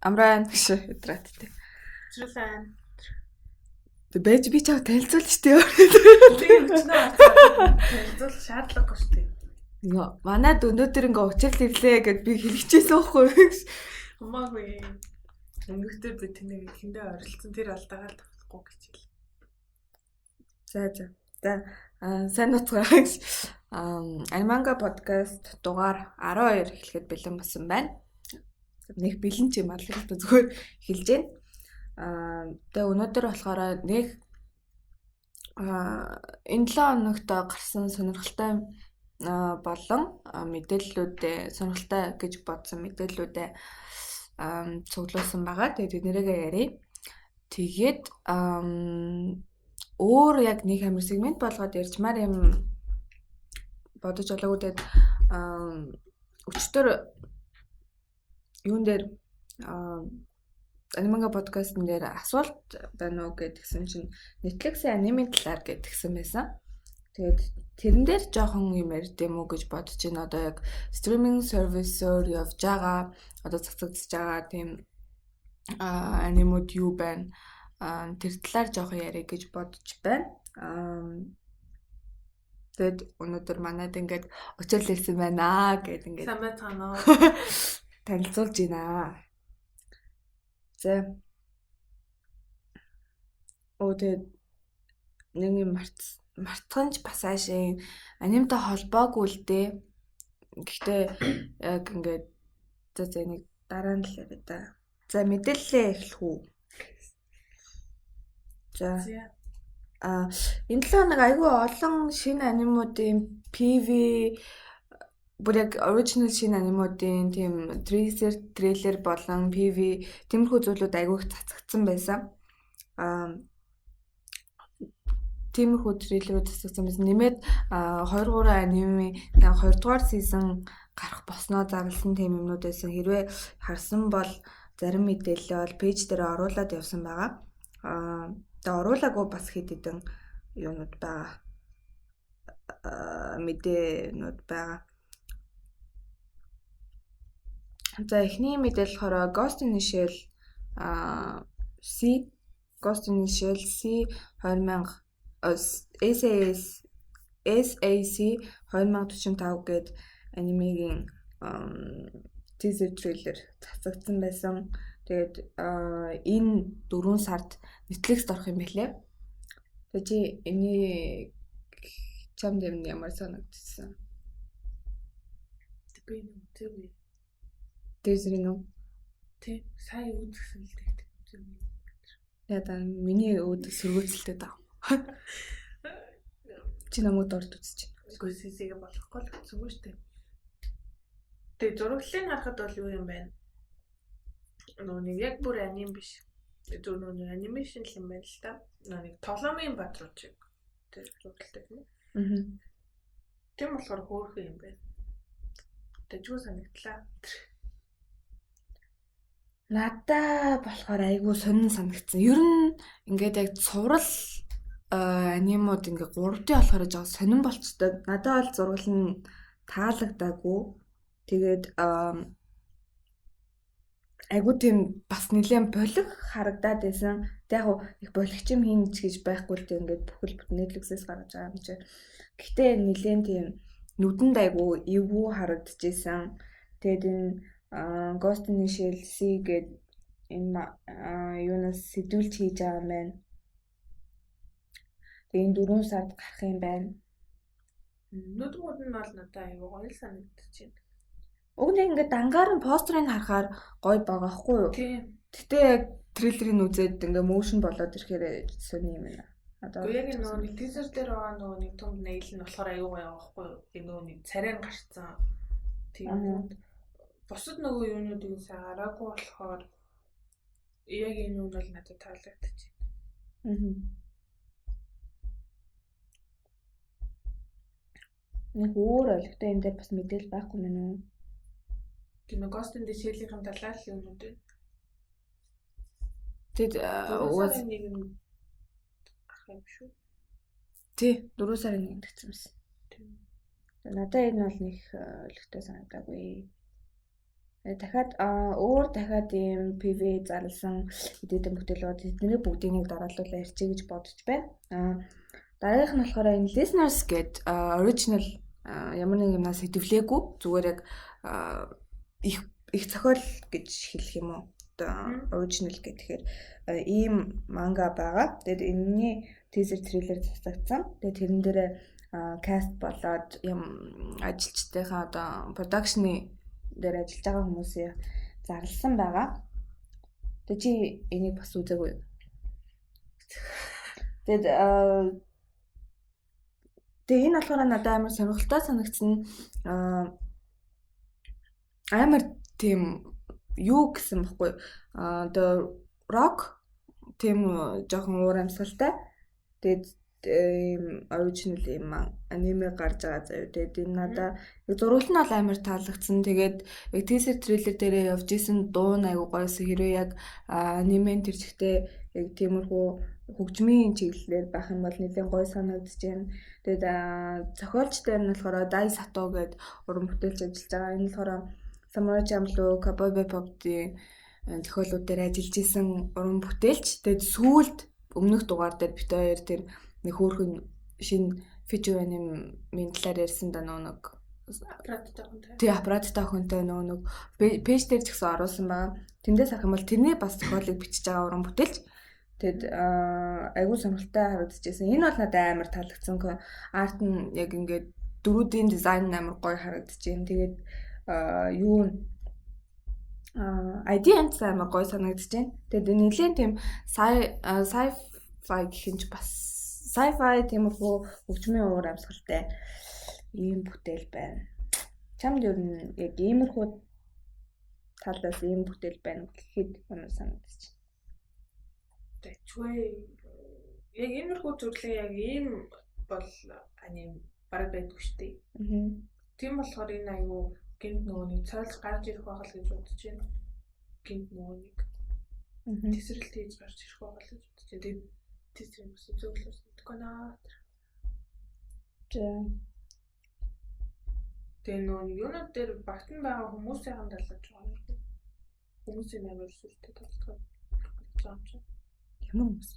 Амраа гэж өдрөөдтэй. Зүлэн. Тэг байж би чав танилцуул штэ. Үгүй өчнөө танилцуул шаардлагагүй штэ. Манайд өнөөдөр ингээ учрал ирлээ гэд би хэлчихсэн байхгүй. Хамаагүй. Өнөөдөр би тэнийг эхэндээ оролцсон тэр алдагаа л тавхгүй гэж хэл. За. Сайн уцгаач. Альманга подкаст дугаар 12 эхлэхэд бэлэн болсон байна. Нэг бэлэн ч юм аа л зүгээр эхэлж байна. Тэгээ өнөөдөр болохоор нэг энэ 7 хоногт гарсан сонирхолтой болон мэдээллүүдээ сонирхолтой гэж бодсон мэдээллүүдээ цуглуулсан байгаа. Тэгээд тэднэрээ ярив. Тэгээд өөр яг нэг амир сегмент болгоод ярьчмаар юм бодож олоогүй. Тэгээд өчтөр юун дээр аниманга подкастн дээр асуулт байна уу гэдгсэн чинь Netflix-ийн аниме талаар гэдгсэн байсан. Тэгээд тэрэн дээр жоохон юм ярьд юм уу гэж бодож байна. Одоо яг стриминг сервисээр явж байгаа, одоо цацагдж байгаа тийм анимууд юу байна? Тэр талаар жоохон ярих гэж бодож байна. Тэгэд өнөөдөр манайд ингээд очил ирсэн байна гэд ингээд сайн байна уу? танилцуулж байна. За. Тэгээд нэг юм мартахынч бас аашийн анимтай холбоогүй л дээ. Гэхдээ яг ингээд за нэг дараа нь л яриа да. За мэдээлэлээ эхлэх үү? За. Энэ 7 хоног айгүй олон шинэ анимуудын PV бүр яг original шинэ анимуудын тийм трейлер болон PV тиймэрхүү зүйлүүд айгүй их цацагдсан байсан. Тиймэрхүү трейлерүүд цацагдсан байсан. Нэмээд 2-3 аниме 2 дугаар сизон гарах босноо зарласан тийм юмнууд байсан. Хэрвээ харсан бол зарим мэдээлэл бол пэйж дээр оруулаад явсан байгаа. Тэгээ оруулаагүй бас хэд хэдэн юмнууд байгаа. Мэдээнүүд байгаа. За эхний мэдээлэл болохоор Ghost in the Shell C 2000 SAC 2045 гээд анимегийн teaser трейлер цацагдсан байсан. Тэгээд энэ 4 сард Netflix-д орох юм байлээ. Тэгээд чи энийг чамд ямар санагдсан? Би нэг Teaser нь тий сайн үзсэн л дээ. Яа миний өөд сөргөөцөлтэй даа. Чи намайг дорд үзэж байна. Үгүй сисийг болохгүй л хэцүү шүү дээ. Тэгээ зурглалыг харахад бол юу юм бэ? Нэг яг бүр аним биш. Зөв нэг анимашн л юм байна л та. Нэг тоглоомын бадрууд шиг тэр зургалтай юм. Тийм болохоор хөөрхөн юм байна. Тэжгүй санагдлаа. Надаа болохоор айгүй сонин санагдсан. Ер нь ингээд яг цуврал анимууд ингээ 3D болохоор жоо сонин болчтой. Надад бол зургал нь таалагдаагүй. Тэгээд айгүй тийм бас нэлээд болиг харагдаад байсан. Тэг яг их болгоч юм хийн гэж байхгүй л тийм ингээд бүхэл бүтэн Netflix-ээс гаргаж байгаа юм чи. Гэхдээ нэлээд тийм нүдэнд айгүй эвгүй харагдчихсэн. Тэгээд энэ Ghost in the Shell C гээд энэ юунаас сэдвүүлж хийж байгаа юм байна. Тэгээ 4 сард гарах юм байна. Нүдгүүд нь бол надад аюу гоё санагдчихэв. Уг нь ингээд дангаар нь постерыг харахаар гоё байгаа хгүй юу? Тийм. Гэтэ яг трейлерыг үзээд ингээд motion болоод ирэхээр сони юм байна. Одоо яг нэг teaser дээр байгаа нэг том nail нь болохоор аюу гоё байгаа хгүй юу? Тэгээ нэг царай нь гарцсан. Тийм. Бусад нөгөө юунуудыг сайн хараагүй болохоор яг энэ нь бол надад таалагдчих. Нэг өөр ойлгохтой энэ дээр бас мэдээлэл байхгүй мэн үү? Кино Ghost in the Shell-ийн талаар л юмнууд байна. Тэгэд нэг нь ах юм шүү. Тий, 4 сарын 1-нд гэсэн юмсэн. Надад энэ бол нэг ойлгохтой санагдаагүй. Дахиад өөр дахиад ийм PV зарласан хэдэн бүтээлүүд тэдний бүгдийг дараалуулаад ярьчих гэж бодож байна. Дараагийнх нь болохоор энэ listeners гээд original ямар нэг юмнаас хэвлээгүй зүгээр яг их зохиол гэж хэлэх юм уу? Original гэхээр ийм манга байгаа. Тэгээд энэний teaser trailer засагдсан. Тэгээд тэрэн дээрээ cast болоод юм ажилчдынхаа одоо production-ы дээр ажиллаж байгаа хүмүүсийн зарласан байгаа. Тэгээд чи энийг бас үзээгүй юу? Тэгээд энэ болохоор надад амар сонирхолтой санагдсан. Амар тийм юу гэсэн бэхгүй. Одоо rock тийм жоохон уур амьсгалтай. Тэгээд original юм аниме гарч байгаа заяа. Тэгээд энэ надаа зургал нь бол амар таалагдсан. Тэгээд яг teaser trailer дээрээ явж исэн дуу нь айгуу гоёсэн. Хэрвээ яг анимен тэр чигтээ яг тиймэрхүү хөгжмийн чиглэлээр байх юм бол нэлээд гоё санагдаж байна. Тэгээд зохиолчтой нь болохоор Dai Sato гэдэг уран бүтээлч ажиллаж байгаа. Энэ болохоор Samurai Champloo, Cowboy Bebop-ийн зохиолууд дээр ажиллаж исэн уран бүтээлч. Тэгээд сүүлд өмнөх дугаар дээр бит хоёр тэр нэг хөөрхөн шинэ feature anime-ийн талаар ярьсан да нэг аппараттай охинтой нэг пэйж дээр ч гэсэн оруулсан байгаа. Тэндээс харах юм бол тэрний бас зохиолыг бичиж байгаа уран бүтээлч. Тэгэд айгүй сонирхолтой харагдчихсэн. Энэ бол надад амар таалагдсан. Арт нь яг ингээд дөрүүдийн дизайн амар гоё харагдчихээн. Тэгээд юу ID-nt амар гоё санагдчихээн. Тэгээд нэлийн тийм sci-fi гэх юм чи бас sci-fi тиймэрхүү хөгжмийн уур амьсгалтай ийм бүтээл байна. Чамд юу яг иймэрхүү талаас ийм бүтээл байна гэхэд ямар санагдчих. Тэчвээ яг иймэрхүү зүйлээ яг ийм бол аним бараг байдгүй шүү дээ. Тийм болохоор энэ аюу гинт нөгөө нэг цойлж гарч ирэх байгаа л гэж бодож байна. Гинт нөгөө нэг тесрэлт хийж гарч ирэх байгаа л гэж бодож байна. Тэгээд тесрэл бас зөвлөс гэнаа. Тэгээ нөгөө юунууд дээр багтан байгаа хүмүүсийн талж байгаа юм. Хүмүүсийн амар сүртэй талцгаа заам чи. Ямар хүмүүс?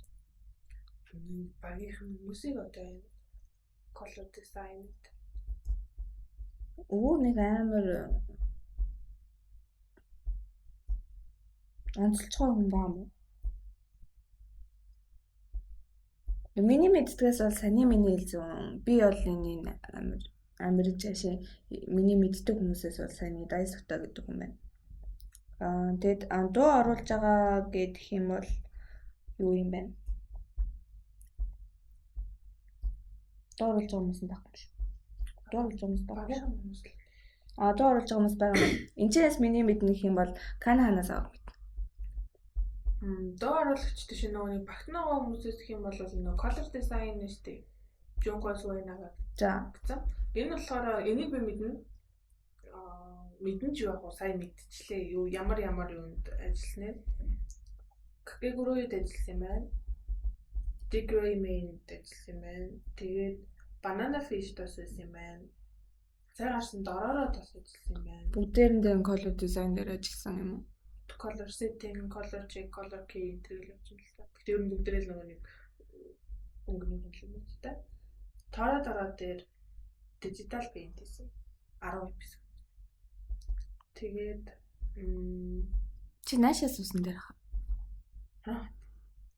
Багийнхан хүмүүсийг одоо энэ color design-д нэг амар онцлцоо хүн баа мó. Миний мэддгээс бол саний миний хэлсэн. Би бол энэ амар жашээ миний мэддэг хүмүүсээс бол саний Dai Sato гэдэг юм байна. Тэгэд дуу оруулж байгаа гэдэг юм бол юу юм бэ? Дуу оруулж байгаа хүмүүс нь байхгүй шүү. Дуу оруулж байгаа хүмүүс байгаа хүмүүс л. Дуу оруулж байгаа хүмүүс байгаа. Энэчээс миний мэднэх юм бол Канаханаас авах мэт. Дуу оруулагч тийш нөгөө багтнаа хүмүүсээс гэх юм бол нөгөө color design нь шүү дээ. Junko Suinaga. За. Энэ болохоор энийг би мэдэн ч яг сайн мэдчихлээ. Юу ямар юунд ажиллана. Kakegurui-д ажилласан юм байна. Degree-д ажилласан юм байна. Тэгээд Banana Fish-д ажилласан юм байна. Цай гарсан доророо бас ажилласан юм байна. Бүгдээрээ color design дээр ажилласан юм уу? Color setting, color check, color key гэдэг л явж байна л та. Тэр бүгдээрээ л нэг өнгөний юм л та. Дараа дээр digital paint хийсэн. 10 эпизод. Тэгээд чи наашаа суусан дээр хаа.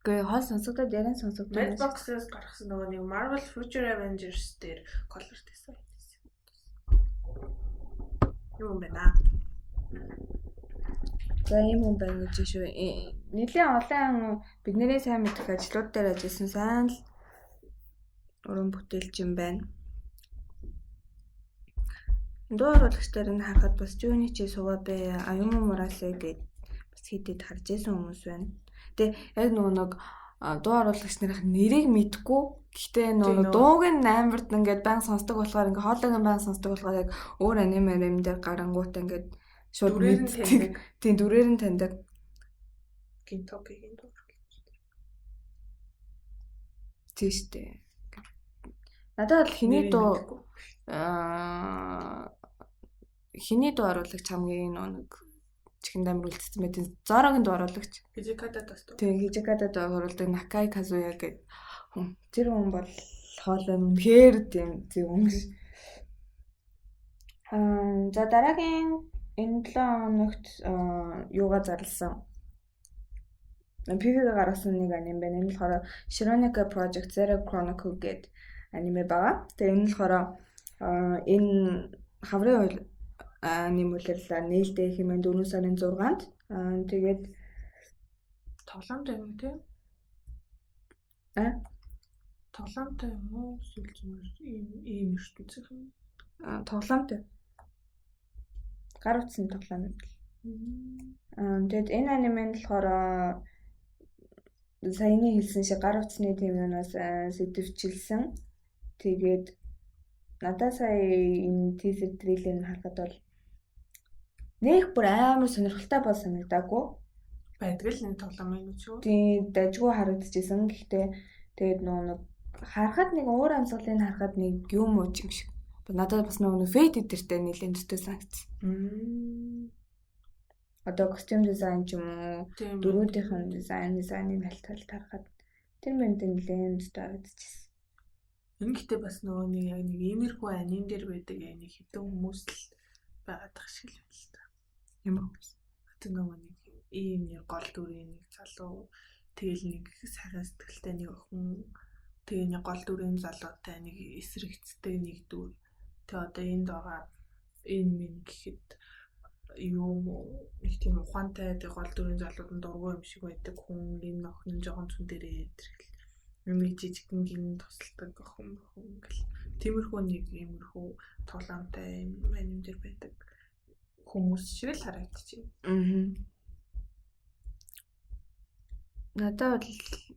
Гэ хол сонсогдоод яран сонсогдоод Redbox-ээс гаргасан нөгөө нэг Marvel Future Avengers дээр color design хийсэн. Юу бэ наа? За ийм юм байна гэж шүү. Нилийн олон бидний сайн мэдэх ажлууд дээр ажилласан сайн л уран бүтээлч юм байна. Дуу оруулагчдаар нь харахад бас Junichi Suwabe, Ayumu Murase гээд бас хэдэд харж байсан хүмүүс байна. Тэгээ яг нөгөө нэг дуу оруулагч нарын нэрийг мэдгүй. Гэхдээ нөгөө дууг нь амард ингээд баян сонсдог болохоор ингээд хоолойг баян сонсдог болохоор яг өөр аниме дээр гарангуут ингээд шууд мэддэг. Тийм дүрээр нь таньдаг. Gintoki-гийн дуу. Тийштэй. Надад бол хиний дуу оруулагч хамгийн нэг чихэнд амар үлдсэн байт. Зорогийн дуу оруулагч. Хижикадад бас дуу. Тэгээ Хижикадад оруулдаг Накай Казуя гэдэг хүн. Тэр хүн бол хоолой үнэхээр тийм зөв өнгөш. За дараагийн энэ 7 хоногт юугаа зарласан. PV-г гаргасан нэг аним байна. Энэ болохоор Shironika Project Zero Chronicle гэдэг аниме байгаа. Тэгээ энэ болохоор энэ хаврын аним үлэрлээ нээлттэй хэмээн 4 сарын 6-нд. Тэгээд тоглоомтой юм тий? Тоглоомтой юм уу? Эсвэл зүгээр ийм ертөнцийнх юм. Тоглоомтой. Гар утсны тоглоом юм бэл. Тэгэд энэ аниме нь болохоор саяны хэлсэн шиг гар утсны тийм юунаас сэтвчилсэн. Тэгээд надад сая энэ teaser trailer-ыг харахад бол нэг бүр амар сонирхолтой бол санагдаагүй. Байдаг л нэг тоглоом юм шүү. Тийм дажгүй харагдчихсэн. Гэхдээ тэгээд нэг харахад нэг уур амьсгалыг харахад нэг юм уу юм шиг. Надад бас нэг Fate эдэртэй нэлээд төстэй санагдсан. Одоо костюм дизайн ч юм уу, дөрүүдийнхэн дизайныг хальтал тарахад тэр мэнд нэлээд таагдчихсэн. Энэ гэхдээ бас нөгөө нэг яг нэг иймэрхүү аним дээр байдаг яг нэг хэдэн хүмүүс л байгаад шиг л байна л та. Ямар хүмүүс? Тэр нөгөө нэг ийм нэг гол дүрийн нэг залуу, тэгэл нэг сайхан сэтгэлтэй нэг охин, тэгээ нэг гол дүрийн залуутай нэг эсрэгцтэй нэг дүр. Тэгээ одоо энд байгаа энэ минь гэхэд юм нэг тийм ухаантай тэг гол дүрийн залууд нь дургүй юм шиг байдаг хүн энэ охин жоохон зүн дээрээ тэрхэл юм жижигхэн тусалдаг охин гэл тиймэрхүү нэг иймэрхүү тоглоомтой аним дээр байдаг хүмүүс шиг л харагдчихэв. Надад бол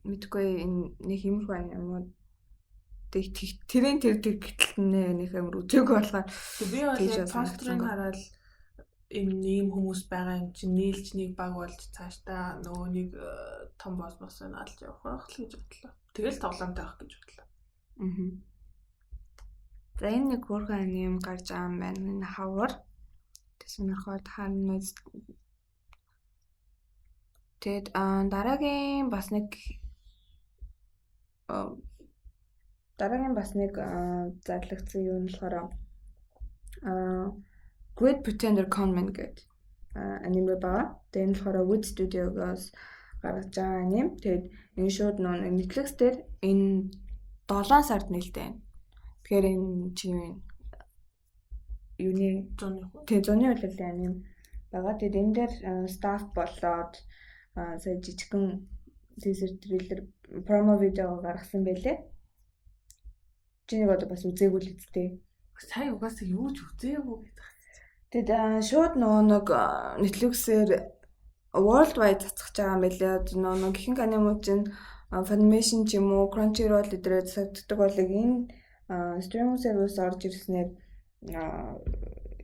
мэдгүй энэ нэг иймэрхүү аним тэрэн тэр гэтэл нэг амар үзээгүй болохоор би бол постерыг хараад энэ ийм хүмүүс байгаа юм чинь нийлж нэг баг болж цаашдаа нөгөө нэг том босмосоо алж явах байх л гэж бодлоо. Тэгэл тоглоомтой авах гэж бодлоо. За энэ нэг хөөрхөн аним гарч байгаа юм байна. Энэ хавар. Тэсмэрхот ханаас тэгэд дараагийн бас нэг зарлагдсан юм болохоор Great Pretender Conman гэдэг аниме байгаа. Тэгээд энэ болохоор Wood Studio-гоос гаргаж байгаа аним. Тэгээд энэ шууд нөө Netflix дээр энэ 7 сард нээлттэй байна. Тэгэхээр энэ чинь юуны 100-ны үлээллийн аним байгаа. Тэгээд энэ дээр staff болоод сая жижигхэн teaser trailer promo видео гаргасан байлээ. Чиний одоо бас үзээгүй л үсттэй. Сая угаасаа юу ч үзээгүй гэдэг. Тэгэд шууд нэг Netflix-ээр worldwide цацгаж байгаа юм байлээ. Нэг ихэнх анимууд чинь Funimation ч юм уу, Crunchyroll эдрээ цацдаг бол энэ стриминг сервис орж ирснээр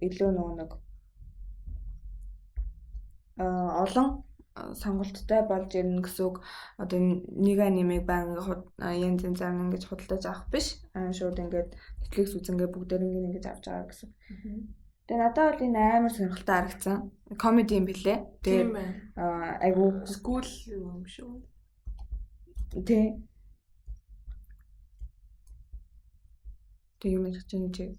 илүү нэг олон сонголттой болж ирнэ гэсэн үг. Одоо нэг анимыг банга янз янзаар ингэж худалдаж авах биш. Шууд ингээд Netflix үзэнгээ бүгдээр ингэж авч байгаа гэсэн. Тэгээ надад бол энэ амар сонирхолтой харагдсан. Комеди юм билээ. Тэгээ айгу school юм шүү. Тэг юм ярьж байгаа чи.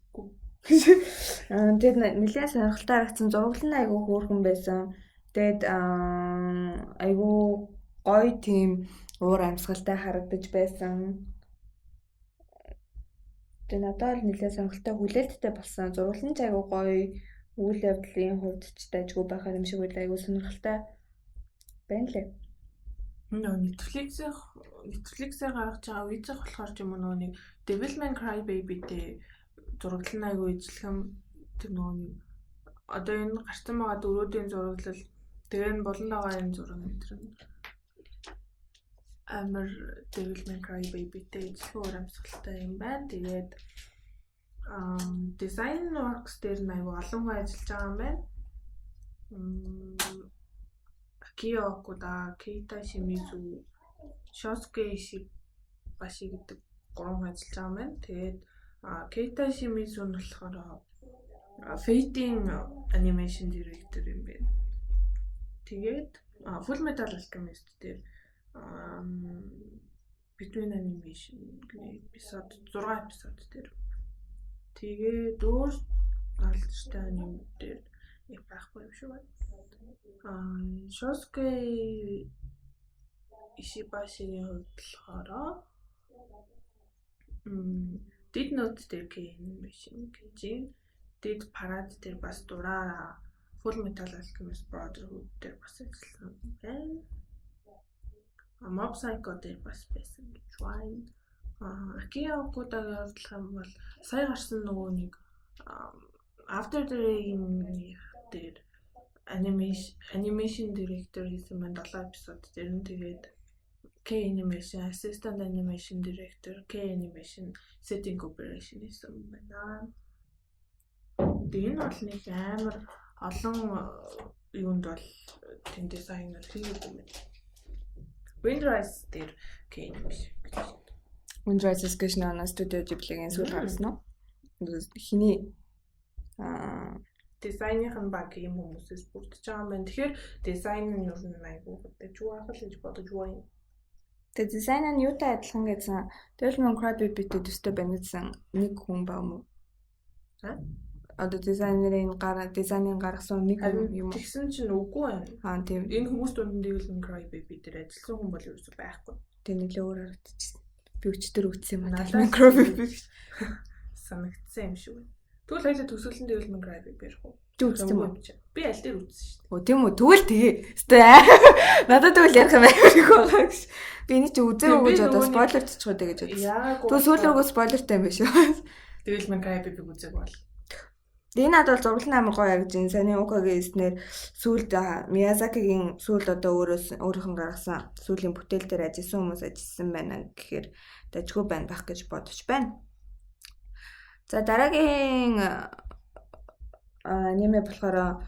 Тэгээд нэлээд сонирхолтой харагдсан. Зурглал нь айгу хөөрхөн байсан. Тэгээд айгу гоё тийм уур амьсгалтай харагдаж байсан. Тэгээд надад л нэлээд сонирхолтой хүлээлттэй болсон. Зурглал нь айгу гоё, үйл явдлын хувьд ч дайггүй байхаар юм шиг үйл айгу сонирхолтой байна лээ. Netflix-ээр гаргаж байгаа видео болохоор ч юм уу нэг Devil May Cry Baby-тэй зурглал нь айгу ижлэхэн тэр нөгөө одоо энэ гарсан байгаа дөрүүдийн зурглал тэгээ нь болон байгаа энэ зураг энэ амар Devil May Cry Baby-тэй ижлэхэн урамсгалтай юм байна. Тэгээд design works дээр нь айгу олон хүн ажиллаж байгаа юм байна. Akio Okuda, Keita Shimizu, Shosuke Ishibashi гэдэг гурван хүн ажиллаж байгаа юм байна. Тэгээд Keita Shimizu нь болохоор Fate-ийн animation director юм байна. Тэгээд Full Metal Alchemist дээр Between Animation гэх эпизод 6 эпизод дээр. Тэгээд өөр алдартай аним дээр яг байхгүй юм шиг байна. Shosuke Ishibashiгийн хувьд болохоор Dead Note дээр K-Animation гэж Dead Parade дээр бас дураараа Full Metal Alchemist Brotherhood дээр бас ажилласан байна. Mob Psycho дээр бас байсан гэж байна. Akira Okudaгийн хувьд юм бол сая гарсан нөгөө нэг After the Rain дээр animation director хийсэн маань 7 эпизод дээр нь тэгээд K-Animation assistant animation director, K-Animation setting operation хийсэн байна. Тэгээд энэ бол нэг амар олон юунд бол тийм дизайнер хийгээд юм байна. Windrise дээр K-Animation гэж байна. Windrise гэж нана студио Ghibli-гийн сүүл гарсан уу? Хиний дизайныхан баг юм хүмүүсээс бүрдэж байгаа юм байна. Тэгэхээр дизайн нь юу нэг айгуу гэж яах л гэж бодож байна. Тэгээ дизайн нь юутай адилхан гэсэн Devil May Cry Baby-тэй төстэй байна гэсэн нэг хүн баг юм уу? Одоо дизайнерын гаргасан нэг юм уу? Тэгсэн чинь үгүй байна. Тийм. Энэ хүмүүс дунд Devil May Cry Baby дээр ажилласан хүн бол ерөөсөй байхгүй. Тэг нэлээ өөр харагдчихсан. Би өчтөр үтсэн юм аа. Devil May Cry Baby санагдсан юм шиг байна. Тэгвэл хоёлаа төсөөлөн Devil May Cry Baby ярих уу? Үзсэн юм уу? Би аль дээр үзсэн шүү дээ. Оо тийм үү. Тэгвэл тэгээ. Надад тэгвэл ярих юм байгаа гэж. Би энэ чи үзээгүй гэж одоо спойлер цэцгүй дээ гэж бодсон. Тэгвэл сүүл рүүгээ спойлертай юм биш үү? Devil May Cry Baby үзег бол. Энэ надад бол зурлал амар гоё яг зин саний Укагийн эснэр сүүлд Миязакигийн сүүлд одоо өөрийнх нь гаргасан сүүлийн бүтээл дээр ажилласан хүмүүс ажилласан байна гэхээр дажгүй байна байх гэж бодож байна. За дараагийн аниме болохоор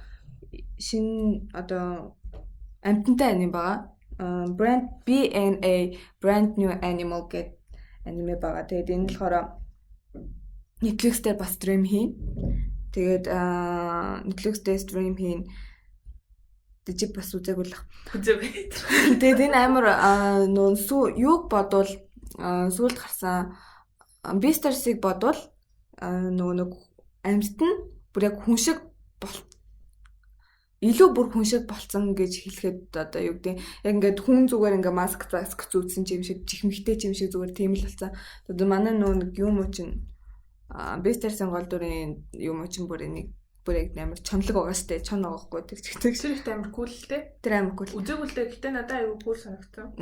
шинэ одоо амтантай аним байгаа. BNA Brand New Animal гэдэг аниме байгаа. Тэгээд энэ болохоор Netflix дээр бас стрим хийн. Тэгээд Netflix дээр стрим хийн. Тэгж бас үзээгүй л. Үзээгүй. Тэгээд энэ амар нөө юуг бодвол сүүлд гарсан Beastars-ыг бодвол нөгөө нэг амьд нь бүр яг хүн шиг илүү бүр хүн шиг болцсон гэж хэлэхэд одоо юу гэдэг яг ингээд хүн зүгээр ингээ маск зүүцсэн юм шиг чихмэгтэй юм шиг зүгээр тийм л болсон. Одоо манай нөгөө нэг юм уу чин Beastars-ын гол дүрийн юм уу чин бүр яг амар чонлог байгаа штэ чон байгаа хгүй тэр чихтэй. Тэр их амар кул л те. Тэр амар кул. Үзээгүй л дээ гэтээ надад аюу кул санагдсан.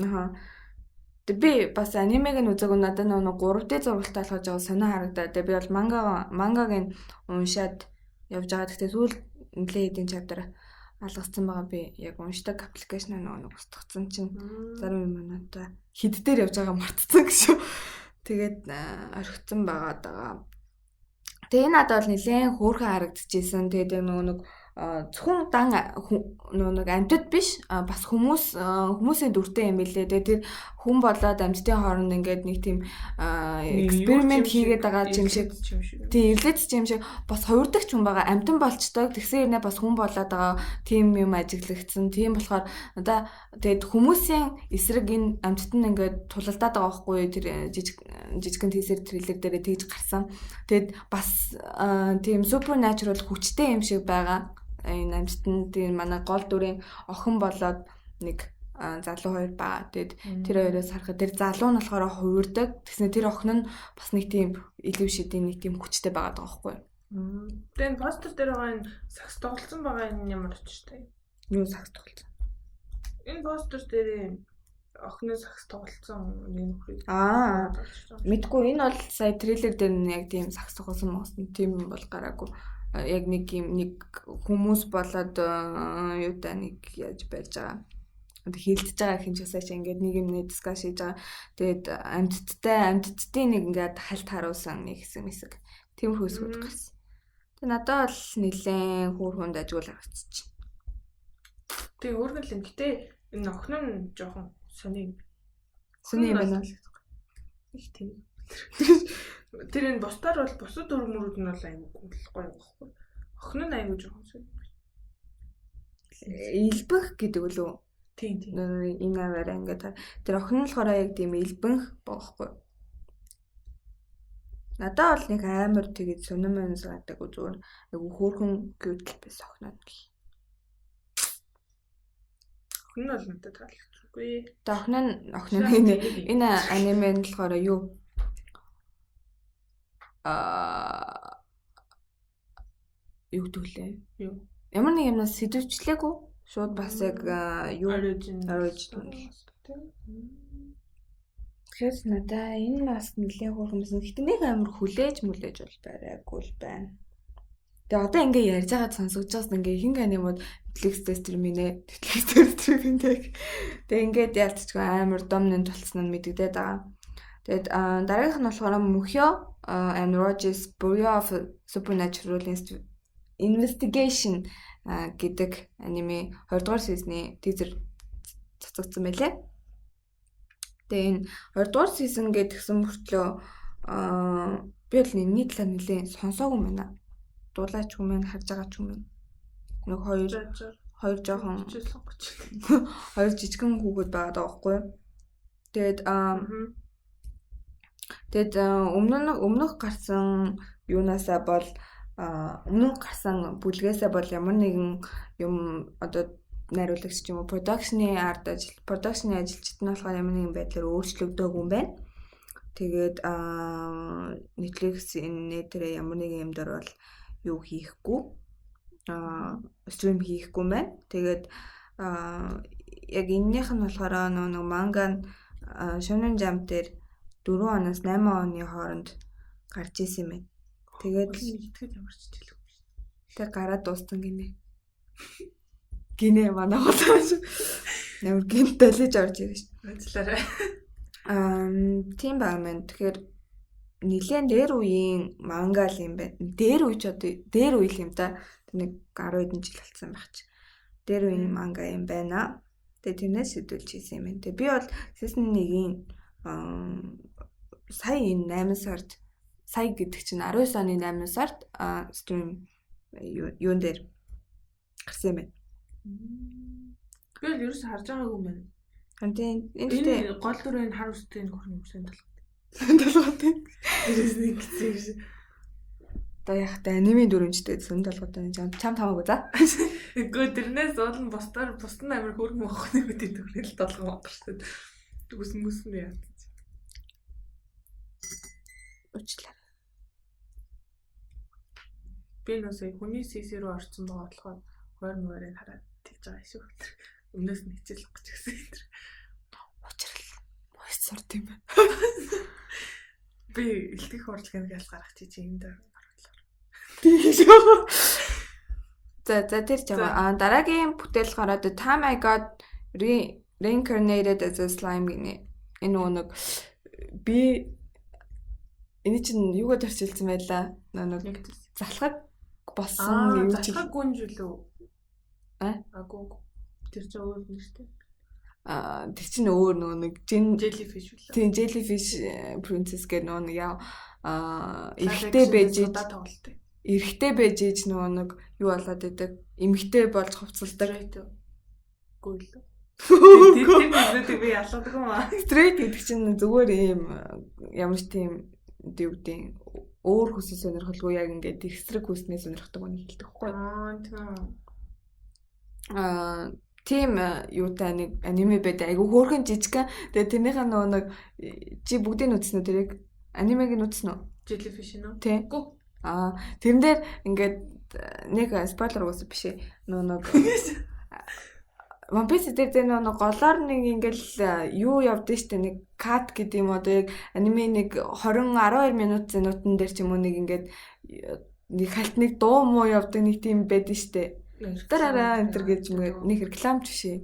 Би бас анимег нь үзээгүй надад нөгөө 3D зурагтай болгож байгаа сонио харагдаад. Тэгээ би бол мангагийн уншаад явж байгаа. Гэхдээ сүүл нэлээд хэдийн чаптар алгацсан байгаа. Би яг уншдаг аппликейшн нөгөө устгацсан чинь зарим юм надаа хэд дээр явж байгаа мартцсан гэж. Тэгээд орхицсан байгаа даа. Тэгээ надад бол нэлээд хөөрхөн харагдчихсэн. Тэгээд нөгөө зөвхөн дан нэг амьтад биш бас хүмүүсийн дүртэй юм билээ. Тэгээ тэр хүн болоод амьтдын хооронд ингээд нэг тийм эксперимент хийгээд байгаа юм шиг. Тийм эрлэц юм шиг бас хувирдагч хүн байгаа. Амьтан болчтой. Тэгсэн хэрнээ бас хүн болоод байгаа тийм юм ажиглагдсан. Тийм болохоор одоо тэгээд хүмүүсийн эсрэг энэ амьтад нь ингээд тулалдаад байгаа байхгүй тэр жижигхэн тийсэр трейлер дээрээ тэгж гарсан. Тэгээд бас тийм supernatural хүчтэй юм шиг байгаа. Энэ амьтанд тийм манай гол дүрийн охин болоод нэг залуу хоёр байгаа. Тэгээд тэр хоёроос харахад тэр залуу нь болохоор хувирдаг. Тэгснэ тэр охин нь бас нэг тийм илүү шидийн нэг тийм хүчтэй байгаа даа байхгүй. Тэгээд постэр дээр байгаа энэ сакс тоглолцсон байгаа энэ ямар очтой. Юу сакс тоглолцсон? Энэ постэр дээр охины сакс тоглолцсон нэг нөхрийг. Мэдгүй энэ бол сая трейлер дээр яг тийм сакс тоглосон моосон тийм бол гараагүй. Яг нэг хүмүүс болоод юутай нэг яаж байж байгаа. Одоо хилдэж байгаа хэмжээсээ чи ингээд нэг юм дискаш хийж байгаа. Тэгээд амьдттай нэг ингээд хальт харуулсан нэг хэсэг. Тиймэрхүү хэсгүүд гарсан. Тэгээд надад бол нэлээд хөөрхөнд ажгүй л харагдчих. Тэгээ өөргөл юм. Гэтэ энэ охин нь жоохон сони юм байна. Их тийм. Тэр энэ бусдаар бол бусад өргөмөрүүд нь бол аюу гоё байхгүй. Охин нь аюу жоохон сони. Илбэнх гэдэг үлээ. Тийм. Энэ аваараа ингээд тэр охин нь болохоор яг тийм илбэнх боохгүй. Надад бол нэг амар тэгээд сонирмын саадаг зүгээр айгу хөөрхөн гүйтэл байсан охиноо л. Охин нь бол надад таалагдчихгүй. Тэ охин нь энэ аниме нь болохоор юу юу төлөө. Юу? Ямар нэг юмнаас сэдвчлээгүй. Шууд бас яг юу original. Тэгэхээр надаа энэ бас нэлээд хөөрхөн. Гэтэ нэг амар хүлээж мүлээж бол байгаагүй л байна. Тэгээ одоо ингээ ярьж байгаад сонсогдож байгаас ингээ ихэнх анимууд Netflix-ээс стриминэ. Netflix-ээс стриминэг. Тэгээ ингээд ялцчихгүй амар доминант болсон нь мэдэгдээд байгаа. Тэгээд дараагийнх нь болохоор Mukyo and Roger's Bureau of Supernatural Investigation гэдэг аниме 2 дугаар сизны тизер цацагдсан байлээ. Тэгээ энэ 2 дугаар сизон гэдгсэн мөртлөө би бол нэг талаар нэлээд сонсоогүй юм байна. Дуулаач юм байна, харж байгаа ч юм байна. Нэг хоёр жоохон хоёр жижигхэн хүүхэд байгаа даахгүй. Тэгээд өмнөх гарсан юунаасаа бол өмнөх гарсан бүлгээсээ бол ямар нэгэн юм одоо найруулагч ч юм уу продакшны ажилчид нь болохоор ямар нэгэн байдлаар өөрчлөгдөөгүй юм байна. Тэгээд Netflix энэ дээр ямар нэгэн юм дээр бол юу хийхгүй стрим хийхгүй байна. Тэгээд яг энэнийх нь болохоор нэг манга Shonen Jump дээр 4 оноос 8 оны хооронд гарч исэн юм байна. Тэгээд итгэж ямар ч хэлэв. Тэг гараад дууссан гинэ. Гинэ манай хоолойш. Ямар гинт далиж орж ирж ш. Ажиллаарай. Тийм баг маань. Тэгэхээр нилээн дээр үеийн манга л юм байна. Дээр үе ч одоо дээр үе юм да. Нэг 10 хэдэн жил болсон байх чи. Дээр үеийн манга юм байна. Тэгээ тэрнээс сэдвүүлж хийсэн юм байна. Тэгээ би бол season 1-ийн сая энэ 8 сард сая гэдэг чинь 19 оны 8 сард стрим юун дээр гарсан юм байна. Би л ерөөс харж байгаагүй юм байна. Энэ гол дүрийн хар үстэй нөхөр юм сайн талгад. Ерөөс нэг гэсэн. Одоо яг та аниме дүрмжтэй сөн талгуудаа чам тамаагүй за. Үгүй тэрнээс уулын бусдаар бусдын амир хөргөн واخны үдээ дүрнэл толгоо монголчтой. Үс яа. Уучлаарай. Би нүсээ хүний CC рүү орсон байгаа болохоор хойр хараад тэгж байгаа шүү. Өмнөөс нь хичээл гэж гисэн энэ. Уучрал. Мойс сурд юм байна. Би илтгэх урлагийг ялс гаргах чи энэ дээр оруулаа. За тэр жаа. Дараагийн бүтээл гараад Time I Got Reincarnated as a Slime гинэ. Энэ нэг би энэ чинь юугаар төрчилсэн байлаа? Нэг залхаг болсон юм чи. Залхаг гүнж үлээ. Агуу. Тэр чинь өөр нэртэй. Тэр чинь өөр нэг jellyfish үлээ. Тийм jellyfish princess гэх нэг яа эрэгтэй байж эрэгтэй байж ээж нэг юу болоод идэг. Эмэгтэй болж хувцалдаг. Гүйл. Тэр нэг би ялгадаг юм аа. Straight гэдэг чинь зүгээр ийм ямар ч тийм дэвдэн өөр хүсэл сонирхолгүй яг ингээд эсрэг хүснээ сонирхдаг үнийг хэлдэг байхгүй. Тийм юутай нэг аниме байдаг. Айгу хөөрхөн жижигхан. Тэгээ тэрнийхээ нэг чи бүгдийг үзсэн үү тэрийг? Анимег нь үзсэн үү? Jellyfish нөө. Тийм. Тэрэн дээр ингээд нэг спойлер уусаа биш ээ. Нэг One Piece дээр нэг голоор нэг ингээл юу явдсан штэ нэг кат гэдэг юм одоо яг аниме нэг 12 минут зинутан дээр ч юм уу нэг ингээд нэг хальт нэг дуу муу явдаг нэг тийм байдаг штэ. Тараараа энтер гэж нэг рекламч биш ээ.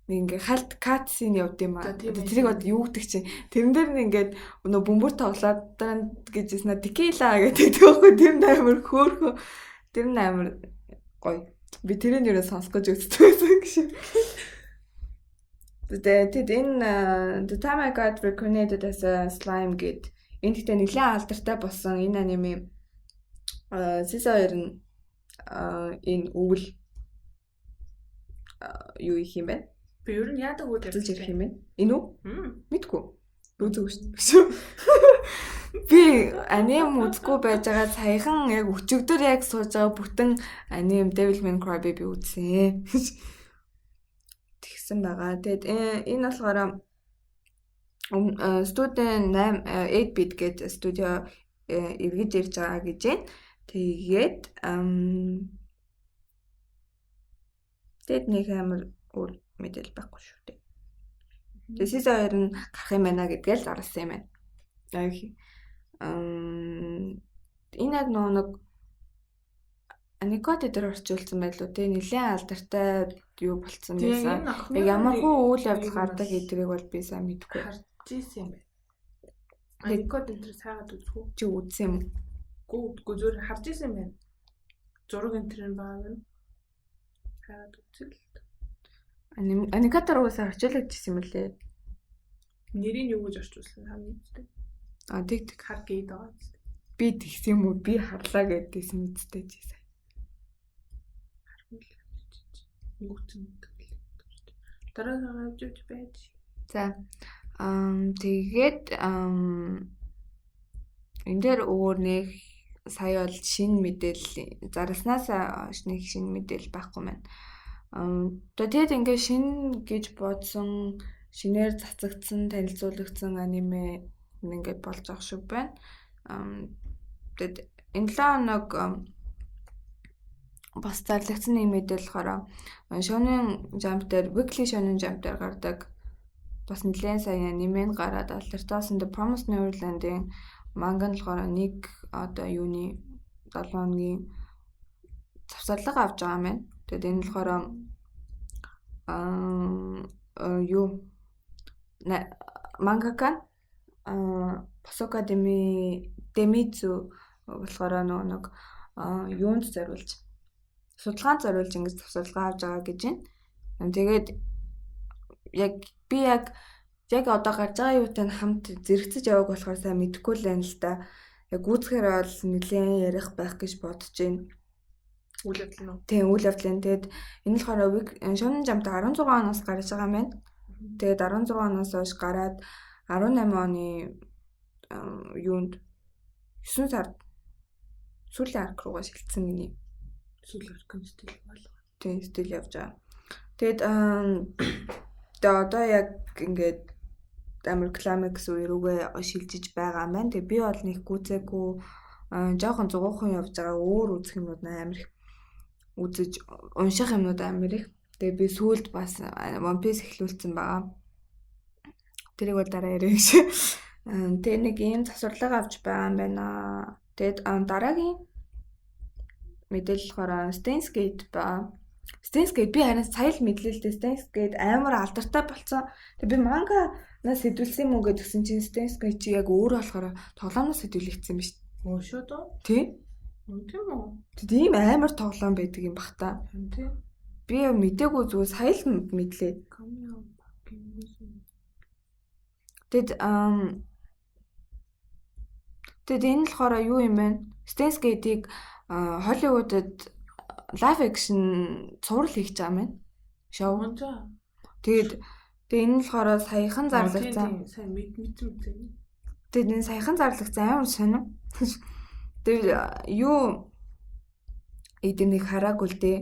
Нэг ингээд хальт кат син явд юм аа. Тэрийг бод юу гэдэг чинь тэрэн дээр нэг ингээд нөө бөмбөр тоглоод дараа гэжсэн текила гэдэг төгөө тэр амар хөөрхөө тэр амар гоё. Би тэрэн юураа сонсох гэж үзсэн гэсэн. Тэгээд энэ The Time I Got Reincarnated as a Slime гэд энэ гэхдээ нэлээд алдартай болсон энэ аниме season 2 нь энэ өвөл юу их юм бэ? Би ер нь яадаг үйл Үзэж ирэх юм бэ? Энэ үү? Мэдгүй. Үзэг шүү. Би аним үзэхгүй байж байгаа саяхан яг өчигдөр яг сууж байгаа бүтэн аним Devil May Cry би үзсэн. Тэгсэн байгаа. Тэгээд энэ болохоор студент 8 bit гэдэг студио эргэж ирж байгаа гэж байна. Тэгээд тэд нэг амар өөр мэдээлэл байхгүй шүү дээ. Тэгээд season 2 нь гарах юм байна гэдгээ л зарласан юм байна. Энэ яг нэг аникот дээр орчуулсан байлуу те нэлээд алдартай юу болцсон байсан. Яг ямар хуу үйл явдал гардаг гэдгийг бол би сайн мэдэхгүй. Харж ийсэн юм байна. Аникот дээр цаагаад үзгүй. Чи үзсэн юм уу? Үгүй зүгээр харж ийсэн юм байна. Зураг энэ төр байгаа юм. Хараад үзэл. Аникот дээр уусаа орчуулагдчихсан юм лээ. Нэрийг юу гэж орчуулсан хамгийн үстэй. Тэг хар гээд байгаа. Би тэгсэн юм уу? Би харлаа гэдээсэн үстэй чи сайн. Дараа авч байж. За. Тэгээд энэ дээр өөр нэг сая бол шинэ мэдээлэл зарласнаас нэг шинэ мэдээлэл байхгүй байна. Тэгээд ингээд шинэ гэж бодсон шинээр цацагдсан танилцуулагдсан аниме ингээд болж байгаа шиг байна. Тэгээд энэ 7 хоног бас зарлагдсан нэг мэдээлэл болохоор Shonen Jump дээр Weekly Shonen Jump дээр гардаг бас нэлээд сайн аниме гараад алдартай The Promised Neverland-ийн манга нь болохоор нэг одоо юуны 7 хоногийн завсарлага авч байгаа юм байна. Тэгээд энэ болохоор юу мангака Посока Демидзу болохоор нэг юунд зориулж судалгаанд зориулж ингэж завсарлага авч байгаа гэж байна. Тэгээд яг би яг одоо гарч байгаа юутай хамт зэрэгцэж яваг болохоор сайн мэдэхгүй л байна л да. Яг үзэхээр бол нэлээд ярих байх гэж бодож байна. Үйл явдал нь. Тийм үйл явдал нь. Тэгээд энэ болохоор Shonen Jump 16 оноос гарч байгаа юм байна. Тэгээд 16 оноос хойш гараад 18 оны юунд 9 сард сүүлийн арк руугаа шилжсэн гинэ. Сүүлийн арк нь стил болов. Тийм стил явж байгаа. Тэгээд одоо яг ингээд амар климакс үе рүүгээ шилжиж байгаа юм байна. Тэгээд би бол нэг гүцээгүй жоохон зугуухан явж байгаа өөр үзэх юмнууд амар их үзэж унших юмнууд амар их. Тэгээд би сүүлд бас One Piece эхлүүлсэн байгаа. Тэрийг бол дараа ярих гэж. Тэгээд нэг ийм засварлага авч байгаа юм байна. Тэгээд дараагийн мэдээлэл болохоор Steins Gate ба Steins Gate би харин сая л мэдлэлтэй Steins Gate амар алдартай болсон. Тэгээд би манганаас хэдүүлсэн юм уу гэдгсэн чинь Steins Gate чи яг өөр болохоор тоглоомноос хэдүүлэгдсэн юм биш. Шүү дээ. Тий? Тийм үү? Тийм амар тоглоом байдаг юм бах та. Тийм. Би мэдээгүй зүгээр сая л мэдлээ. Тэгэд энэ болохоор юу юм бэ? Steins Gate-ийг Hollywood-д live action цуврал хийж байгаа юм байна. Шоу. Тэгээд энэ болохоор саяхан зарлагдсан. Сайн мэдсэн. Тэгээд энэ саяхан зарлагдсан амар сонио. Тэгээд юу эднийг хараагүй л дээ.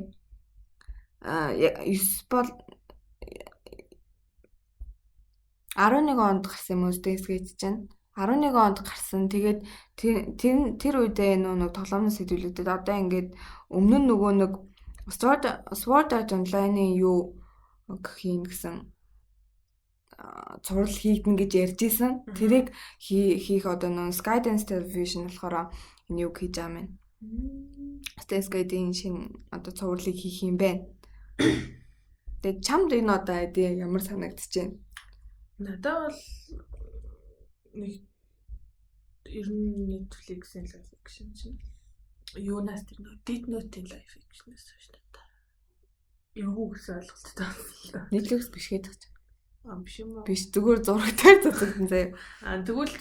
9 бол 11 онд гарсан юм уу Steins Gate чинь 11 онд гарсан. Тэгээд тэр үедээ нэг тоглоомноос хэдүүлэгдээд одоо ингээд өмнө нь нөгөө нэг Sword Art Online-ийн юу хийн гэсэн цуврал хийгдэн гэж ярьж исэн. Тэрийг хийх одоо нэг Skydance Television болохоор энэ юу хийж байгаа юм. Steins Gate-ийн шинэ одоо цувралыг хийх юм байна. Тэгээд чамд энэ одоо ямар санагдчихэв? Надад бол нэг ер нь Netflix-ийн live action чинь юунаас тэр нэг Death Note-ийн live action-ээс шүү дээ. Юу гэсэн ойлголттой байна. Netflix биш гэдэг чинь. Биш юм уу? Биш зүгээр зурагтай цацагдан заяа. Тэгвэл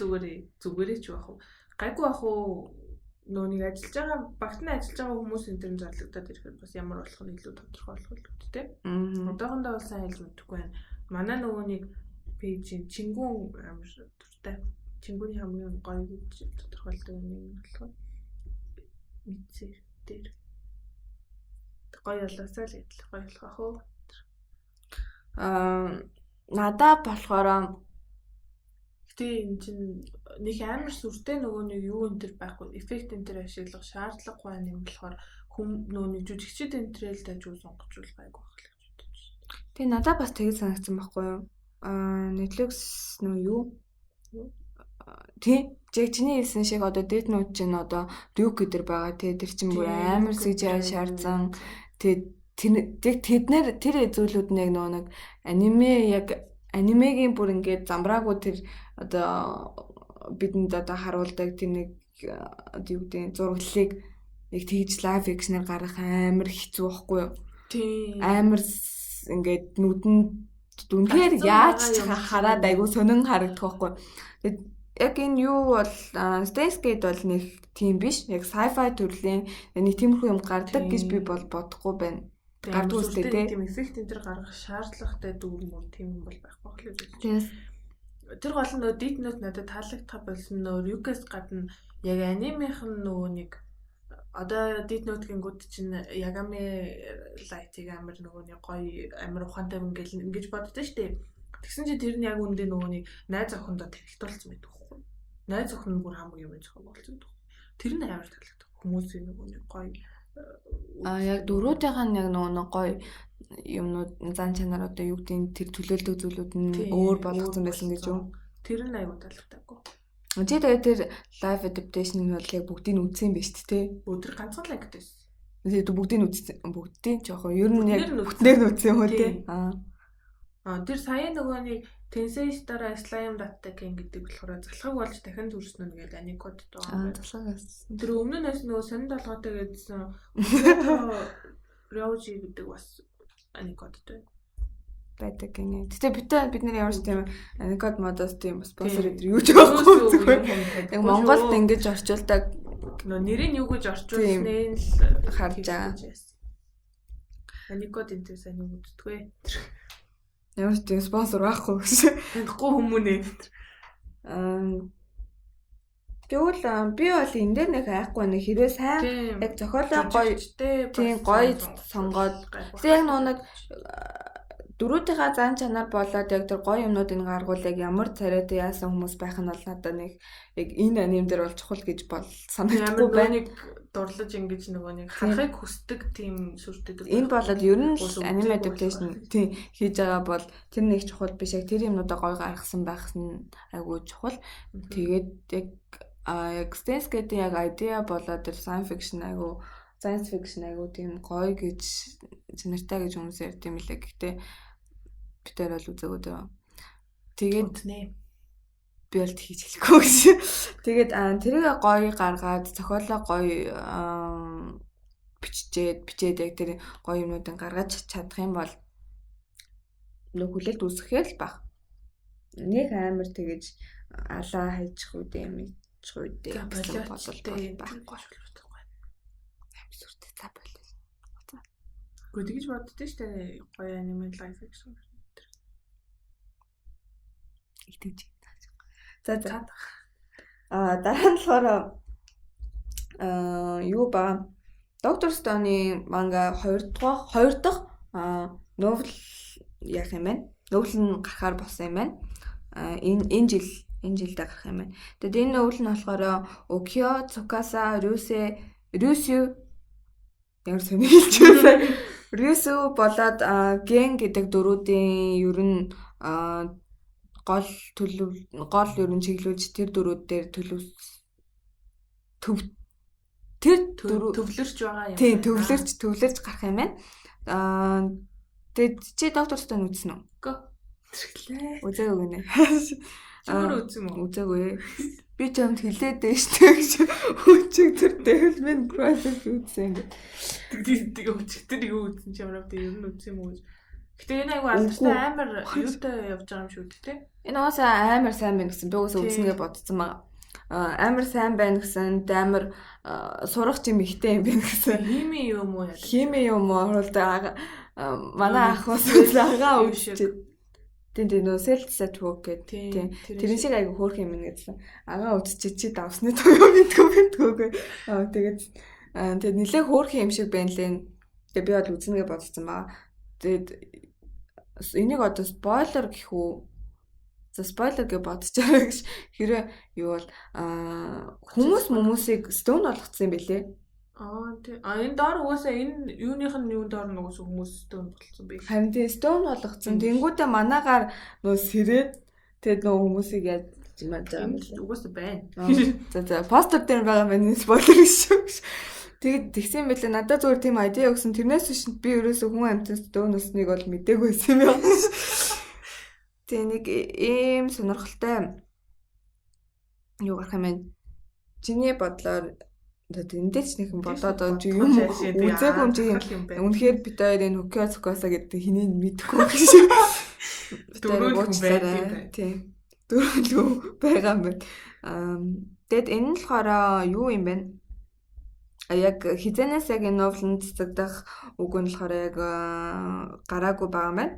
зүгээрээ ч байх уу. Гайгүй байх уу. Нөөнийг ажиллаж байгаа багтны ажиллаж байгаа хүмүүс энэ төр зарлагдаад ирэхэд бас ямар болох нь илүү тодорхой болох л тий. Одоохондоо бол сайн хэлж мэдэхгүй байна. Манай нөгөөнийг пэйжийн Чингүн амар дуртай. Чингүний хамгийн гоё гэж тодорхойлдог юм болохоор мэдсээр дээр гоё болоосаа л идэх гоё болох ах уу. Надаа болохоор гэтээ энэ чинь нэг амар сүртэй нөгөө нэг юу энэ төр байхгүй эффект энэ төр ашиглах шаардлагагүй юм болохоор нөгөө нэг жүжигчид энэ төрөл дажгүй сонгочихвол гайгүй байх л гэж бодож байна. Тэгээ надад бас тэгж санагдсан байхгүй юу? Netflix нөө юу? Тий, яг чиний хэлсэн шиг одоо Death Note чинь одоо Ryuk гэдэр байгаа тий тэр чинь бүр амар CGI шаардсан. Тэгээд тэднэр тэр зүйлүүд нь яг нөгөө нэг анимегийн бүр ингээд замбраагүй тэр одоо бидэнд одоо харуулдаг тэр нэг юу гэдэг зураглалыг яг тэгж лайв экшнээр гаргах амар хэцүү байхгүй юу? Тийм. Амар ингээд нүдэнд дүнхээр яаж хараад айгу сонин харагдах байхгүй. Тэгээд яг энэ юу бол Steins Gate бол нэг тийм биш. Яг sci-fi төрлийн нэг тиймэрхүү юм гардаг гэж би бол бодохгүй байна. Гардгүй үстэй тийм эффект энэ төр гаргах шаардлагатай дүрмөр тийм юм бол байхгүй л тийм. Тэр гол нь нөгөө Death Note надад таалагдах болсон нөгөө Ryuk-ээс гадна яг анимеийн нөгөө нэг одоо Death Note-ийн гүд чинь Yagami Light-ыг амар нөгөө нэг гоё амар ухаантай ингэж боддоо штэ. Тэгсэн чинь тэр нь яг үндэ нөгөө нэг найз охиндоо тэлэлтүүлсэн байдаг байхгүй. Найз охин нь бүр хамгийн юм зохион болсон байдаг. Тэр нь амар таалагдав. Хүмүүсийн нөгөө нэг гоё яг дөрүүдийнх нь яг нөгөө гоё юмнууд зан чанар одоо юу гэдэг тэр төлөөлдөг зүйлүүд нь өөр болгосон байсан гэж юу? Тэр нь аюу таалагдаагүй. Чи тэгээд тэр live adaptation нь бол яг бүгдийг үзсэн биз дээ. Өдөр ганцхан л гэдэг. Тэгээд бүгдийг үзсэн. Бүгдийг жоохон ер нь яг бүтнээр нь үзсэн юм уу те? Тэр сая нөгөө нэг Tensei Star Slime Dattaken гэдэг болохоор залхаг болж дахин төрсөн нь гэдэг аникод байгаа. Залхагаас. Тэр өмнө нь нөгөө сонин толгойтой гэдсэн Ryoji гэдэг бас аникодтой байдаг гинэ. Гэтэ бид нар ямар ч тийм аникод модоос тийм спонсор өдр юу ч байхгүй зүгээр. Яг Монголд ингэж орчуулдаг нэрийг юу гэж орчуулснээ л харж байгаа. Аникод энэ сайн юу гэдэггүй. Ямар ч тийм спонсор байхгүй гэж. Танихгүй хүмүүнээ. Тэгвэл би бол энэ дээр нэг айхгүй нэг хэрвээ сайн яг зохиолоо гоё тийм гоё сонгоод яг нэг дөрүүдийнхаа зан чанар болоод яг тэр гоё юмнуудыг гаргуулдаг ямар царайтай яасан хүмүүс байх нь бол надад нэг яг энэ аним дээр бол чухал гэж бол санагдахгүй байна. Дурлаж ингэж нөгөө нэг харахыг хүсдэг тийм сүртэй. Энэ болоод ер нь anime adaptation тийм хийж байгаа бол тэр нэг чухал биш яг тэр юмнуудаа гоё гаргасан байх нь айгүй чухал. Тэгээд яг Steins Gate-ийн яг idea болоод тэр science fiction айгүй тийм гоё гэж чанартай гэж хүмүүс ярьд юм лээ. Гэхдээ би тэр бол үзээгүй дээ. Тэгээд би бол хийж хэлэхгүй гэж. Тэгээд тэрийг гоё гаргаад зохиолоо гоё бичээд яг тэр гоё юмнуудыг гаргаж чадах юм бол нэг хүлээлт үүсгэх л баг. Нэг амар тэгэж алаа хайчих үү дээ юм чгүй дээ. Бололтой байхгүй. Амьсуртай цаа болол. Гэхдээ тэгж боддоо шүү дээ. Гоё аниме лайф гэсэн. Итгэж. За. Дараа нь болохоор юу ба Доктор Стоны манга 2 дахь новел яах юм бэ? Новел нь гарахаар болсон юм байна. Энэ жилдээ гарах юм байна. Тэгэд энэ новел нь болохоор Okyo Tsukasa Ryusю ямар сони хэлчихвээ. Ryusю болоод Ген гэдэг дөрүүдийн ер нь гол ер нь чиглүүлж тэр дөрүүд дээр төвлөрч байгаа юм. Тийм, төвлөрч гарах юм байна. Тэгээд чи Доктор Стон үзсэн үү? Үгүй. Үзээгүй нэ. Чимээр үзсэн үү? Үзээгүй. Би ч юмд хэлээд дээ шүү гэж. Үчиг тэр Devilman Crybaby үзсэн ингэ. Тэгээ өчигдөр юу үзсэн ч ямар вэ? Ер нь үзсэн юм уу гэж. Гэтэ энэ айгу алдартай амар юутай явж байгаа юм шүү дээ, тэ? Энэ уусаа амар сайн байна гэсэн. Би уусаа үзнэгээ бодсон байгаа. амар сайн байна гэсэн, амар сурах юм ихтэй юм байна гэсэн. Хими юм уу яа? Хими юм уу оруулаад манай ах бас агаа үчиж. Тийм нөө self work гэдэг. Тэрэн шиг айгу хөөх юм гэсэн. Агаа үчиж чи давсны туяа мэдгүй. Тэгээд нэлээ хөөх юм шиг байна лээ. Тэгээд би бол үзнэгээ бодсон баа. Тэгээд энийг одоо спойлер гэх үү? За спойлер гэж бодчихоо гэж. Хэрэг юу бол хүмүүсийг stone болгоцсон юм бэлээ. Тийм. Энэ доор угаасаа энэ юуных нь юун доор нугас хүмүүс stone болцсон бэ? Харин тийм stone болгоцсон. Тэнгүүдээ манаагаар нөө сэрээд тэгээд нөө хүмүүсийг яаж юм аа. Угаасаа байна. За постэр дээр байгаа миний спойлер шүү. Тэгээд тэгсэн мэлээ надад зүгээр тийм айдиа өгсөн. Тэрнээс биш би ерөөсөө хүн амьтан stone усныг бол мдээгүй байсан юм байна. Тэгээ нэг ийм сонирхолтой юу гарах юм бэ? Чиний бодлоор эндээч нэгэн бодоод юм үзээгүй юм чи үнэхээр бит хоёр энэ Хокио Цукаса гэдэг хэнийг мэдэхгүй гэж. Дөрөв тийм. Дөрөв байгаа юм байна. Тэгэд энэ нь болохоор юу юм бэ? Яг хизэнээс яг энэ новелнд цэгдэх үг нь болохоор яг гараагүй байгаа юм байна.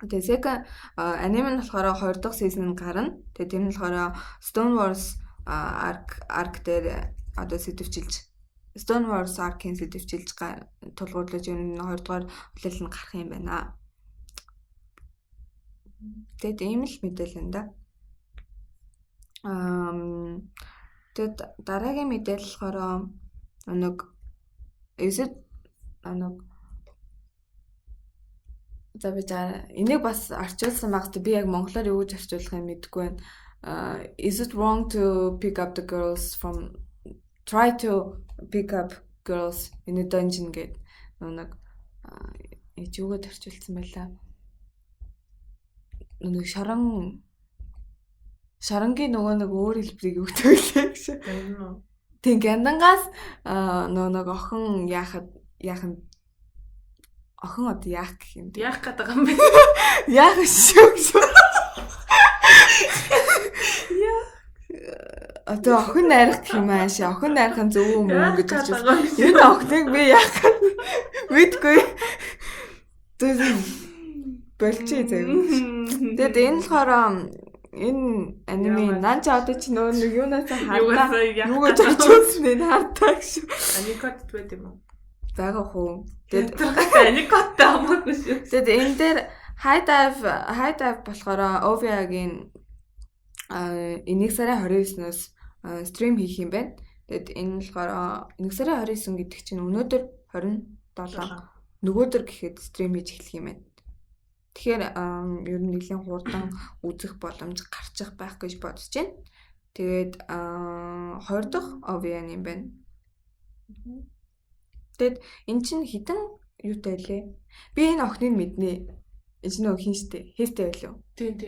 Тэгээ second anime нь болохоор 2 дахь season гарна. Тэгээ тэр нь болохоор Stone Wars arc дээр одоо сэдвчилж Stone Wars arc-ийн сэдвчилж тулгуурлаж энэ 2 дугаар хүлээлт нь гарах юм байна. Тэгээд ийм л мэдээлэл энэ да. Тэгээд дараагийн мэдээлэл болохоор нэг за би энийг бас арчуулсан багт би яг монголоор юу гэж арчуулах юм мэдэхгүй байна. Is it wrong to pick up the girls from try to pick up girls in a dungeon гэдэг нэг юугаар арчуулсан байлаа. Нэг шарангийн нөгөө нэг өөр хэлбэрийг өгдөг лээ гэж. Тийм гяндангаас нэг охин охин одоо яах гэх юм. Яах гэдэг юм бэ? Яах шүү. Одоо охин найрах гэх юм ааш. Охин найрах нь зөв юм уу гэж бодож. Энэ охиныг би яах мэдгүй. Болчих заяа. Тэгэд энэ болохоор энэ аниме нанча одоо чи нөгөө нэг юунаас хардаа юу гэж очсон энэ хардаа шүү. Аникот байт юм уу? Бага хөө. Тэгэд аникоттой хамаагүй шүү. Тэгэд энэ дээр high dive болохоор OVA-гийн энийг сарын 29-ноос стрим хийх юм байна. Тэгэд энэ болохоор нэг сарын 29 гэдэг чинь өнөөдөр 27 нөгөөдөр гэхэд стрим хийж эхлэх юм байна. Тэгэхээр ер нь нэлийн хурдан үзэх боломж гарчих байх гэж бодож байна. Тэгээд 2 дахь OVA юм байна. Тэгэд эн чинь хитэн юутай лээ. Би энэ охиныг мэднэ. Энэ чинь хин штэ. Хэстэй байлаа. Тийм.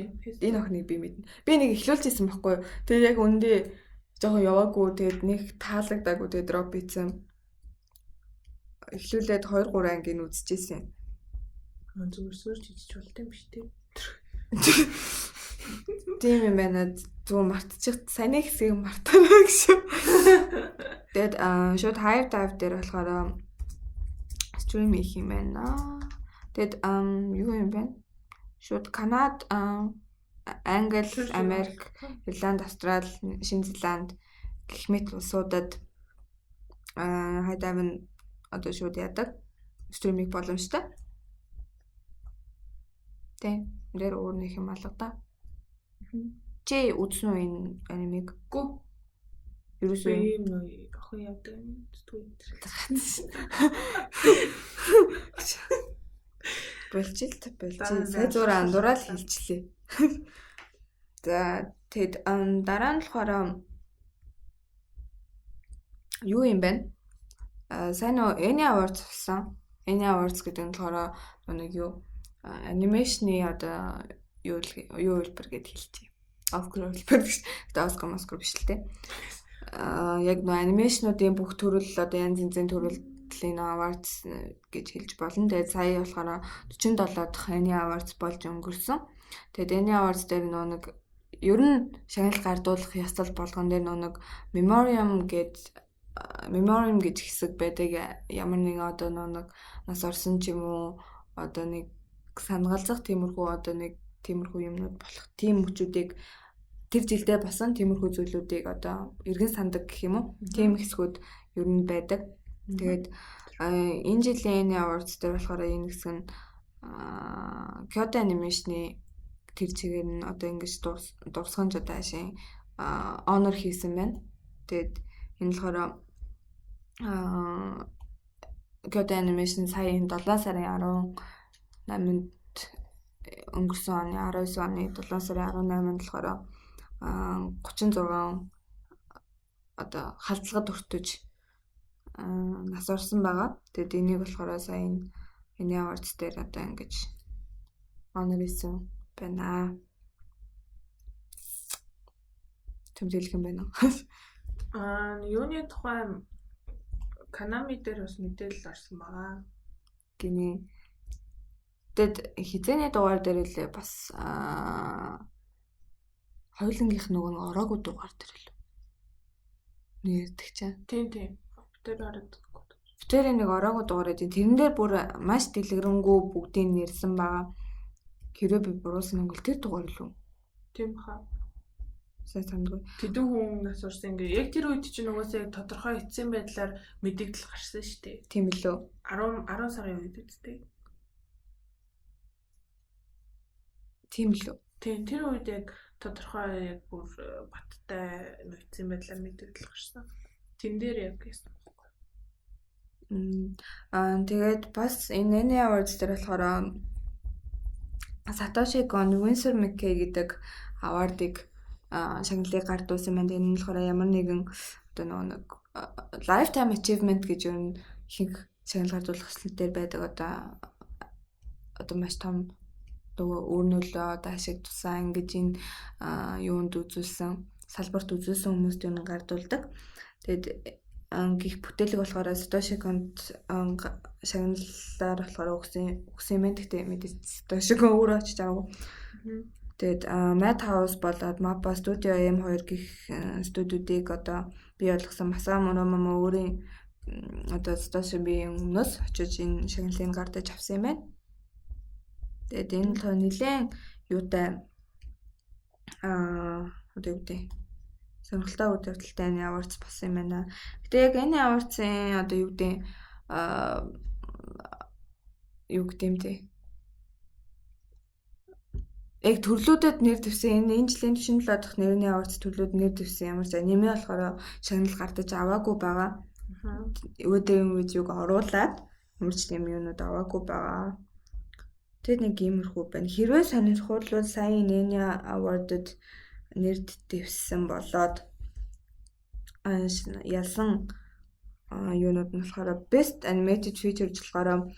Энэ охиныг би мэднэ. Би нэг эхлүүлж ирсэн байхгүй юу. Тэгээд яг үндэ жоохон яваагүй. Тэгээд нэг таалагдаагүй. Тэгээд дроп хийсэн. Эхлүүлээд 2-3 ангийн үзчихсэн. Зүгээр сөрч хийж болтой юм биш үү? Тийм юм байна. Зүгээр мартчих. Сайн хэсгийг мартана гэсэн. Тэгэд шууд Hive Dive дээр болохоор стрим хийх юм байна. Тэгэд юу юм бэ? Шууд Канада, Англи, Америк, Ирланд, Австрали, Шинэ Зеланд гэх мэт улсуудад Hive Dive одоо шууд яадаг стриминг боломжтой. Тийм. Нэр өөр нэг юм алга да. Чи үзсэн үү энэ анимыг? Гүү. Ерөөсөө ийм нэг охин явдаг юм. Болчих. Сая зураа андуурал хэлчихлээ. За тэгэд дараа нь болохоор юу юм бэ? Сайн нөө Annie Awards болсон. Annie Awards гэдэг нь болохоор нэг юу анимашны одоо юу хэлбэр гэд хэлчихье. Оскар хэлбэр биш. Оскар биш л те. Яг нөө анимашнуудын бүх төрөл одоо янз янзын төрөлтлийн awards гэж хэлж болно. Тэгээд сая болохоор 47 дахь Annie Awards болж өнгөрсөн. Тэгээд Annie Awards дээр нөө нэг ер нь шагнал гардуулах ёслол болгон дээр нэг memoriam гэж хэсэг байдаг. Ямар нэгэн одоо нэг нас орсон ч юм уу одоо нэг санагалзах тиймэрхүү одоо нэг тиймэрхүү юмнууд болох тийм хүчүүдийг тэр жилдээ басан тиймэрхүү зүйлүүдийг одоо эргэн сандаг гэх юм уу? Тийм хэсгүүд ер нь байдаг. Тэгээд энэ жилийн awards дээр болохоор энэ хэсэг нь Kyoto Animation-ы тэр чигээр нь одоо ингэж дурсамж одоо ашийн honor хийсэн байна. Тэгээд энэ болохоор Kyoto Animation сая 7 сарын 18-нд өнгөрсөн оны 19 оны 7 сарын 18-нд болохоор 36 одоо халдлагад өртөж нас орсон байгаа. Тэгээд энийг болохоор сая энэ awards дээр одоо ингэж honor хийсэн байна. Тэмдэглэх юм байна. Юуны тухай Konami дээр бас мэдээлэл орсон байгаа. Гинэ. Тэгэд хизээний дугаар дээр л бас хоёулангийнх нөгөө ороогүй дугаар дээр л нэрдэг чинь. Тийм. Тэр ороод. Тэр нэг ороогүй дугаар гэдэг. Тэрэн дээр бүр маш дэлгэрэнгүй бүгдийг нэрсэн байгаа. Хэрвээ би буруулсан юм бол тэр дугаар л үү? Тийм хаа. Сайн сандгүй. Тэдэн хүн нас орсон ингээ яг тэр үед чинь угаасаа тодорхой эцсийн байдлаар мэдээлэл гарсан шүү дээ. Тийм лөө. 10 сарын үед үстэй. Тийм лөө. Тийм тэр үед яг тодорхой яг бүр баттай эцсийн байдлаар мэдээлэл гарсан. Тэн дээр яг гэсэн. Тэгээд бас энэ awards дээр болохоор Satoshi Kon Winsor McKay гэдэг award-ыг шагналыг гардуулсан байна. Энэ нь болохоор ямар нэгэн одоо нэг lifetime achievement гэж юу ихэнх шагнал гардуулах хэсгээр байдаг одоо маш том өөрнөлөө одоо ашиг тусаа ингэж энэ юунд үзүүлсэн салбарт үзүүлсэн хүмүүст юу гардуулдаг. Тэгээд гих бүтээлэг болохоор Satoshi Kon шагналаар болохоор өгсөн юм. Гэхдээ мэдээ Satoshi Kon өөрөө очиж аваагүй. Тэгээд Madhouse болоод Mappa Studio M2 гих студиудыг одоо бий болгосон Masamu Momo өөрийн одоо Satoshi би өмнөөс очиж энэ шагналыг гардаж авсан юм байна. Тэгээд энэ л нэлээд юутай одоо юу гэдэг сонирхолтой үйл явдалтай энэ awards болсон юм байна. Гэтэ яг энэ awards-ын одоо юу гэдэг юм те. Яг төрлүүдэд нэр дэвсэн энэ жилийн шинэ 7 дахь нэрний awards төрлүүд нэр дэвсэн ямар ч аниме болохоор шагнал гардаж аваагүй байгаа. Өөдрийн видеог оруулаад ямар ч юм юунууд аваагүй байгаа. Тэд нэг иймэрхүү байна. Хэрвээ сонирхвол сая энэ award-д нэр дэвсэн болоод ялсан юунууд нь болохоор Best Animated Feature болохоор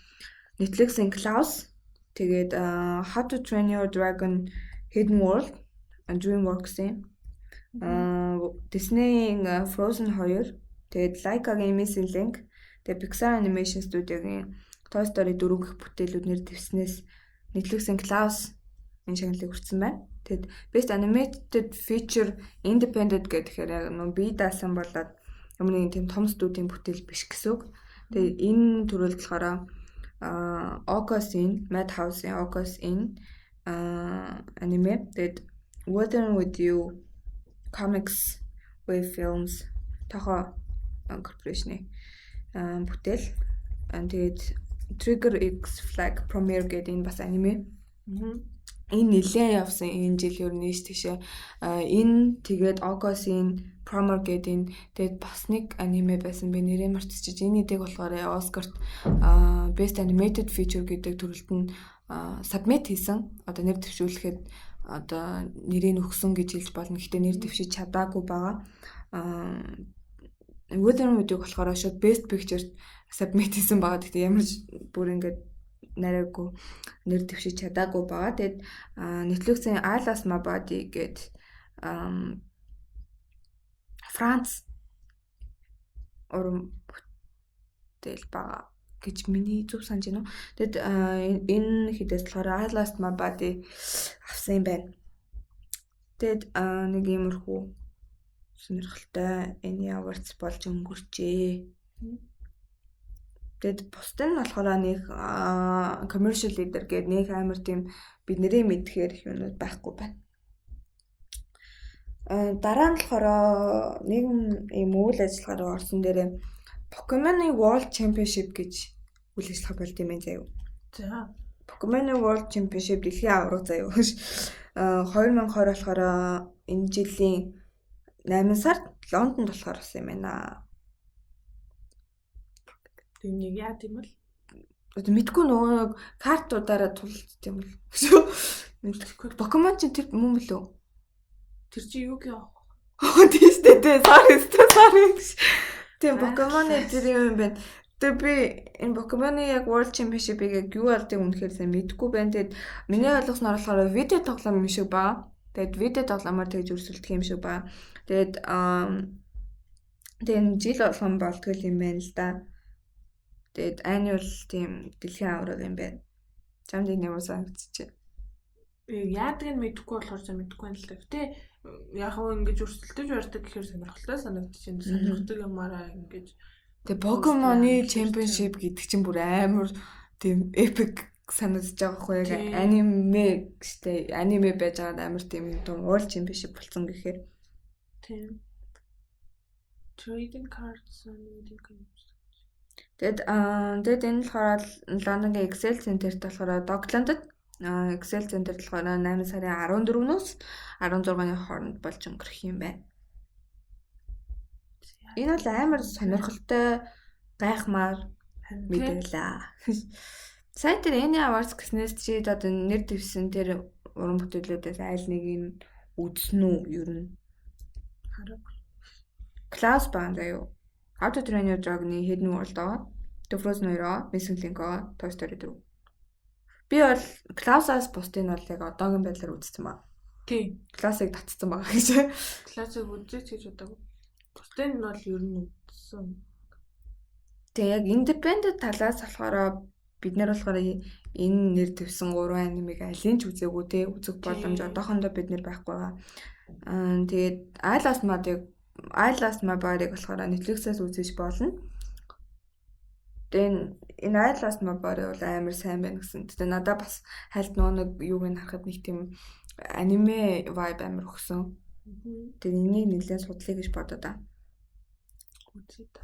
Netflix-ийн Klaus, тэгээд How to Train Your Dragon Hidden World, DreamWorks-ийн Disney-ийн Frozen 2, тэгээд Laika-гийн Missing Link, тэгээд Pixar Animation Studio-гийн Toy Story 4 гэх бүтээлүүд нэр дэвснээс Netflix-ийн Klaus энэ шагналыг хүртсэн байна. Тэгэд Best Animated Feature Independent гэхээр нөө бие даасан болоод ямар нэгэн тийм том студийн бүтээл биш гэсэн үг. Тэгээд энэ төрөлд болохоор Okos-ийн Madhouse-ийн Okos-ийн аниме, тэгээд Weathering with You Comics Wave Films Toho Corporation-ийн бүтээл. Тэгээд Trigger X Flag Premiere гэдэг энэ бас аниме. Энэ нэлээд явсан энэ жил ер нь тийшээ энэ тэгээд Okos-ийн Primer гэдэг энэ тэгээд бас нэг аниме байсан би нэрээ мартчихж энэ дээг болохоор Oscar-т Best Animated Feature гэдэг төрөлд нь submit хийсэн. Одоо нэр дэвшүүлэхэд одоо нэрийг өгсөн гэж хэлж болно. Гэхдээ нэр дэвшиж чадаагүй байгаа. Weathering with You болохоор шууд Best Picture submit хийсэн байгаа. Гэхдээ ямар ч бүр ингээд нарайгүй нэр дэвшиж чадаагүй байгаа. Тэгээд Netflix-ийн I Lost My Body гэдэг Франц уран бүтээл байгаа гэж миний зөв санаж байна. Тэгэд энэ хэдээс болохоор I Lost My Body авсан юм байна. Тэгэд нэг иймэрхүү сонирхолтой Annie Awards болж өнгөрчээ. Тэгэд бусдын нь болохоор нэг commercial leader гэдэг нэг амар тийм бидний мэдхээр юмуд байхгүй байна. Дараа нь болохоор нэг юм үйл ажиллагаар орсон дээрээ Pokemon World Championship гэж үйл ажиллагаа болд юм байна заяа. За. Pokemon World Championship дэлхийн аварга заяа. 2020 болохоор энэ жилийн 8 сард Лондонд болохоор болсон юм байна. Тэнийг яа тийм л Мэдгүй нөгөө картуудаараа тулд тийм л. Мэдгүй. Pokemon ч тэр мөн мөлөө. тэр чи юу гэх Тийш дээ. Sorry. Тийм Pokemon-ы тэр юм байна. Тэг би энэ Pokemon-ы яг World Championship-ийг юу болдгийг үнэхээр сайн мэдэхгүй байна. Тэгэд миний ойлгосноор болохоор видео тоглоом юм шиг ба. Тэгэд видео тоглоомоор тэгж өрсөлдөх юм шиг ба. Тэгэд энэ жил болгон болтгол юм байна л да. Тэгэд annual тийм дэлхийн аварга юм байна. Чамд энэ ямар санагдчихэ? Яадаг нь мэдэхгүй болохоор за мэдэхгүй байна л да. Гэтэ яг хөө ингэж өрсөлдөж барьдаг гэхээр сонирхолтой санагдчихээн. Сонирхдаг юмараа ингэж Тэгээ Pokemon-ы Championship гэдэг чинь бүр амар тийм epic санагдаж байгаа хгүй яг аниме гэжтэй аниме байж байгаа амар тийм том World Championship болсон гэхээр тийм trading cards гэдэг юм. Тэгэд энэ болохоор Лондонгийн Excel Center-т болохоор Dockland-д Excel Center-т болохоор 8 сарын 14-өөс 16-ны хооронд болж өнгөрөх юм байна. Энэ бол амар сонирхолтой гайхмаар мэдээлээ. Сая тэр Annie Awards гэснээс чи одоо нэр дэвсэн тэр уран бүтээлүүдээс айл нэг нь үзсэн үү ер нь? Klaus Band аюу. How to Train Your Dragon-ы Hidden World аа. The Frozen 2 Missing Link аа. Toy Story 4. Би бол Klaus-аас бусдыг бол яг одоогийн байдлаар үзсэн ба. Тийм. Klaus-ыг татсан байгаа гэж. Klaus-ыг үзэж гэж бодоагүй. Бусдын нь бол ер нь үзсэн. Тэгээ яг independent талаас болохоор бид нар болохоор энэ нэр дэвсэн 3 анимыг алийг ч үзээгүй те үзэх боломж одоохондоо бид нар байхгүй байгаа. Тэгээд I Lost My Body-г болохоор Netflix-аас үзэж болно. Тэгээд энэ I Lost My Body бол амар сайн байна гэсэн. Тэгээд надад бас хальт нэг юуг нь харахад нэг тийм аниме vibe амар өгсөн. Тэгээд энийг нэлээд судлаа гэж бодоо та. Үзээ та.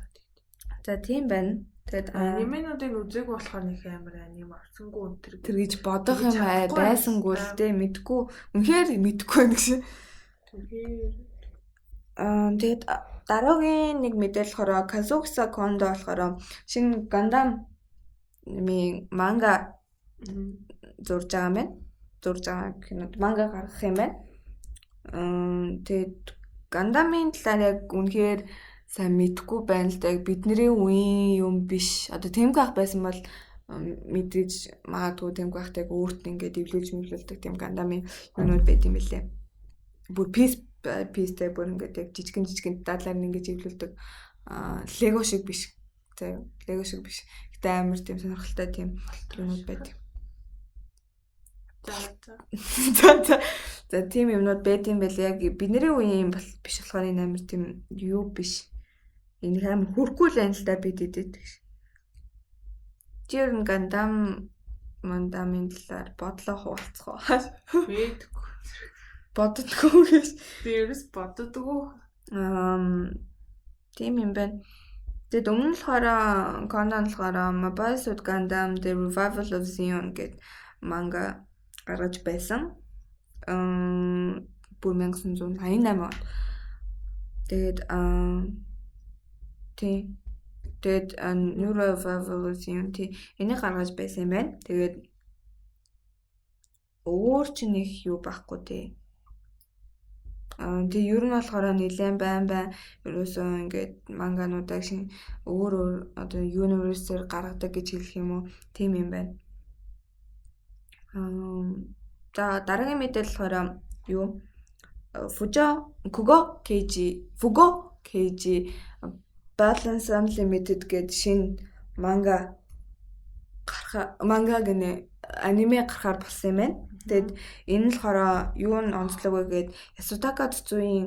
За тийм байна. Тэгээд анименуудыг үзег болохоор нэг амар аним авсангүй өнтер гэж бодох юм байсангүй л дээ мэдгүй. Үнэхээр мэдгүй байх шээ. Тэгээд дараагийн нэг мэдээлэл болохоор Kazuhisa Kondo болохоор шинэ Gundam манга зурж байгаа юм байна. Зурж байгаа кинод манга гаргах юм байна. Тэгээд Gundam-ын талаар яг үнэхээр сайн мэдгүй байна л да. Бидний үеийн юм биш. Одоо Тэмгүй ах байсан бол мэдээж магадгүй Тэмгүй ахтайг өөрт ингээд эвлүүлж мэвлүүлдэг тийм Gundam-ын юмнууд байт юм билээ. Бүр piece-тэй бүр ингээд яг жижигэн дадлаар нь ингээд эвлүүлдэг Lego шиг биш. За Lego шиг биш. Гэтэ амар тийм сонирхолтой тийм юмнууд байдаг. За тийм юмнууд байт юм байлээ. Яг бидний үеийн юм биш болохоор энэ амар тийм юу биш. Энэ амар хүрхгүй л байна л да бид идэт. Чи ер нь Gundam-ын талаар бодлоо хуваалцах уу? Мэдгүй. Боддоггүй гэж. Би ерөөс боддоггүй. Тийм юм байна. Тэгэд өмнө нь болохоор Conan болохоор Mobile Suit Gundam The Revival of Zeon гэдэг манга гаргаж байсан. 1988 он. Тэгээд Тэгээд New Revival юм тий энийг гаргаж байсан юм байна. Тэгээд өөр ч нэг юу байхгүй тий. Тэгээ ер нь болохоор нэлээд байн ерөөсөө ингээд мангануудаа шин өөр одоо universe-ээр гаргадаг гэж хэлэх юм уу? Тийм юм байна. За дараагийн мэдээлэл болохоор юу? Fugo KG Balance Unlimited гэдэг шинэ манга гэнэ аниме гарахаар болсон юм байна. Тэгэд энэ нь болохоор юу н онцлог вэ гэхэд Yasutaka Tsutsui-ийн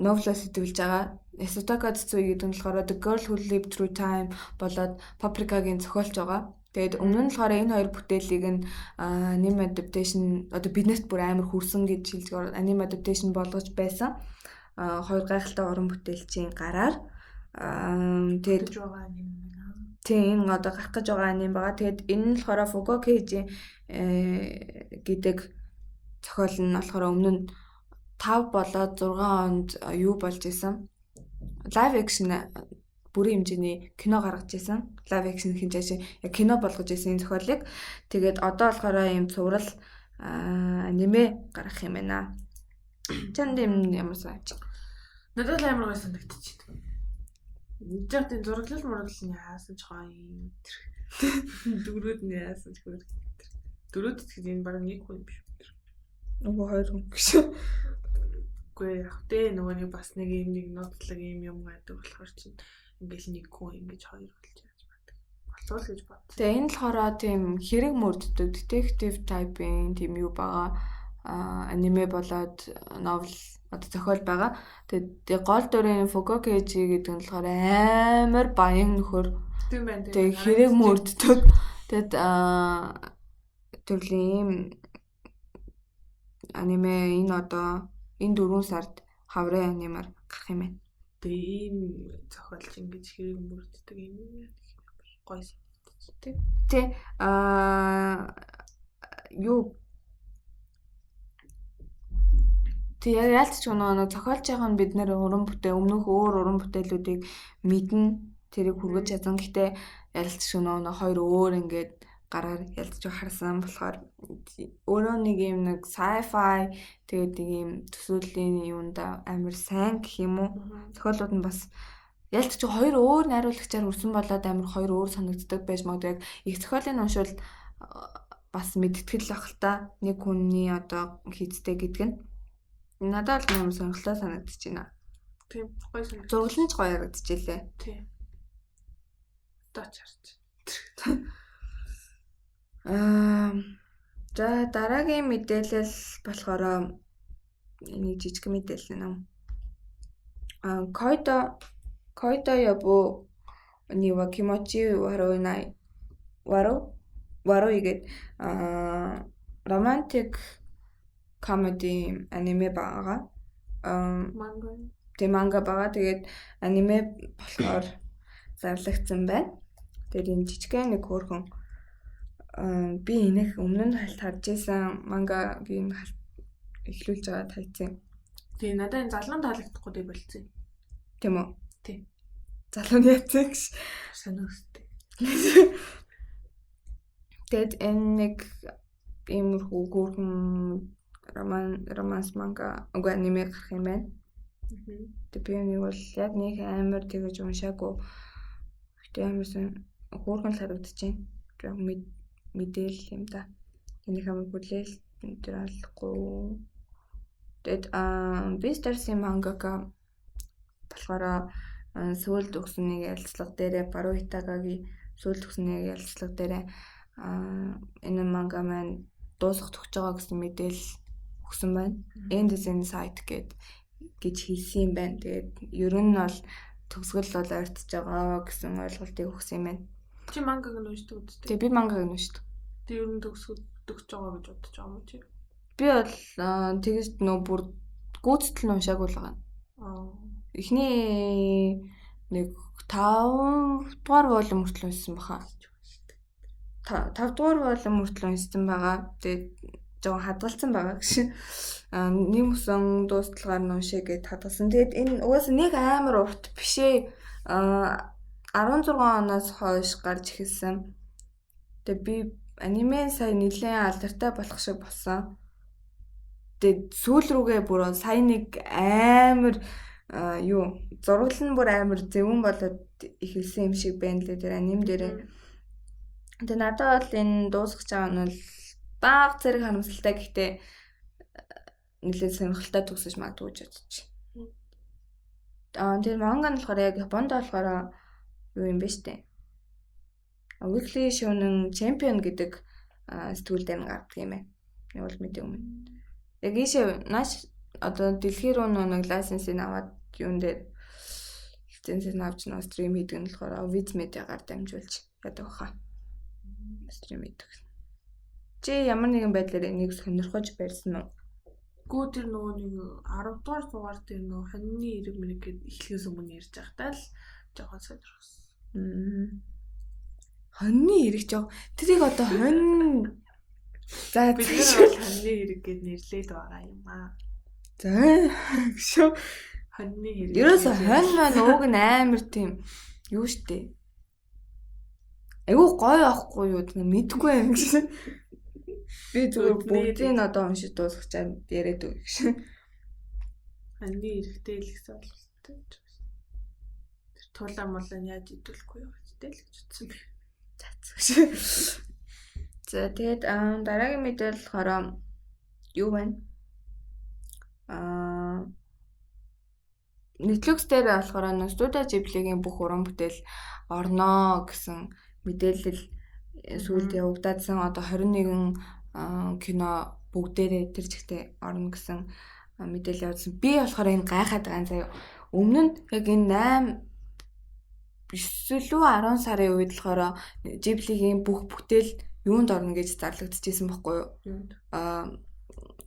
новелоо сэтгүүлж байгаа. Yasutaka Tsutsui гэдэг нь болохоор The Girl Who Lived Through Time болоод Paprika-гийн зохиолч байгаа. Тэгээд өмнө нь болохоор энэ хоёр бүтээлийг нь anime adaptation одоо биднэрт бүр амар хүрсэн гэж хэлж anime adaptation болгож байсан. Хоёр гайхалтай уран бүтээлчийн гараар тэгээд тийм энэ одоо гарах гэж байгаа аним байгаа. Тэгээд энэ нь болохоор Fugokeiji гэдэг зохиол нь болохоор өмнө нь 5 болоод 6 онд юу болж исэн. Live action бүрийн хэмжээний кино гаргаж исэн. Live action хэмжээш яг кино болгож исэн энэ зохиолыг. Тэгээд одоо болохоор ийм цуврал аниме гарах юм байна. Чанд ямар санаач? Надад амар гой санагдчихэв. Жигтэй зураглал мураглал яасан ч гоё. Дөрүүд нь яасан ч гоё. Дөрүүд гэхэд энэ баг нэг хүн биш. Нөгөө хоёр хүн гэж. Үгүй яг тэ нөгөө нэг бас нэг юм нэг нотлог юм байдаг болохоор чинь ингээл нэг хүн ингэж хоёр болж яаж байдаг. Болцоол гэж бод. Тэгээ энэ болохоор тийм хэрэг мөрддөг detective type-ийн тийм юу байгаа. Аниме болоод новел одоо зохиол байгаа. Тэгээ гол дүрийн Fugokeiji гэдэг нь болохоор амар баян нөхөр. Тийм байна. Тэгээ хэрэг мөрддөг. Тэгэд төрлийн ийм аниме энэ одоо энэ 4 сард хаврын анимаар гарах юм байна. Тэгээ ийм зохиолч ингэж хэрэг мөрддөг юм гоё санагдчих тий. Юу тэг яалтч нэг зохиолж байгаа нь бид нэр уран бүтээл өмнөх өөр уран бүтээлүүдийг мэднэ тэрийг хүргэж чадсан. Гэхдээ ялч нөгөө хоёр өөр ингээд гараар ялж харсан болохоор өөрөө нэг юм нэг sci-fi тэгээд нэг юм төсөөлийн юунда амар сайн гэх юм уу. Зохиолууд нь бас ялч хоёр өөр найруулагчаар хүрсэн болоод амар хоёр өөр санагддаг байж магадгүй. Яг их зохиолын уншвал бас мэдтгэл ах л та нэг хүний одоо хийцтэй гэдэг нь. Надад л амар сонирхолтой санагдаж байна. Тийм гоё санагдаж. Зураглан ч гоё харагдчихлээ. Тийм. Таач харч. За дараагийн мэдээлэл болохоор энэ жижиг мэдээлэл юм. Koito Yabu Niwa Kimochi Waru игээд romantic comedy аниме байгаа. Манга байгаа. Тэгээд аниме болохоор зарлагдсан байна. Тэгээд энэ жижигхэн нэг хөөрхөн би энэх өмнө нь харж байсан мангагийн эхлүүлж байгаа тайцсан. Тэгээ надад энэ залуун таалагдахгүй дээ болцсон. Тийм үү? Тийм. Залууны яцсан гэж санагдав. Тэгэд энэ нэг иймэрхүү хөөрхөн романс манга үгүй аниме гарах юм байна. Тэг би нэг бол яг нэг амар тэгэж уншаагүй. Гэтэ амарсан хөөрхөн л харагдчихээн. Мэдээл юм да. Энийг амар хүлээл тэр алахгүй. Тэгэд Beastars-ийн мангага болохоор сүүлд өгсөн нэг ярилцлага дээрээ Baruhitagaгийн сүүлд өгсөн нэг ярилцлага дээрээ энэ манга маань дуусах төгсөж байгаа гэсэн мэдээлэл өгсөн байна. End is in sight гэж хэлсэн юм байна. Тэгээд ер нь бол төгсгөл бол ойртож байгаа гэсэн ойлголтыг өгсөн юм байна. Чи мангаг нь уншдаг үү? Тэгээ би мангаг нь уншдаг. Тэг ер нь төгсгөл төгсөж байгаа гэж бодож байгаа юм чи? Би бол тэгэж нөө бүр гүйцэтгэл нь уншаагүй л байгаа. Эхний нэг 5 дугаар волюм хүртэл уншсан баха. 5 дугаар волюм хүртэл уншсан байгаа. Тэгээд жоо хадгалсан байгаа гэж. Нэг мөсөн дуусталгаар нь уншээ гэж хадгалсан. Тэгээд энэ угаасаа нэг амар урт биш ээ. 16 оноос хойш гарч эхэлсэн. Тэгээд би аниме сая нэлээд алдартай болох шиг болсон. Тэгээд сүүл рүүгээ бүр сая нэг амар зураглал нь бүр амар зөвөн болоод эхэлсэн юм шиг байна лээ тэр аним дээрээ. Тэгээд надад бол энэ дуусгах байгаа нь бол баг зэрэг харамсалтай гэхдээ нэлээд сонирхолтой төгсөж магадгүй гэж бодож байна. Тэр манга нь болохоор яг Японд болохоор юу юм бэ штэ. Weekly Shonen Champion гэдэг сэтгүүл дээр гардаг юм байна. Явал мэдээ юм. Яг ийшээ нааш одоо дэлхий рүү нэг лайсенсыг аваад юун дээр лицензийг авч нэг стрим хийдэг нь болохоор Viz Media-гаар дамжуулж яадаг баха. Стрим хийдэг. Чи ямар нэгэн байдлаар энийг сонирхож барьсан уу? Гүү тэр нөгөө нэг 10 дугаар дугаар дээр нөгөө хоньны эрэг мэрэг гээд эхлээс өмнө ярьж байхдаа л жоохон сонирхсан. Хоньны эрэг жоо тэрийг одоо хонь за бид нар хоньны эрэг гээд нэрлээд байгаа юм аа. За шүү Хоньны эрэг. ерөөсө хонь маань ууг нь амар тийм юу штэ. Айгу гоё авахгүй юу мэдгүй юм шиг. Би зүгээр бүгдийг одоо уншиж дуусгачаад яриад үг гэж. Хоньны эрэгтэй л гэсэн ойлголттой. Тэр тулаа молоо яаж идүүлэхгүй юу гэдэгтэй л гэж утсан би. За тэгээд дараагийн мэдээлэл болохоор юу байна? Netflix дээр болохоор Studio Ghibli-гийн бүх уран бүтээл орноо гэсэн мэдээлэл сүүлд явагдаадсан. Одоо 21 кино бүгдээрээ тэр чигтээ орно гэсэн мэдээлэл явуулсан. Би болохоор энэ гайхаад байгаа юм заяа. Өмнө нь яг энэ 9 лүү 10 сарын үед болохоор Ghibli-гийн бүх бүтээл юунд орно гэж зарлагдчихсэн байхгүй юу?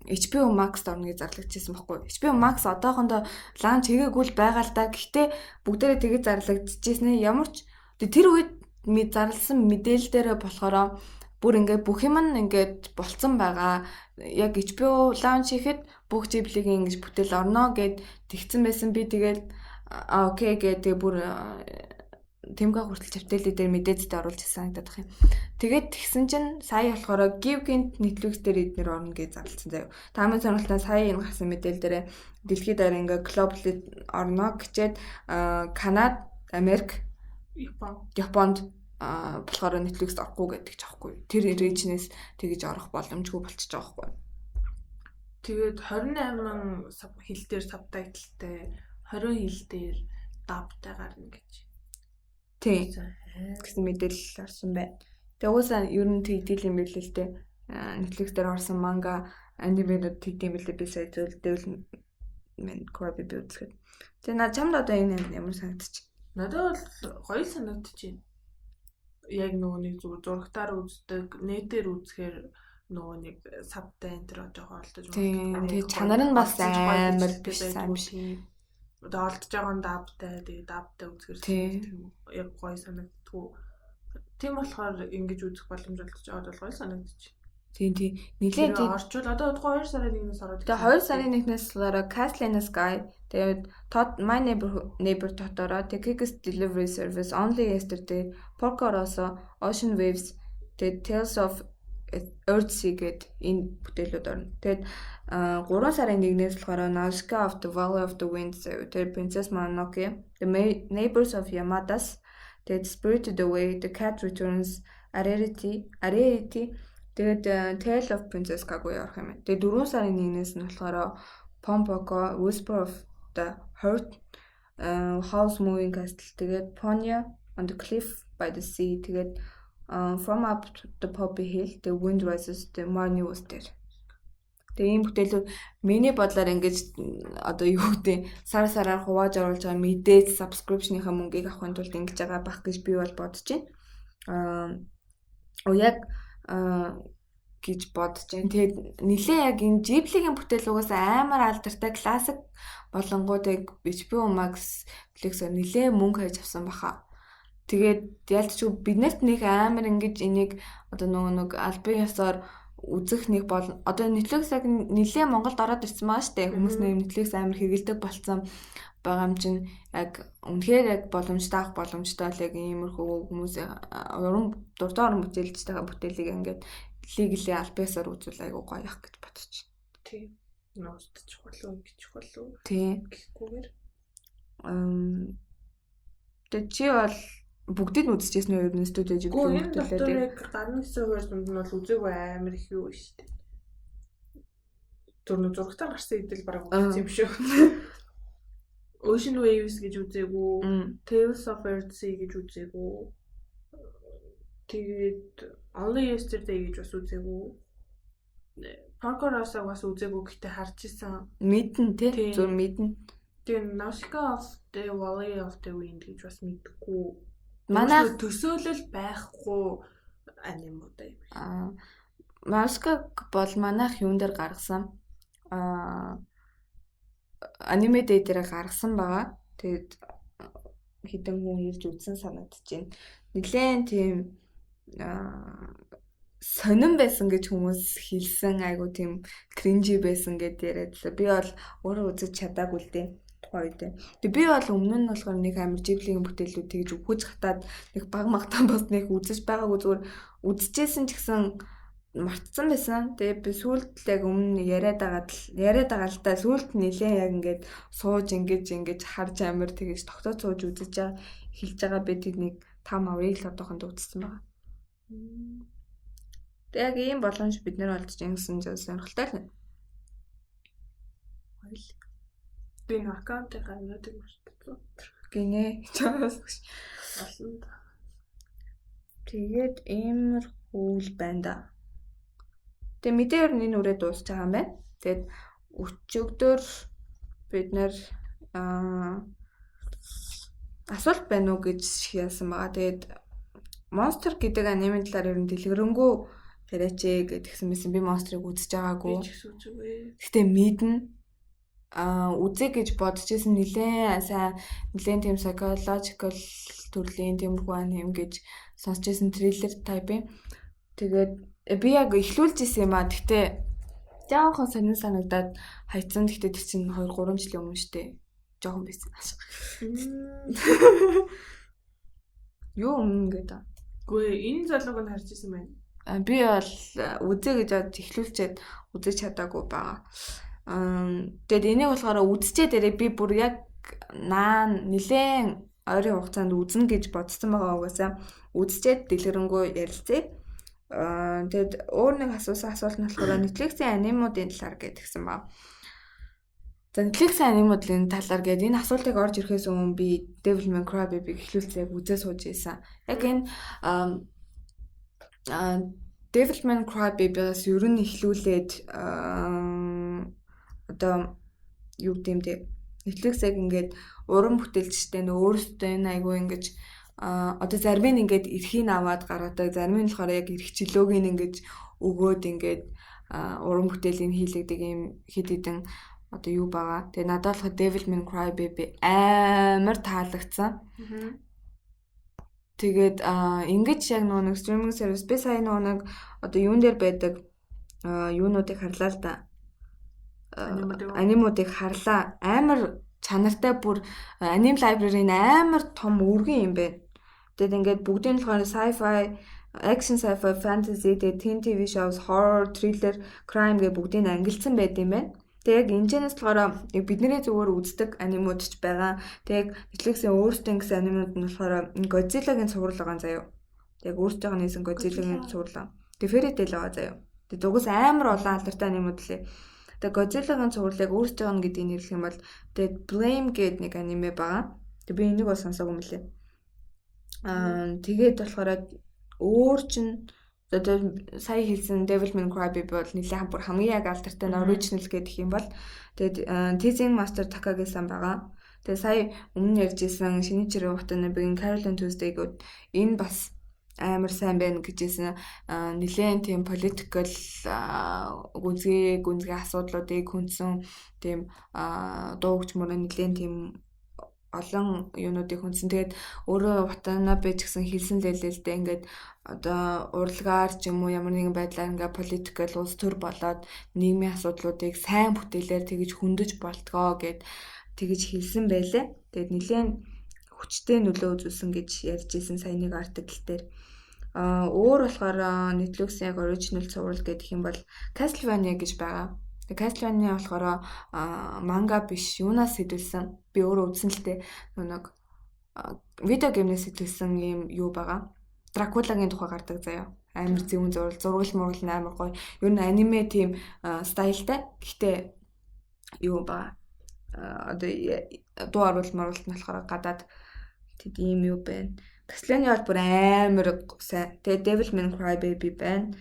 HBO Max-д орно гэж зарлагдчихсэн байхгүй юу? HBO Max одоохондоо лаунч хийгээгүй л байгаа л да. Гэхдээ бүгдээрээ тэгээд зарлагдчихсэн ээ. Ямар ч тэр үед зарласан мэдээлэл дээр болохоор бүр ингээд бүх юм нь ингээд болцсон байгаа. Яг HBO лаунч хийхэд бүх Ghibli-гийн ингэж бүтээл орно гэд тэгсэн байсан. Би тэгээд окей гэдэг бүр тэмгээ хүртэл чавтэлээ дээр мэдээдтэй оруулж санагдаад байх юм. Тэгээд тэгсэн чинь сая болохоор Give-гийн Netflix дээр эднэр орно гэж зарласан заяа. Таамын сонирхолтой сая энэ гарсан мэдээлэл дээр дэлхийд даяар ингээ глобал орно гэчээд Канада, Америк, Японд болохоор Netflix орохгүй гэдэг ч аахгүй. Тэр region-ээс тэгэж орох боломжгүй болчихж байгаа байхгүй. Тэгээд 28 хэл дээр сабтайтлтай 20 хэл дээр дабтай гарна гэж. Тийм. Гэсэн мэдээлэл орсон байна. Тэгээ уусаа ер нь тэгдээл юм билээ л дээ. Netflix дээр орсон манга анимэд тэгдэм билээ би сая зөвлөдөл мен Kirby би үзэхэд. Тэгээ наа чамд одоо энэ ямар санагдчих? Надад бол гоё санагдчих. Яг нөгөө нэг зурагтаар үздэг, нэтээр үзэхээр нөгөө нэг сабтай энэ төр жоохон олдож байна. Тэгээ чанар нь бас амар биш сайн биш. Одоо олдож байгаа дабтай, тэгээ дабтай үзэхээр яг гоё санагддгүй. Тийм болохоор ингэж үзэх боломж олгож аваад бол гоё санагдчих. Тийм. Нилээд орчвол одоо 2 сарын 1-ээс ороод. Тэгээ 2 сарын 1-ээс болохоор Castle in the Sky, тэгээд My Neighbor Totoro, тэгээд Kiki's Delivery Service, Only Yesterday, Porco Rosso, Ocean Waves, тэгээд Tales of Earthsea гэд энэ бүтээлүүд орно. Тэгээд 3 сарын 1-ээс болохоор Nausicaa of the Valley of the Wind, тэгээд Princess Mononoke, The Neighbors of Yamadas, тэгээд Spirited Away, The Cat Returns, Arerity, тэгээд Tale of Princess Kaguya орох юм байна. Тэгээд 4 сарын 1-ээс нь болохоор Pompoko, Whisper of the Heart, House Moving Castle, тэгээд Ponyo on the Cliff by the Sea, тэгээд From Up the Poppy Hill, The Wind Rises, The Marnie Was There. Тэгээ ийм бүтээлүүд миний бодлоор ингэж одоо юу гэдэг сараар хувааж оруулж байгаа мэдээж subscription-ийнхаа мөнгийг авахын тулд ингэж байгаа байх гэж би бол бодож байна. Яг гэж бодож байна. Тэгээд нилээ яг энэ Ghibli-гийн бүтээл угаасаа амар алдартай классик болонгуудыг HBO Max Netflix-ээр нилээ мөнгө хайж авсан баха. Тэгээд ялцч биднэрт нэг амар ингэж энийг одоо нэг албан ёсоор үзэх нэг бол одоо Netflix-аг нилээ Монголд ороод ирсэн маа штэ. Хүмүүс Netflix амар хэрэгэлдэг болцсон байгаа юм чинь яг үнэхээр яг боломжтой л яг иймэрхүү хүмүүс уран дуртай уран бүтээлчтэйгээ бүтээлийг ингээд легли албаасаар үзүүл айгуу гоё ах гэж бодчих. Тийм. Ноостч болов бичих болов. Тийм. Гэхгүйгээр тэг чи бол бүгдийг нь үзчихсэн үү ер нь студио жиг бүтээлээ. Энэ доктор гарны хэсэг хоёр дунд нь бол үзээгүй амар их юу шүү дээ. Түрнө зургатаар гарсан идэл бараг үзсэн юм шүү. Ocean Waves гэж үзээгүй, Tales of Earthsea гэж үзээгүй. Тэгээд Only Yesterday гэж бас үзээгүй. Porco-Rosso бас үзээгүй гэхдээ харж исэн. Мэднэ тий. Тийм. Зөв мэднэ. Тэгээ Nausicaa of the Valley of the Wind гэж бас мэдгүй. Манай төсөөлөл байхгүй аним уу да юм. Наусика бол манайх юун дээр гаргасан. Аниме дээр гаргасан байгаа. Тэгээд хэдэн хүн ирж үзсэн санагдчихэв. Нилээн тийм сонирн байсан гэж хүмүүс хэлсэн. Айгу тийм кринжи байсан гэд яриадлаа. Би бол өөрөө үзэж чадаагүй л дээ. Тухайн үед. Тэг би бол өмнө нь болохоор нэг амар Ghibli-ийн бүтээлүүд тэгж өгөж хатаад нэг баг магтаан бас нэг үзэж байгаагүй зүгээр үзчихсэн ч гэсэн мартсан байсан. Тэгээ би сүүлд яг өмнө яриад байгаа л да сүүлд нилээ яг ингээд сууж ингэж харж амир тэгэж тогтоод сууж үзэж хэлж байгаа би тэднийг 5 аврыг л одоохонд үзсэн байгаа. Тэгээ яг ийм боломж бид нэр олдож ингэсэн зөв сонирхолтой л. Хоёул. Би аккаунтыг гаргадаггүй шүү дээ. Гинэ. Чаас Олон. Тэгээд иймэрхүү л байна да. Тэгээ мэдээгээр энэ үрээ дуусч байгаа юм байна. Тэгээд өчигдөр бид нэр асуулт байна уу гэж яасан байгаа. Тэгээд Monster гэдэг аниме талаар ер нь дэлгэрэнгүй яриач гэдгсэн мэсэн би Monster-ыг үзэж байгаагүй. Би ч гэсэн үзээгүй. Гэтэ мэднэ. Үзье гэж бодож исэн нилээн тийм psychological төрлийн тиймэрхүү аним гэж сонсч исэн триллер type. Тэгээд би яг эхлүүлж исэн юм аа. Гэтэ жоохон сонир санагдаад хайцсан. Гэтэ тэр чинь 2-3 жилийн өмнө штэ. Жоохон байсан. Юу өмнө гэдэг. Гүй энэ залууг нь харж исэн байна. Би бол үзье гэж бодож эхлүүлчихэд үзэж чадаагүй байгаа. Тэгээд энийг болохоор үзчээ дээрээ би бүр яг нилээн ойрын хугацаанд үзнэ гэж бодсон байгаа угаасаа үзчихэд дэлгэрэнгүй ярилцъя. Тэгээд өөр нэг асуусан асуулт нь болохоор Netflix-ийн анимуудын талаар гэдгсэн баг. За Netflix-ийн анимуудын талаар гэдэг энэ асуултыг орж ирэхээс өмнө би Devil May Cry Baby-г эхлүүлсээ үзээ сууж ийсэн. Яг энэ Devil May Cry Baby-гаас ер нь эхлүүлээд одоо юу гэмтэй Netflix-ийг ингээд уран бүтээлчтэй нөө өөрсдөө энэ айгүй ингэж одоо зарим нь ингээд эрхийг аваад гаргадаг, зарим нь болохоор яг эрх чөлөөг нь ингэж өгөөд ингээд уран бүтээлийн хийлэгдэг юм хэд хэдэн одоо юу байгаа. Тэгээ надад болохоор Devil May Cry Baby амар таалагдсан. Тэгээд ингэж яг нэг стриминг сервис би сая нэг одоо юун дээр байдаг юунуудыг харлаа л да. Анимуудыг харлаа. Амар чанартай бүр аним library-ийн амар том өргөн юм байна. Тэгээд ингээд бүгдийн болохоор sci-fi, action sci-fi, fantasy, teen TV shows, horror, thriller, crime гэх бүгдийг ангилсан байд юм байна. Тэгээд яг энэчнээс болохоор бидний зүгээр үздэг анимууд ч байгаа. Тэгээд Netflix-ийн өөрсдөө гэсэн анимууд нь болохоор Godzilla-гийн цуврал байгаа заяа. Яг өөртөөх нь хийсэн Godzilla-гийн цуврал. Тэгээд Fairy Tail байгаа заяа. Тэгээд дугаас амар олон алдартай анимууд лээ. Тэгээд Godzilla-гийн цувралыг өөртөөх нь гэдгийг нэрлэх юм бол тэгээд Blame гэдэг нэг аниме байгаа. Тэгээд би энийг бас сонсоогүй мөлий. Тэгээд болохоор өөр чин одоо сая хэлсэн Devil May Cry Baby бол нэлээд бүр хамгийн яг алдартай нь original гэдэг юм бол тэгээд Teasing Master Takagi-сан байгаа. Тэгээд сая өмнө ярьжсэн Shinichiro Watanabe-гийн Carole Tuesday гээд энэ бас амар сайн байна гэжсэн нэлээд тийм political гүнзгий асуудлуудыг хүндсэн тийм дуугч мөрөө нэлээд тийм олон юунуудыг хүндсэн. Тэгээд өөрөө Watanabe ч гэсэн хэлсэн лээлэлдээ ингээд одоо урлагаар ч юм уу ямар нэгэн байдлаар ингээд политикал улс төр болоод нийгмийн асуудлуудыг сайн бүтээлээр тэгж хөндөж болтгоо гэд тэгж хэлсэн байлээ. Тэгээд нэлээд хүчтэй нөлөө үзүүлсэн гэж ярьж ирсэн сая нэг артикл дээр. Өөр болохоор Netflix-ийн яг original цуврал гэдэг юм бол Castlevania гэж байгаа. Тэгээд Castlevania болохоор манга биш юунаас сэтүүлсэн. Би өөрөө үзсэн л дээ. Нэг видео геймнээс сэтүүлсэн юм юу байгаа. Дракулагийн тухай гардаг заяа. Амар зүүн зургал мургал амар гоё. Ер нь аниме тийм стайлтай. Гэхдээ юу байгаа. Одоо дуу оруулалт нь болохоор гадаад тийм юу байна. Castlevania бол бүр амар сайн. Тэгээ Devil May Cry Baby байна.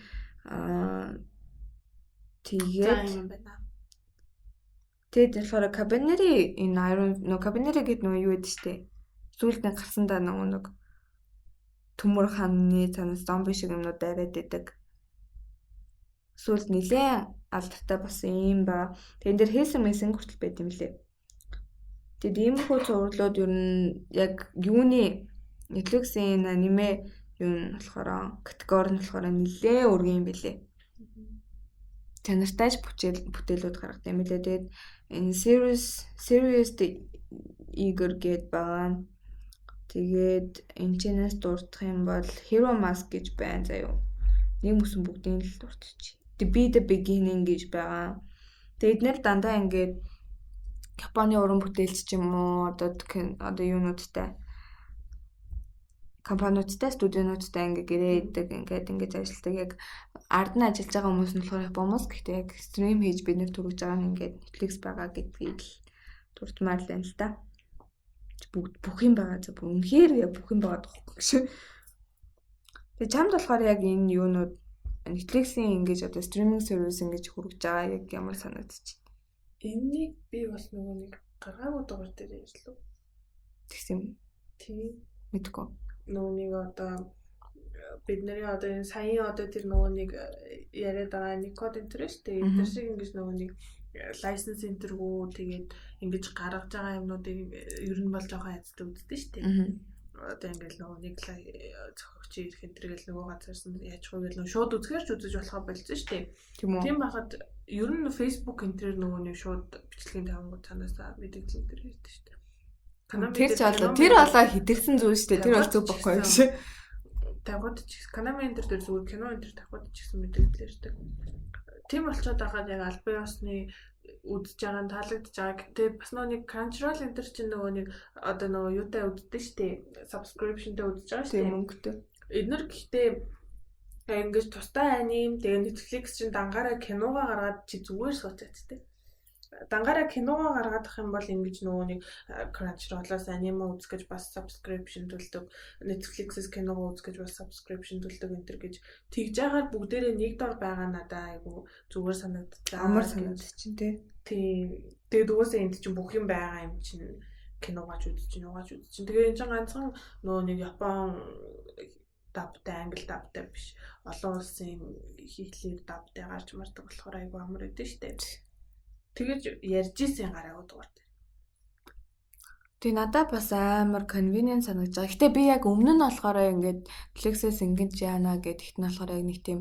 Тэгээд юм байна. тэгээд болохоор Cabaneri энэ Iron Cabaneri гэдэг нөгөө юу гэдэг штэ. Сүүлд нь гарсан да нэг төмөр ханы цанаас зомби шиг юмнууд байраад идэг. Сүүлд нилээн алдартай болсон юм ба. Тэгэн дээр Хэлсэн мэсэн хүртэл байт юм лээ. Тэгэд иймэрхүү зурлууд ер нь яг юуны Netflix-ийн аниме юу нь болохоор категори нь болохоор нилээн өргөн юм бэлээ. Чанартайч бүтээлүүд гаргадаг юм лээ. Тэгээд энэ serious eager гэд байгаа. Тэгээд энэ чэнэс дурдах юм бол Hero Mask гэж байна заяа. Нэг мөсөн бүгдийн л дурдчих. Be the beginning гэж байгаа. Тэгээд эдгээр дандаа ингээд Японы уран бүтээлч ч юм уу одоо юунуудтай компаниудтай студиунуудтай ингээд гэрээдэг ингээд ингэж ажилладаг. Яг ард нь ажиллаж байгаа хүмүүс нь болохоор Японоос гэхдээ яг стрим хийж бид нэр төрүүлж байгаа нь ингээд Netflix байгаа гэдгийг л дурдмаар л байна л да. Бүх юм байгаа за үнэхээр яг бүх юм байгаа тоххой шүү. Тэгээ чамд болохоор яг энэ юунууд Netflix-ийн ингэж одоо стриминг сервис ингэж хүргэж байгаа яг ямар санагдчих. Энийг би бас нөгөө нэг гаргаагүй дугаар дээр ярьлаа. Тэгсэн Тийм. мэдгүй. Нөгөө нэг одоо бидний одоо энэ саяын одоо тэр нөгөө нэг яриад байгаа нэг код энэ шүү дээ. Тэр шиг ингэж нөгөө нэг license энтергүү тэгээд ингэж гаргаж байгаа юмнуудыг ер нь бол жоохон айцтай үздэг шүү дээ. Одоо ингээл нөгөө нэг зохиогч ирэх энэ төргээл нөгөө газарсан яачгүй гэл нөгөө шууд үзгээрч үзэж болохоо болсон шүү дээ. Тийм байхад ер нь Facebook энтрээр нөгөө нэг шууд бичлэгийн тавангууд цаанаасаа мэдээлэл энэ ирдэг шүү дээ. Тэр болоо хитэрсэн зүйл шүү дээ. Тэр бол зөв бохгүй юм шиг. Тавгууд ч Канамын энэ төр зүгээр кино энэ төр тавгууд ч гэсэн мэдээлэл ирдэг. Тийм болчиход байгаад яг албан ёсны үзэж байгаа нь таалагдж байгаа. Гэтэ бас нэг Crunchyroll энэ төр чинь нөгөө нэг одоо нөгөө юутай үздэг шүү дээ. Subscription-тэй үзэж байгаа шүү дээ. Мөнгөтэй. Эднэр гэхдээ ингэж тустай аним тэгээ Netflix чинь дангаараа киногоо гаргаад чи зүгээр суучаач тээ. Дангаараа киногоо гаргаад ах юм бол ингэж нөгөө нэг Crunchyroll-оос аниме үзэх гэж бас subscription төлдөг. Netflix-с киногоо үзэх гэж бас subscription төлдөг энэ төр гэж тэгж яагаад бүгдээрээ нэг дор байгаа надаа айгу зүгээр санагдчихаа. Амар санагдчих тээ. Тийм. Тэгээд угаасаа энд чинь бүх юм байгаа юм чинь киногооч үзэж юугаач үзэж чинь. Тэгээ энэ чинь ганцхан нөгөө нэг Япон дабтай англи дабтай биш. Олон улсын хийхлээр дабтай гарч мардаг болохоор айгу амар өгдөө штэ. Тэгэж ярьж ийсэн гараагүй дугаар дээр. Тэгээ надад бас амар convenient санагдаж байгаа. Гэтэ би яг өмнө нь болохоор ингээд Netflix-ээс ингэж яана гэдэгт нь болохоор яг нэг тийм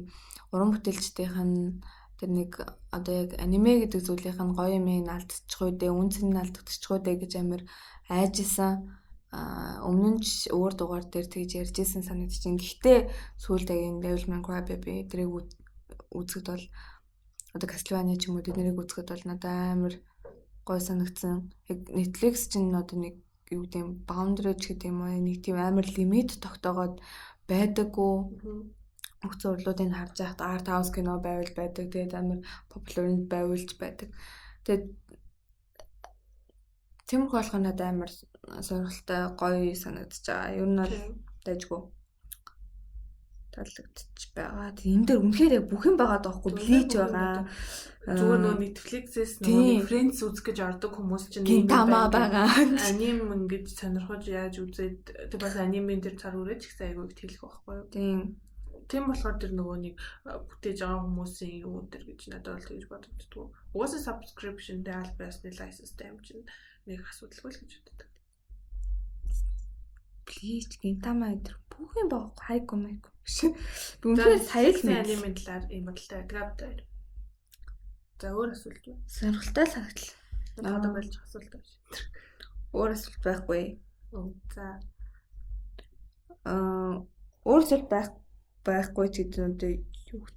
уран бүтээлчдийнх нь тэр нэг одоо яг аниме гэдэг зүйлийнх нь гоё юм алдчихгүй дээ, үнцэн нь алдчихгүй дээ гэж амар айжсэн. Өмнө нь өөр дугаар дээр тэгж ярьж ийсэн санагдаж байна. Гэхдээ сүүлд яг энэ Devil May Cry Baby тэрийг үзэхэд бол одоо Castlevania ч юм уу тэднийг үзэхэд бол надад амар гой санагдсан. Яг Netflix чинь одоо нэг юу гэдэг юм boundary ч гэдэг юм уу нэг тийм амар лимит тогтоогоод байдаггүй. Бүх зурлуудыг харж байхад art house кино байвал байдаг. Тэгээд амар popular байвалж байдаг. Тэгээд тиймэрхүү болох надад амар сонирхолтой гоё санагдаж байгаа. Ер нь бол дайггүй таалагдчих байгаа. Энэ дээр үнэхээр яг бүх юм байгаа даахгүй блич байгаа. Зүгээр нөгөө Netflix-ээс нөгөө Friends үзэх гэж ордог хүмүүс чинь Гинтама байгаа. Аним ингэж сонирхож яаж үзээд тэр бас анимен дээр цар үрэж их айгүй их хэлэх байхгүй юу? Тийм болохоор тэр нөгөө нэг бүтээж байгаа хүмүүсийн юу өнтер гэж надад бол тэгж бодогддог. Угаасаа subscription дээр албасны license-тэй юм чинь нэг асуудалгүй л гэж боддог. Блич Гинтама энэ бүх юм байгаа хайку майку. Үнэхээр сая л анимен талаар юм бодолтой байдаг. За өөр асуулт юу? Сонирхолтой санагдлаа. Надад болж асуулт байна. Өөр асуулт байхгүй. За. Өөр асуулт байхгүй ч гэдэг нь юу.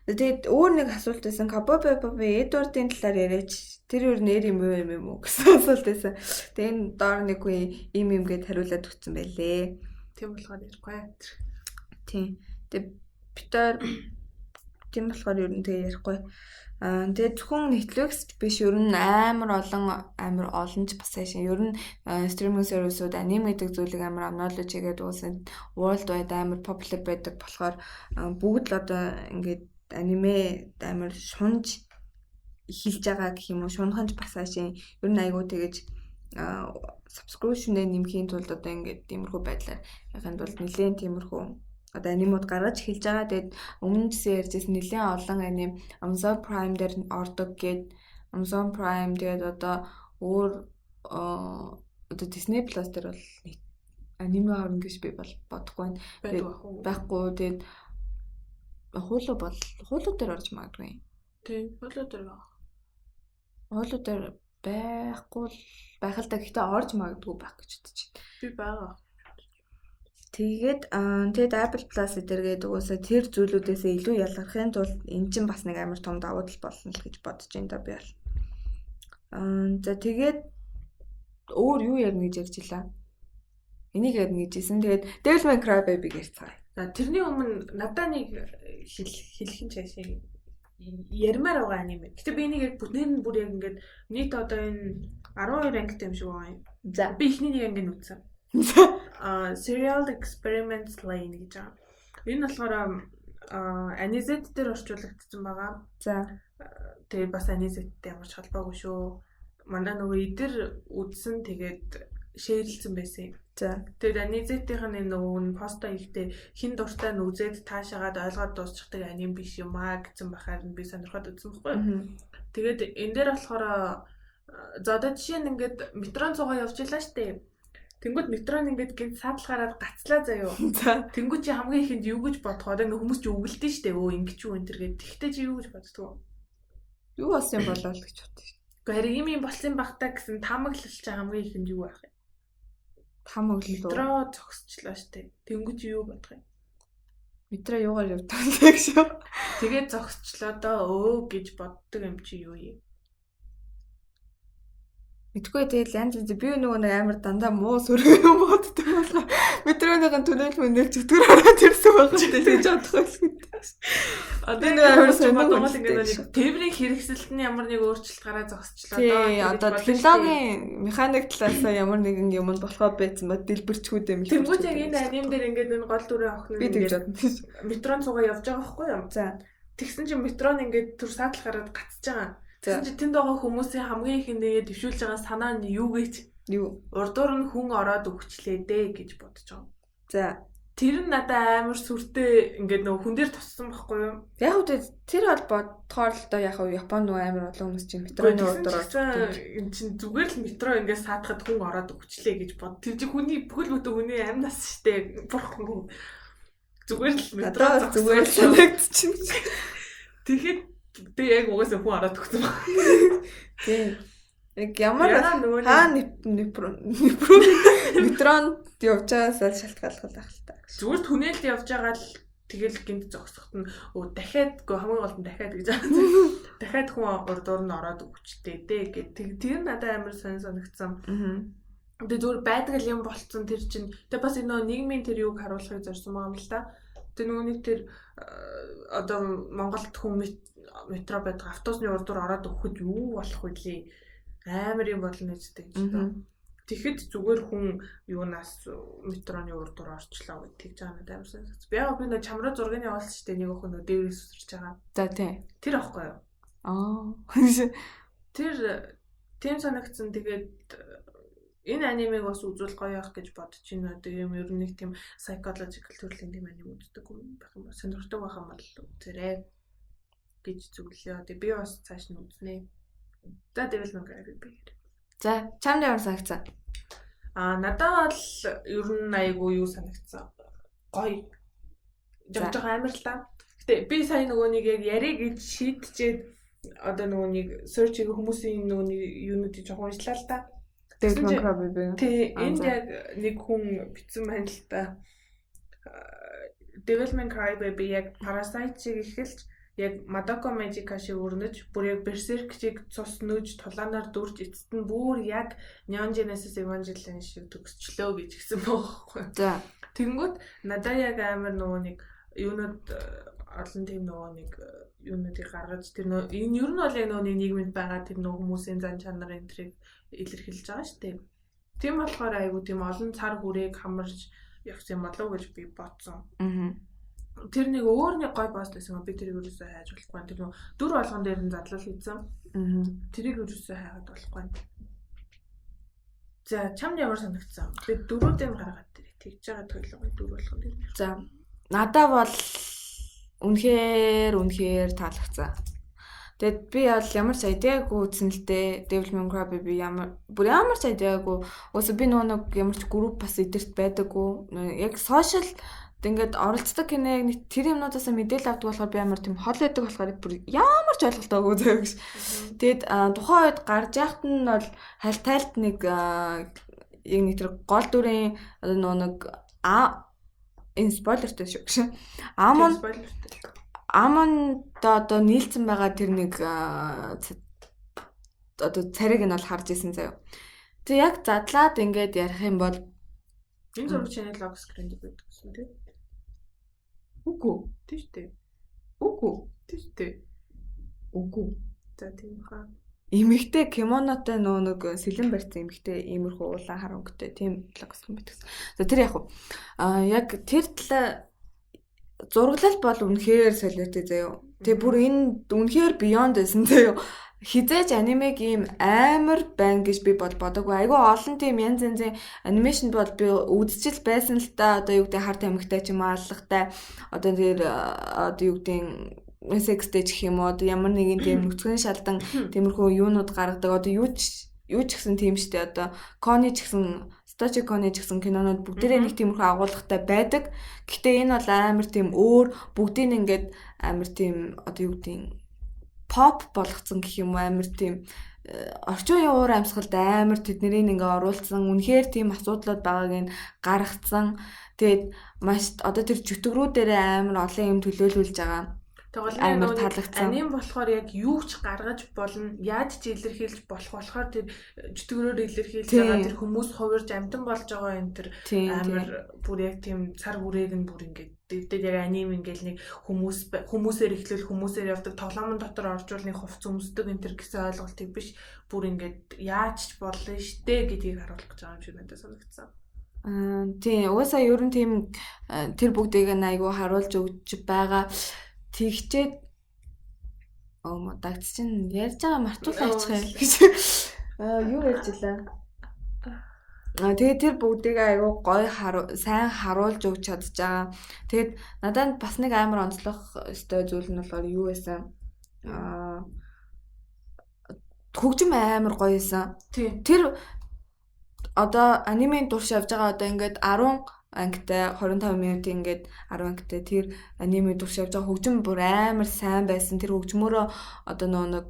Тэгээд өөр нэг асуулт байсан. Кабобе Эдвардын талаар яриач. Тэр өөр нэр юм уу гэсэн асуулт байсан. Тэгээд энэ доор нэг үе им гэд хариулаад өгсөн байлээ. Тийм болохоор ярихгүй. Тийм. Тэгээд Питер тийм болохоор ер нь тэгээ ярихгүй. Тэгээд зөвхөн Netflix биш ер нь амар олон ч бас хайшин ер нь стриминг сервисүүд аниме гэдэг зүйлийг амар acknowledge хийгээд уусан world wide амар popular байдаг болохоор бүгд л одоо ингээд аниме амар шунж эхэлж байгаа гэх юм уу шунханч бас хаашийн ер нь айгуу тэгэж subscription-ээ нэмхийн тулд одоо ингээд тиймэрхүү байдлаар яханд бол нэлээд тиймэрхүү одоо анимууд гаргаж эхэлж байгаа. Тэгээд өмнө нь ярьжсэн нэлээд олон аним Amazon Prime дээр ордог гээд Amazon Prime тэгээд одоо өөр одоо Disney Plus дээр бол аниме орно гэж би бол бодохгүй байна. Байхгүй тэгээд Hulu дээр орж магадгүй. Тийм, Hulu дээр байна. Hulu дээр байхгүй байх л да гэхдээ орж магадгүй байх гэж бодож байна. Би байгаа. Тэгээд Apple Plus эдэргээд угаасаа тэр зүйлүүдээсээ илүү ялгархын тулд эн чинь бас нэг амар том давуу тал болно л гэж бодож байна да би бол. За тэгээд өөр юу ярина гэж ярьж илаа. Энийг ярина гэжсэн. Тэгээд Devil May Cry Baby ярьцгаая. За тэрний өмнө надад нэг хэлхэн чашаа ярмаар байгаа аниме. Гэтэ би энийг яг бүтнээр нь бүр яг ингээд нийт одоо энэ 12 ангитай юм шиг байгаа юм. За би эхний нэг анги нүцсэн. Serial Experiments Lane гэж байгаа. Энэ болохоор Anizet дээр орчуулагдсан байгаа. За тэгээд бас Anizet-тэй ямар ч холбоогүй шүү. Манай нөгөө идэр үдсэн тэгээд шеэрлсэн байсан. За тэгээд Anizet-ийн нөгөө поста ихтэй хин дуртай нь үзээд таашаагаад ойлгоод дуусчихдаг аним биш юм аа гэсэн бахаар нь би сонирхоод үзсэн байхгүй. Тэгээд энэ дээр болохоор за одоо жишээ нь ингээд метрон цугаа явж илаа штэ. Тэнгүүд метрон ингээд гинт саадлахаараад гацлаа заяо. За тэнгүүд чи хамгийн ихэнд юу гэж бодохоо ингээд хүмүүс чи өгөлдөн штэ. Өө ингэж юу энэ төр гээд тэгтээ чи юу гэж боддгоо. Юу болсон юм болоо л гэж бодчих. Гэхдээ юм болсон багтаа гэсэн тамаглалч хамгийн ихэнд юу байх юм? Тамаглал уу? Метро зогсчлаа штэ. Тэнгүүд чи юу бодох юм? Метро юугаар явдаг гэж шүү. Тэгээд зогсчлоо доо өө гэж боддог юм чи юу юм? Мэдгүй тэгэл янз бүр би нөгөө нэг амар дандаа муу сүрэг юм боддог болоо. Метроныхын түнэл мөнэл зүтгэр хараад ирсэн байгаа ч гэж бодох байсан. Одоо нэг амар сонирхолтой ингээд тээврийн хэрэгсэлтний ямар нэг өөрчлөлт гараа зогсчлоо доо. Тий, одоо технологийн механик талаасаа ямар нэгэн юм болохоо байсан ба дэлбэрчгүүд юм. Тэнгүүд яг энэ аним дээр ингээд энэ гол дүрээ охин би тэгж бодсон. Метрон цугаа явж байгаа байхгүй юу? За. Тэгсэн чинь метрон ингээд түр саадлахаараад гацж байгаа. Тэгсэн чинь тэнд байгаа хүмүүсийн хамгийн их нэгээ дэвшүүлж байгаа санаа нь юу гэж? Юу? Урдуур нь хүн ороод өгчлээ дээ гэж бодож байгаа. За. Тэр нь надад амар сүртэй ингээд нөгөө хүн дээр туссан байхгүй юу? Яг үгүй тэр бол бодохоор л доо яг Японд нөгөө амар олон хүмүүс чинь метроны урдуур энэ чинь зүгээр л метро ингээд саатахад хүн ороод өгчлээ гэж бод. Тэр чинь хүний бүхэл бүтэн хүний амьнаас штэ бурхан. Зүгээр л метро зүгээр л санагдчихна. Тэгэхэд би яг угаасаа хүн ороод өгсөн баг. Тийм. Яг ямар метронд явж байгаасаа шалтгааллах байх л та. Зүгээр түнэлд явж байгаа л тэгэл гинт зогсохт нь дахиад хамгийн гол нь дахиад гэж байгаа. Дахиад хүн урдуур нь ороод өгчтэй дээ гэдэг. Тэр надад амар санагдсан. Тэгээ зүгээр байдаг юм болцсон тэр чинь. Тэгээ бас энэ нийгмийн тэр юуг харуулахыг зорьсон байгаа юм л та. Тэгээ нөгөө нэг тэр одоо Монголд хүн метро байдаг автобусны урдуур ороод өгөхөд юу болох вэ? Амар юм болно гэдэг чинь. Тэгэхэд зүгээр хүн юунаас метроны урдуур орчлоо гэдэг жаа надад амар санагдсан. Би яг би чамраа зургийг явуулсан шүү дээ. Нэг охин дээрээс үсэрч байгаа. За тий. Тэр аахгүй юу? Тэр тийм санагдсан. Тэгээд энэ анимыг бас үзүүл гоё явах гэж бодож байна. Одоо юм ер нь нэг тийм psychological төрлийн тийм аним үздэг юм байх юм. Сонирхдаг байх юм бол үзээрэй гэж зөвлөё. Тэгээ би бас цааш нь үзнэ. За Devil May Cry Baby. За чамд ямар санагцсан? Надад бол ер нь айгүй юу санагцсан. Гоё. Жог амар л та. Гэтэ би сая нөгөө нэг яг яриг гэж шийдчихэд одоо нөгөө нэг search-ийг хүмүүсийн нөгөө юунуудыг жоохон уншлаа л та. Devil May Cry Baby. Тэ энд яг нэг хүн бичсэн байна л та. Devil May Cry Baby яг Parasite-ийг эхэлж яг Madoka Magica шиг өрнөж бүр яг Berserk-ийг цус нөөж тулаанаар дүүрж эцэст нь бүр яг Neon Genesis Evangelion шиг төгсчлөө гэж гисэн бохоггүй. За. Тэнгүүд надаа яг амар нөгөө нэг юунууд олон тийм нөгөө нэг юунуудыг гаргаж тэр энэ ер нь бол яг нөгөө нийгэмд байгаа тэр нөгөө хүмүүсийн зан чанар энтрийг илэрхийлж байгаа шүү дээ. Тийм болохоор айгу тийм олон цар хүрээг хамарж явсан болов уу гэж би бодсон. Тэр нэг өөр нэг гой пост байсан би тэрийг юусоо хайж болохгүй. Тэр нөө дүр болгон дээр нь задлал хийсэн. Тэрийг юусоо хайгаад болохгүй. За чамд ямар санагдсан? Би дөрүүдээ гаргаад тэрийг тэгж байгаа тойлогоо дүр болгон дээр. За надаа бол үнэхээр таалагдсан. Тэгэд би бол ямар ч айдаагүй үзсэн л дээ. Devil May Cry Baby ямар ч айдаагүй. Өөсө би нэг ямар ч групп бас эдэрт байдаггүй. Яг сошиал ингээд оролцдог кино яг тэр юмнуудаас мэдээлэл авдаг болохоор би ямар тийм хол байдаг болохоор бүр ямар ч ойлголтоогүй заяа гэж. Тэгэд тухайн үед гарч яхад нь бол хальтайлт нэг яг нэг тэр гол дүрийн нэг энэ спойлертэй шүү гэж. Амонд одоо нийлцэн байгаа тэр нэг одоо цариг нь бол харж исэн заяа. Тэг яг задлаад ингээд ярих юм бол энэ зураг channel log screen дээр байдаг гэсэн тийм. Үгүй. Тийштэй. Үгүй. Тийштэй. Үгүй. За тийм хаа. Имэгтэй кимонотой нэг сэлэн барьсан имэгтэй иймэрхүү улаан хар өнгөтэй тийм лог screen байдаг. За тэр яг яг тэр талаа зураглал бол үнэхээр солиотой заяа. Тэгээ бүр энэ үнэхээр beyond гэсэн заяа. Хизээж анимег ийм амар байна гэж би бодоггүй. Айгүй олон тийм янз янзын анимашн бол би үзчихэл байсан л та. Одоо юу гэдэг харт амигтай ч юм аллагтай. Одоо тэр одоо юу гэдэг секстэй ч юм уу. Одоо ямар нэгэн тийм нүцгэн шалдан тиймэрхүү юунууд гаргадаг. Одоо юу ч гэсэн тийм штэ. Одоо Кони ч гэсэн Stochi Кони ч гэсэн кинонууд бүгдээрээ нэг тиймэрхүү агуулгатай байдаг. Гэхдээ энэ бол амар тийм өөр бүгдийг ингээд амар тийм одоо юу гэдэг pop болгоцсон гэх юм уу амар тийм орчин үеийн уур амьсгалд амар тэднийг ингээ оруулсан үнэхээр тийм асуудлууд байгааг нь гаргацсан. Тэгээд маш одоо тэр жүтгэрүүдээр амар олон юм төлөөлүүлж байгаа. Тэгвэл аним болохоор яг юу ч гаргаж болно. Яаж ч илэрхийлж болохоор тэр жүтгэрөөр илэрхийлж байгаа тэр хүмүүс хувирж амтан болж байгаа энэ тэр амар бүр яг тийм цар хүрээг нь бүр ингээд тэгээд яг аним ингээл нэг хүмүүсээр ихлүүл хүмүүсээр явдаг тоглоомын дотор оржуул нэг хувц өмсдөг энэ тэр гэсэн ойлголтыг биш бүр ингээд яаж ч болно штэ гэдгийг харуулах гэж байгаа юм шиг надад санагдсан. Тийм угаасаа ер нь тийм тэр бүгдийг айгу харуулж өгч байгаа. Тэгчээд дагц чинь ярьж байгаа мартуулаа очих юм гэж юу ярьж илаа. Тэгээд тэр бүгдийг айгүй гоё сайн харуулж өгч чадж байгаа. Тэгээд надад бас нэг амар онцлох өстой зүйл нь болохоор юу байсан? Хөгжим амар гоё байсан. Тэр одоо анимын турш явж байгаа одоо ингээд 10 ангитай 25 минут ингээд 10 ангитай тэр анимын турш явж байгаа хөгжим бүр амар сайн байсан. Тэр хөгжмөөрөө одоо нэг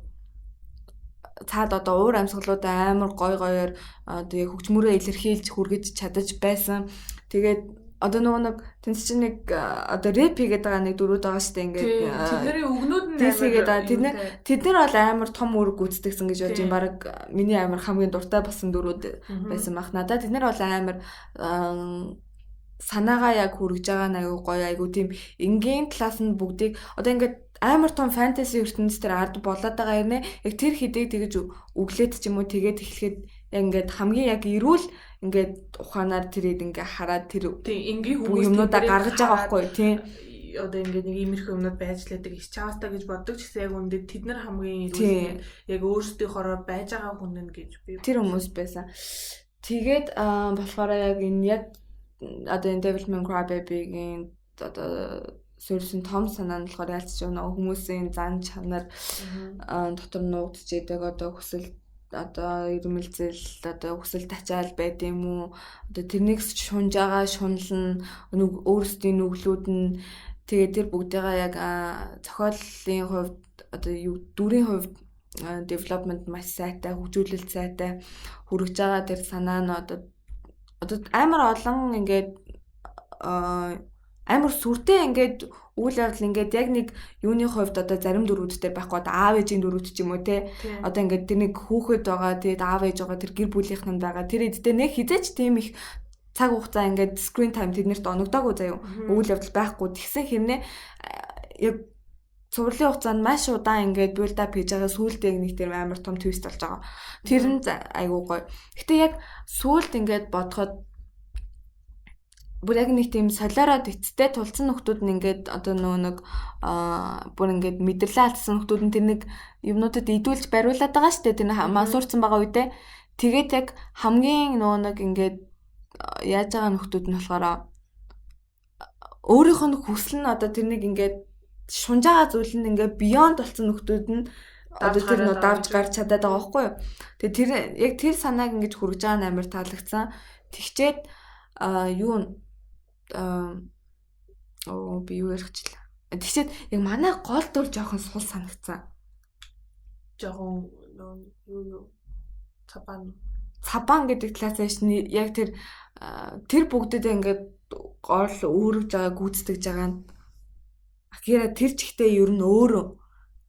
цаад одоо уур амьсгалууд амар гойгоор одоо хөгжмөрөө илэрхийлж хүргэж чадаж байсан. Тэгээд одоо нэг тэнц чинь нэг одоо рэп хийгээд байгаа нэг дөрүүд байгаа штэ ингээд тэдний өгнүүд нь амар тэд нар бол амар том үүрэг гүйцэтгэсэн гэж бодож юм. Бараг миний амар хамгийн дуртай болсон дөрүүд байсан бах. Надад тэд нар бол амар санаагаа яг хүргэж байгаа нь аюу гоё айгу тийм энгийн талаас нь бүгдийг одоо ингээд амар том фэнтези ертөнцийн дээр ард болоод байгаа юм нэ. Яг тэр хэдийг тэгэж өглөөд ч юм уу тэгээд эхлэхэд яг ингээд хамгийн яг эрүүл ингээд ухаанаар тэрийг ингээд хараад тэр энгийн хүмүүс юмнуудаа гаргаж байгаа байхгүй тийм. Одоо ингээд нэг иймэрхүү юмнууд байж лээдэг ич чаавстаа гэж боддог ч гэсэн яг үндэ тэд нар хамгийн эрүүл яг өөрсдийнхоороо байж байгаа хүн нь гэж би тэр хүмүүс байсан. Тэгээд болохоор яг энэ яг одоо энэ Devil May Cry Baby-гийн одоо суурьсан том санаа нь болохоор ялцж байгаа хүмүүсийн зан чанар дотор нуугдж идэг одоо хүсэл одоо ирмэлзэл одоо хүсэл тачаал байд юм уу одоо тэрнийг шунж байгаа шунал нь өөрсдийн нүглүүд нь тэгээд тэр бүгдээгээ яг зохиолын хувьд одоо дүрийн хувьд development маш сайтай хөгжүүлэлт сайтай хүрэж байгаа тэр санаа нь одоо амар олон ингээд амар сүртэй ингээд үйл явдал ингээд яг нэг юуны хувьд одоо зарим дөрүүд дээр байхгүй одоо аав ээжийн дөрүүд ч юм уу те одоо ингээд тэр нэг хүүхэд байгаа тэгээд аав ээж байгаа тэр гэр бүлийнх нь байгаа тэр эддээ нэг хизээч тийм их цаг хугацаа ингээд screen time тэднэрт оногдоогүй заяа үйл явдал байхгүй тэгсэн хэрнээ яг цувралын хугацаанд маш удаан ингээд build up хийж байгаа сүүлдээ нэг тийм амар том twist болж байгаа. Тэр нь айгуу гоё. Гэтэ яг сүүлд ингээд бодоход бүр яг нэг тийм солиороод эцтэй тулцсан нөхдүүд нь ингээд одоо нөгөө нэг бүр ингээд мэдрэлээ алдсан нөхдүүд нь тэр нэг юмнуудад идүүлж бариулаад байгаа шүү дээ. Тэр мансуурсан байгаа үедээ тэгээд яг хамгийн нөгөө нэг ингээд яаж байгаа нөхдүүд нь болохоор өөрийнх нь хүсэл нь одоо тэр нэг ингээд шунж байгаа зүйл нь ингээд beyond болсон нөхдүүд нь одоо тэр нөө давж гарч чадаад байгаа байхгүй юу. Тэгээд тэр яг тэр санааг ингэж хүргэж байгаа нь амар таалагдсан. Тэгчээд юу би юу ярихчлаа. Тэгчээд яг манай гол дүр жоохон сул санагцсан. Жоохон юу цабан гэдэг талаас нь яг тэр бүгдэд ингээд гол өөрөж байгаа гүйцэтгэж байгаа нь Акира тэр чигтээ ер нь өөрөө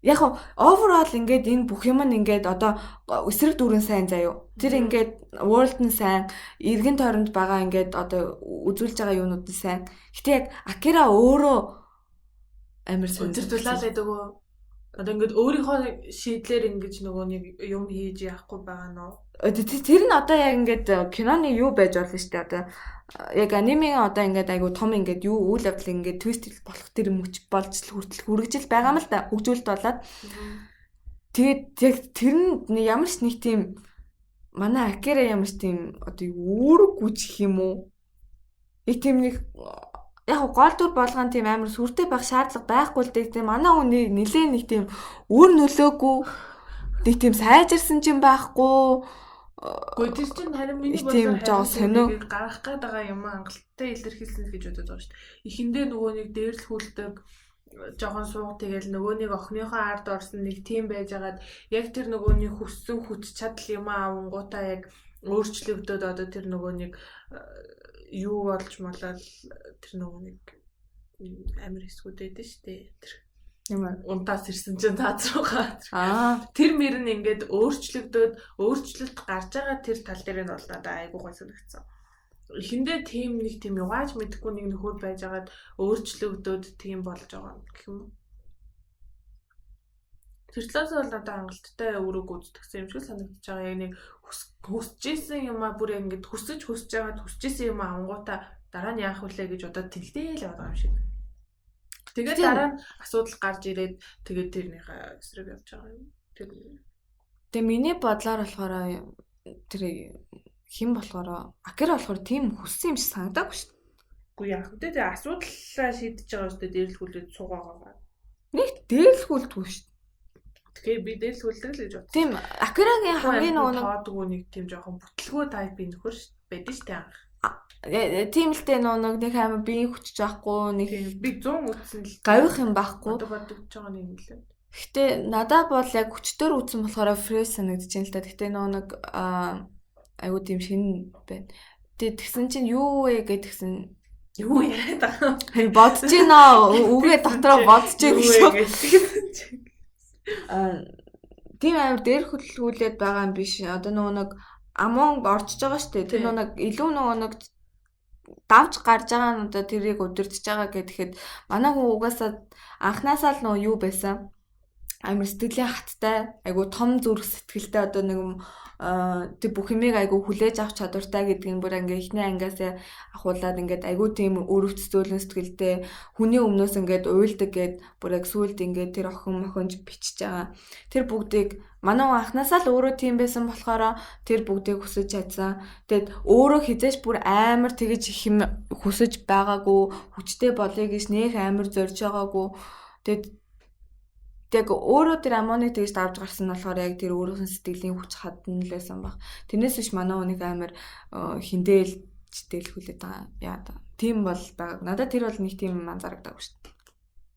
яг overall ингээд энэ бүх юм нь ингээд одоо эсрэг дүүрэн сайн заяо. Тэр ингээд world нь сайн, эргэн тойронд байгаа ингээд одоо үзүүлж байгаа юунууд нь сайн. Гэтэ яг Акира өөрөө амар сонирхолтой байдаг. Одоо ингээд өөрийнхөө шийдлэр ингэж нөгөө нэг юм хийж яахгүй байгаа нь. Тэр нь одоо яг ингээд киноны юу байж болно шүү дээ. Одоо яг анимегийн одоо ингээд айгу том ингээд юу үйл явдал ингээд твист болох тэр мөч болж хүртэл хүргэж байгаа юм л да. Хөгжүүлэлт болоод. Тэгээд яг тэр нь ямар ч нэг тийм манай Акира ямар ч тийм одоо үүрэг гүжих юм уу? Их тийм нэг яг гол дүр болгоно тийм амар сүртэй байх шаардлага байхгүй л дээ. Тийм манай хүний нэлээ нэг тийм өөр нөлөөгүй нэг тийм сайжирсан ч юм байхгүй. Гэхдээ чинь харин миний бодлоор гарах гээд байгаа юм хангалттай илэрхийлсэн гэж бодож байгаа шүү дээ. Эхэндээ нөгөө нэг дээрлэхүүлдэг жоохон сууг тэгэл нөгөө нэг охиныхоо ард орсон нэг тийм байжгаад яг тэр нөгөөний хүссэн хүч чадал юм авангуудаа яг өөрчлөгдөд одоо тэр нөгөө нэг юу болж малал тэр нөгөө нэг амир хэсгүүд байдаг шүү дээ. Тэр ямар унтаас ирсэн чинь таацруугаа. Тэр мөр нь ингээд өөрчлөлт гарч байгаа тэр тал дээр нь бол надад айгуу гой санагдсан. Эхэндээ тийм нэг тийм югааж мэдхгүй нэг нөхөр байжгаад өөрчлөгдөд тийм болж байгаа гэх юм. Тэр талаас бол надад хангалттай өрөөг үздэгсэн юм шиг санагдаж байгаа. Яг нэг хүсэжсэн юм бүр ингээд хүсэж байгаад хүсэжсэн юм авангуудаа дараа нь яах вүлээ гэж удаа тэлдээл байгаа юм шиг. Тэгээд дараа нь асуудал гарч ирээд тэгээд тэрнийхээ эсрэг явж байгаа юм. Тэгээ миний бодлоор болохоор тэр хэн болохоор Акира болохоор тийм хүссэн юм шиг санагдаагүй шүү дээ. Үгүй яах вэ? Тэгээ асуудлаа шийдэж байгаа үстэй дээрлэхүүлээд суугаагаа. Нэг дээрлэхүүлдэггүй шүү дээ. Тэгээ би дээрлэхүүлдэг л гэж бодсон. Тийм Акирагийн хамгийн нөгөө тоодгүй нэг тийм жоохон бүтлгөө тайпын нөхөр байдаг шүү дээ анх. Тийм л дээ нэг амар биеийн хүчж байхгүй нэг би 100 үтсэн л гавих юм байхгүй. Бодож байгаа нэг юм лээ. Гэхдээ надад бол яг хүчтөр үтсэн болохоор фрэш санагдаж байна л да. Гэхдээ нэг айгуу тийм шинэ байна. Тэгсэн чинь юу вэ гэдгсэн юу яриад байгаа юм. Бодож гинэ үгээ дотроо бодож гинэ. Тийм амар дээр хөлгүүлээд байгаа юм биш. Одоо нэг амон орчиж байгаа шүү дээ. Тэр нэг илүү нэг давж гарч байгаа нь одоо тэрийг удирдах байгаа гэхэд манай хүн угаасаа анхнаасаа л юу байсан амар сэтгэлийн хаттай айгу том зүрх сэтгэлтэй одоо нэг тэг бүх юмыг айгу хүлээж авах чадвартай гэдэг нь бүр ингээ ихний ангиас ахуулаад ингээд айгу тийм өрөвцөөлөн сэтгэлтэй хүний өмнөөс ингээд уйлдаг гэд бүр яг сүулт ингээд тэр охин мохонж бичиж байгаа. Тэр бүгдийг манай анхнаасаа л өөрөө тийм байсан болохоор тэр бүгдийг хүсэж чадсан. Тэгэд өөрөө хизээш бүр амар тэгэж их юм хүсэж байгаагүй, хүчтэй болъё гэж нэх амар зорж байгаагүй. Тэг өөрөө тэр амоныг тэгж давж гарсан нь болохоор яг тэр өөрөөс сэтгэлийн хүч хадна л байсан баг. Тэрнээс биш манай хүнийг амар хиндээлжтэй л хүлээд байгаа. Яа да. Тийм бол надад тэр бол нэг тийм анзаарагдаагүй шүү дээ.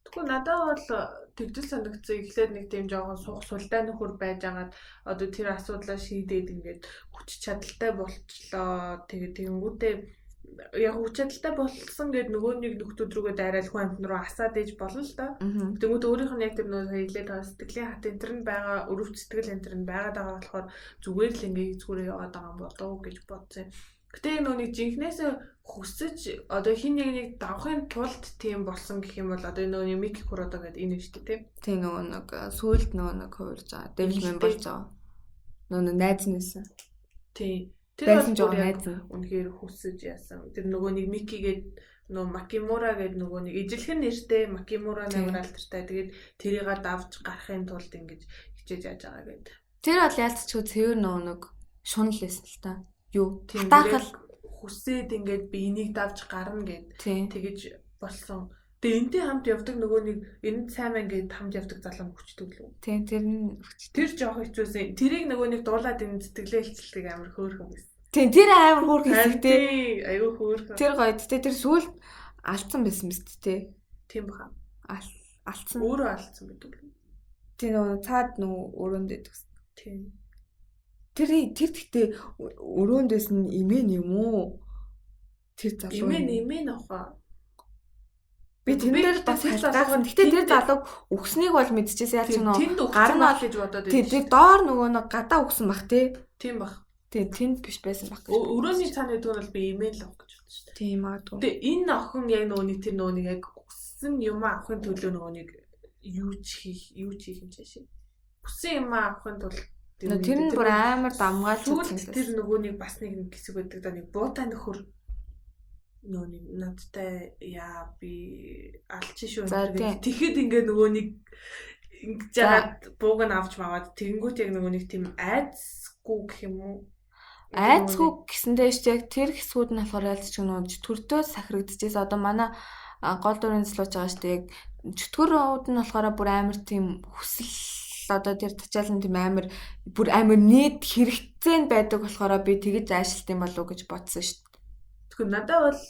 Тэгвэл надад бол тэгжэл санагдсан эхлээд нэг тийм жоохон султай нөхөр байжгаад одоо тэр асуудлаа шийдээд ингээд хүч чадалтай болчлоо. Тэгээд тэгэнгүүтээ яг хүч чадалтай болсон гэд нөгөө нэг нөхдүүд рүүгээ дайраад хүн амт руу асаад ээж болно л да. Тэгмүүд өөрийнх нь яг тэр нөгөө хэлээд байгаа сэтгэлийн хат энэ төр нь байгаа өрөв сэтгэл энэ төр нь байгаад байгаа болохоор зүгээр л ингээд зүгээр яваад байгаа юм болоо гэж бодсон. Гэтэ нөгөө нэг жинхнээсээ хүсэж одоо хин нэг давхын тулд тийм болсон гэх юм бол одоо нөгөө Мики Куродо гэдэг энэ шүү дээ тийм нөгөө нэг сүулт нөгөө нэг хуурж байгаа. Дэвлмен болж байгаа. Нөгөө найз нэсэн. Тийм. байсан жоо найз нь. Үнэхээр хүсэж яасан. Тэр нөгөө нэг Микигээд нөгөө Макимура гэдэг нөгөө нэг ижилхэн нэртэй Макимура нэмэр алдартай. Тэгээд тэрийг давж гарахын тулд ингэж хичээж яаж байгаа гэдэг. Тэр бол яалтчгүй цэвэр нөгөө нэг шунал байсан л та. Юу? Хатаахал хүсээд ингээд би энийг давж гарна гэд тэгэж болсон. Тэгээ энтэй хамт явдаг нөгөө нэг энд сайн мэн гээд хамт явдаг залуу хүчдэг лөө. Тийм тэр жоох хэцүүсэн. Тэрийг нөгөө нэг дуулаад энэ сэтгэлээ хэлцэлдэг амар хөөрхөн байсан. Тийм тэр амар хөөрхөн хэсэгтэй. Аюу хөөрхөн. Тэр гоё. Гэтэ тэр сүүл алдсан байсан мэт тий. Тийм баха. Алдсан. Өөрөө алдсан гэдэг үү? Тийм нөгөө цаад нөгөө өрөөнд байдаг. Тийм. Тэр гэхдээ өрөөндөөс нь имэн юм уу? Тэр залуу. Имэн авах. Би тэндэр бас халтаахан. Гэтэ тэр залуу өгснгийг бол мэдчихсэн яа ч нөө гар нь гэж бодоод байсан. Тэр доор нөгөө нэг гадаа өгсөн бах тий. Тийм бах. Тийм тэнд биш байсан бах. Өрөөний цааны дүүн бол би имэйл авах гэж бодсон шүү дээ. Тийм магадгүй. Тэгээ энэ охин яг нөгөө нэг тэр нөгөө нэг яг өссөн юм авахын төлөө нөгөө нэг юу хийх юм чаашаа. Өссөн юм авахын тулд тэр нь бүр амар дамгаалж үзсэн. Тэр нөгөө нэг бас нэг хэсэг байдаг да нэг буута нөхөр нөгөө нэг надтай яа би алчин шүү гэдэг. Тэгэхэд ингээ нөгөө нэг ингэж яагаад бууг нь авч маваад тэгэнгүүт яг нөгөө нэг тийм айцгүй гэх юм уу? Айцгүй гэсэндээ шүү яг тэр хэсгүүд нь болохоор ялцч нөгөө төртөө сахирагдчихээс одоо манай гол дурын слууч байгаа шүү яг чөтгөрүүд нь болохоор бүр амар тийм хүсэл одоо тэр тачаалан тийм амар бүр амар нийт хэрэгцээ байдаг болохоор би тэгэж аашилт юм болов уу гэж бодсон шүү. Тэгэхээр надад бол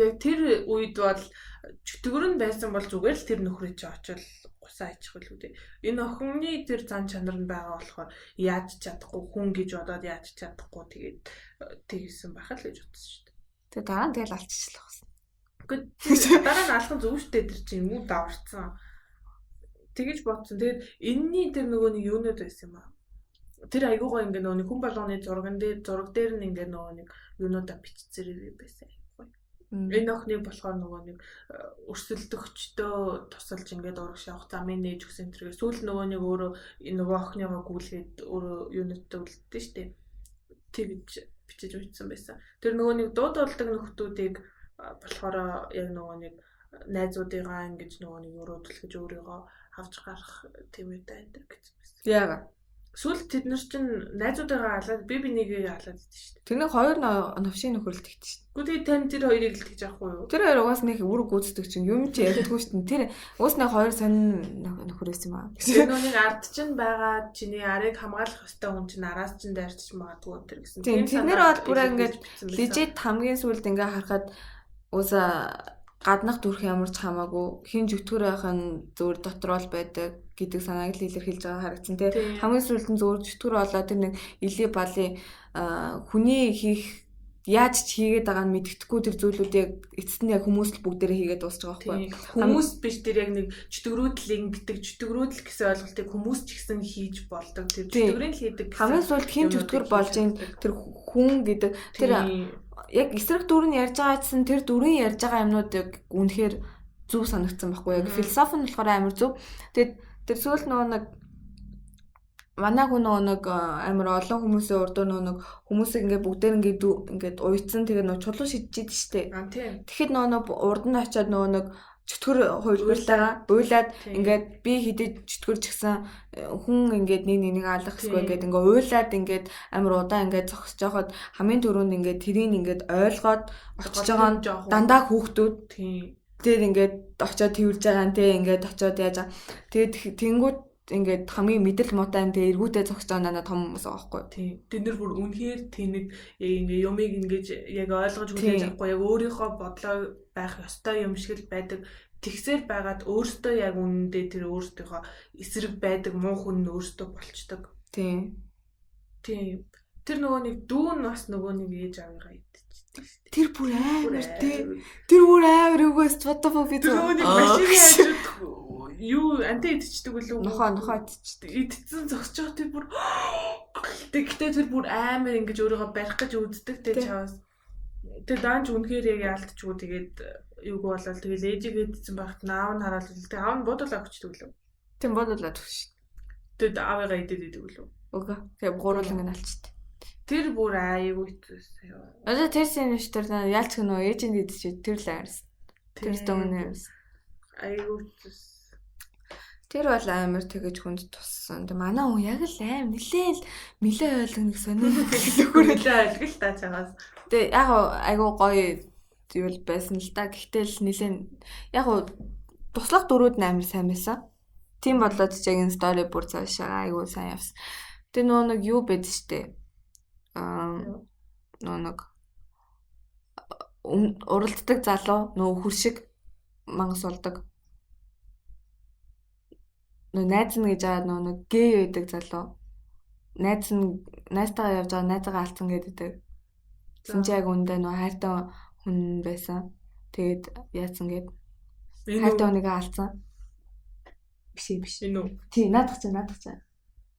яг тэр үед бол чөтгөр нь байсан бол зүгээр л тэр нөхрөө чи очил гусаа ичих байлгүй дээ. Энэ охины тэр зан чанар нь байгаа болохоор яаж чадахгүй хүн гэж бодоод яаж чадахгүй тэгээд тэгсэн байхад л гэж бодсон шүү дээ. Тэгээд дараа нь тэгэл алччихлаа гэсэн. Гэхдээ дараа нь алах нь зөв шүү дээ тэр чинь муу даварцсан. Тэгэж бодсон. Тэгээд энэний тэр нөгөө нэг юунод байсан юм аа. Тэр айгуугаа ингээ нөгөө хүн болгоны зураг дээр нь ингээ нөгөө нэг юунуудаа бичцэрээ байсан. Энэ охиныг болохоор нөгөө нэг өрсөлдөгчдөө тусалж ингээд урагш явах замын нээж өгсөн тэргээ сүүл нөгөө нэг өөрөө нөгөө охиныгоо гүйлгээд өөрөө юунуудтай үлддээ штэ. Тэгж бичиж өгсөн байсан. Тэр нөгөө нэг дуудуулдаг нөхдүүдийг болохоор яг нөгөө нэг найзуудыгаа ингэж нөгөө нэг өрөөдөлгөж өөрийгөө авч гарах тийм үү энэ гэсэн байсан. Яагаад? Сүүлд тэд нар чинь найзуудыгаа алаад би нэгээ алаад идэв шүү дээ. Тэрний хоёр новшийн нөхөрлөлт хийдэг шүү дээ. Гэхдээ тань тэр хоёрыг л тэгж авахгүй юу? Тэр хоёр угаас нэг үүрэг гүйцэтгэж чинь юм чи ярьдгүй шүү дээ. Тэр уус нэг хоёр сонин нөхөр байсан юм аа. Тэр нүг ард чинь байгаа чиний арыг хамгаалах ёстой хүн чинь араас чинь дайрч магадгүй тэр гэсэн. Тийм тэр бол бүр ингээд лежит хамгийн сүүлд ингээ харахад ууса гаднах дүрх ямар ч хамаагүй хин жүтгэр байх нь зөвөр дотор бол байдаг гэдэг санааг л илэрхийлж байгаа харагдсан тий. Хамгийн сүүлд нь зөвөр жүтгэр болоо тэр нэг илий балын хүний хийх яаж ч хийгээд байгаа нь мэддэхгүй тэр зүйлүүдийг эцэст нь яг хүмүүс л бүгдээрээ хийгээд дуусч байгаа байхгүй юу? Хүмүүс биш тэр яг нэг чөтгөрүүдл ингэдэг чөтгөрүүдл гэсэн ойлголтыг хүмүүс ч гэсэн хийж болдог. Тэр чөтгөрийн л хийдэг. Хамгийн сүүлд хин жүтгэр болж тэр хүн гэдэг тэр яг эсрэг дүр нь ярьж байгаа гэсэн тэр дүрийн ярьж байгаа юмнуудыг үнэхээр зөв санагдсан байхгүй яг философи нь болохоор амар зөв. Тэгээд тэр сүүл нөгөө нэг манай хүн нөгөө нэг амар олон хүмүүсийн урдуу нөгөө нэг хүмүүсийг ингээд бүгдээр ингээд уйцсан тэгээд нөгөө чулуу шидчихэд штэ. Тэгэхэд нөгөө урд нь очиод нөгөө нэг чөтгөр хувилбартайгаа уйлаад ингээд би хідэж чөтгөр ч гэсэн хүн ингээд нэг алах хэсгүй ингээд ингээд уйлаад ингээд амар удаа ингээд зогсож байхад хамгийн түрүүнд ингээд тэрийг ингээд ойлгоод очиж байгаа нь дандаа хүүхдүүд тэр ингээд очиод тэрж байгаа нь те ингээд очиод яаж тэгээд тэнгууд ингээд хамгийн мэдэл муутай энэ эргүүтээ зогсож байгаа надад том хүмүүс байгаа байхгүй. Тийм. Тэд нар бүр үнэхээр тэнэг ингээ юмыг ингэж яг ойлгож хүлээж авахгүй яг өөрийнхөө бодлоо байх ёстой юм шиг л байдаг. Тэгсээр байгаад өөртөө яг үнэндээ тэр өөртөөхөө эсрэг байдаг муу хүн нь өөртөө болчдөг. Тийм. Тийм. Тэр нөгөө нэг дүүн бас нөгөө нэг ээж аваагаа идчихсэн. Тэр бүр амар тий. Тэр бүр амар үгээс фотофоби тэр нөгөө нэг машины ажид юу анти идчихдэг үлээ. Нохоо идчихдэг. Идсэн зогсож байгаа тэр бүр тэгтээ тэр бүр амар ингэж өөрийгөө барих гэж үздэг тэ чаваас. Тэр даанч үнэхээр яг яалтчгүй тэгээд юуг болол тэгээд ээжигээ идсэн байхад наав нь хараад үлдээ. Аав нь бодуулаа өгчдөг үлээ. Тийм бодуулаад өгч. Тэгээд аавыгаа идэд идэг үлээ. Үгүй. Тэгээд гуруулан гэн алчт. Тэр бүр аягүй хэцүүсэн юу. Одоо тэр сценыш тэр яалч гэнэ ээжинд идэж тэр л арс. Тэр дөнгөнөөс. Аягүй хэцүүсэн. Тэр бол амар тэгэж хүнд туссан. Тэг манай хүн яг л аим нилээл милээ ойлгоно гэсэн сонирхолтой нилээ ойлгол та чамаас. Тэг яг айгуу гоё юу л байсан л та. Гэхдээ л нилээн яг туслах дөрүүд амар сайн байсан. Тийм болоод ч яг энэ стори бүр цаашаа айгуу сайн явсан. Тэг нөгөө нэг юу байд штэ. Нөгөө нэг уралддаг залуу нөгөө хуршиг мангас болдог. Нөгөө найз нь гэж аваад нөгөө гей байдаг залуу. Найзтайгаа явж байгаа найзаагаа алдсан гэдэг. Тэгсэн чи яг үндэ нөгөө хайртай хүн байсан. Тэгээд яатсан гээд хайртай хүнийгээ алдсан. Биш. Тий, наадах чаа.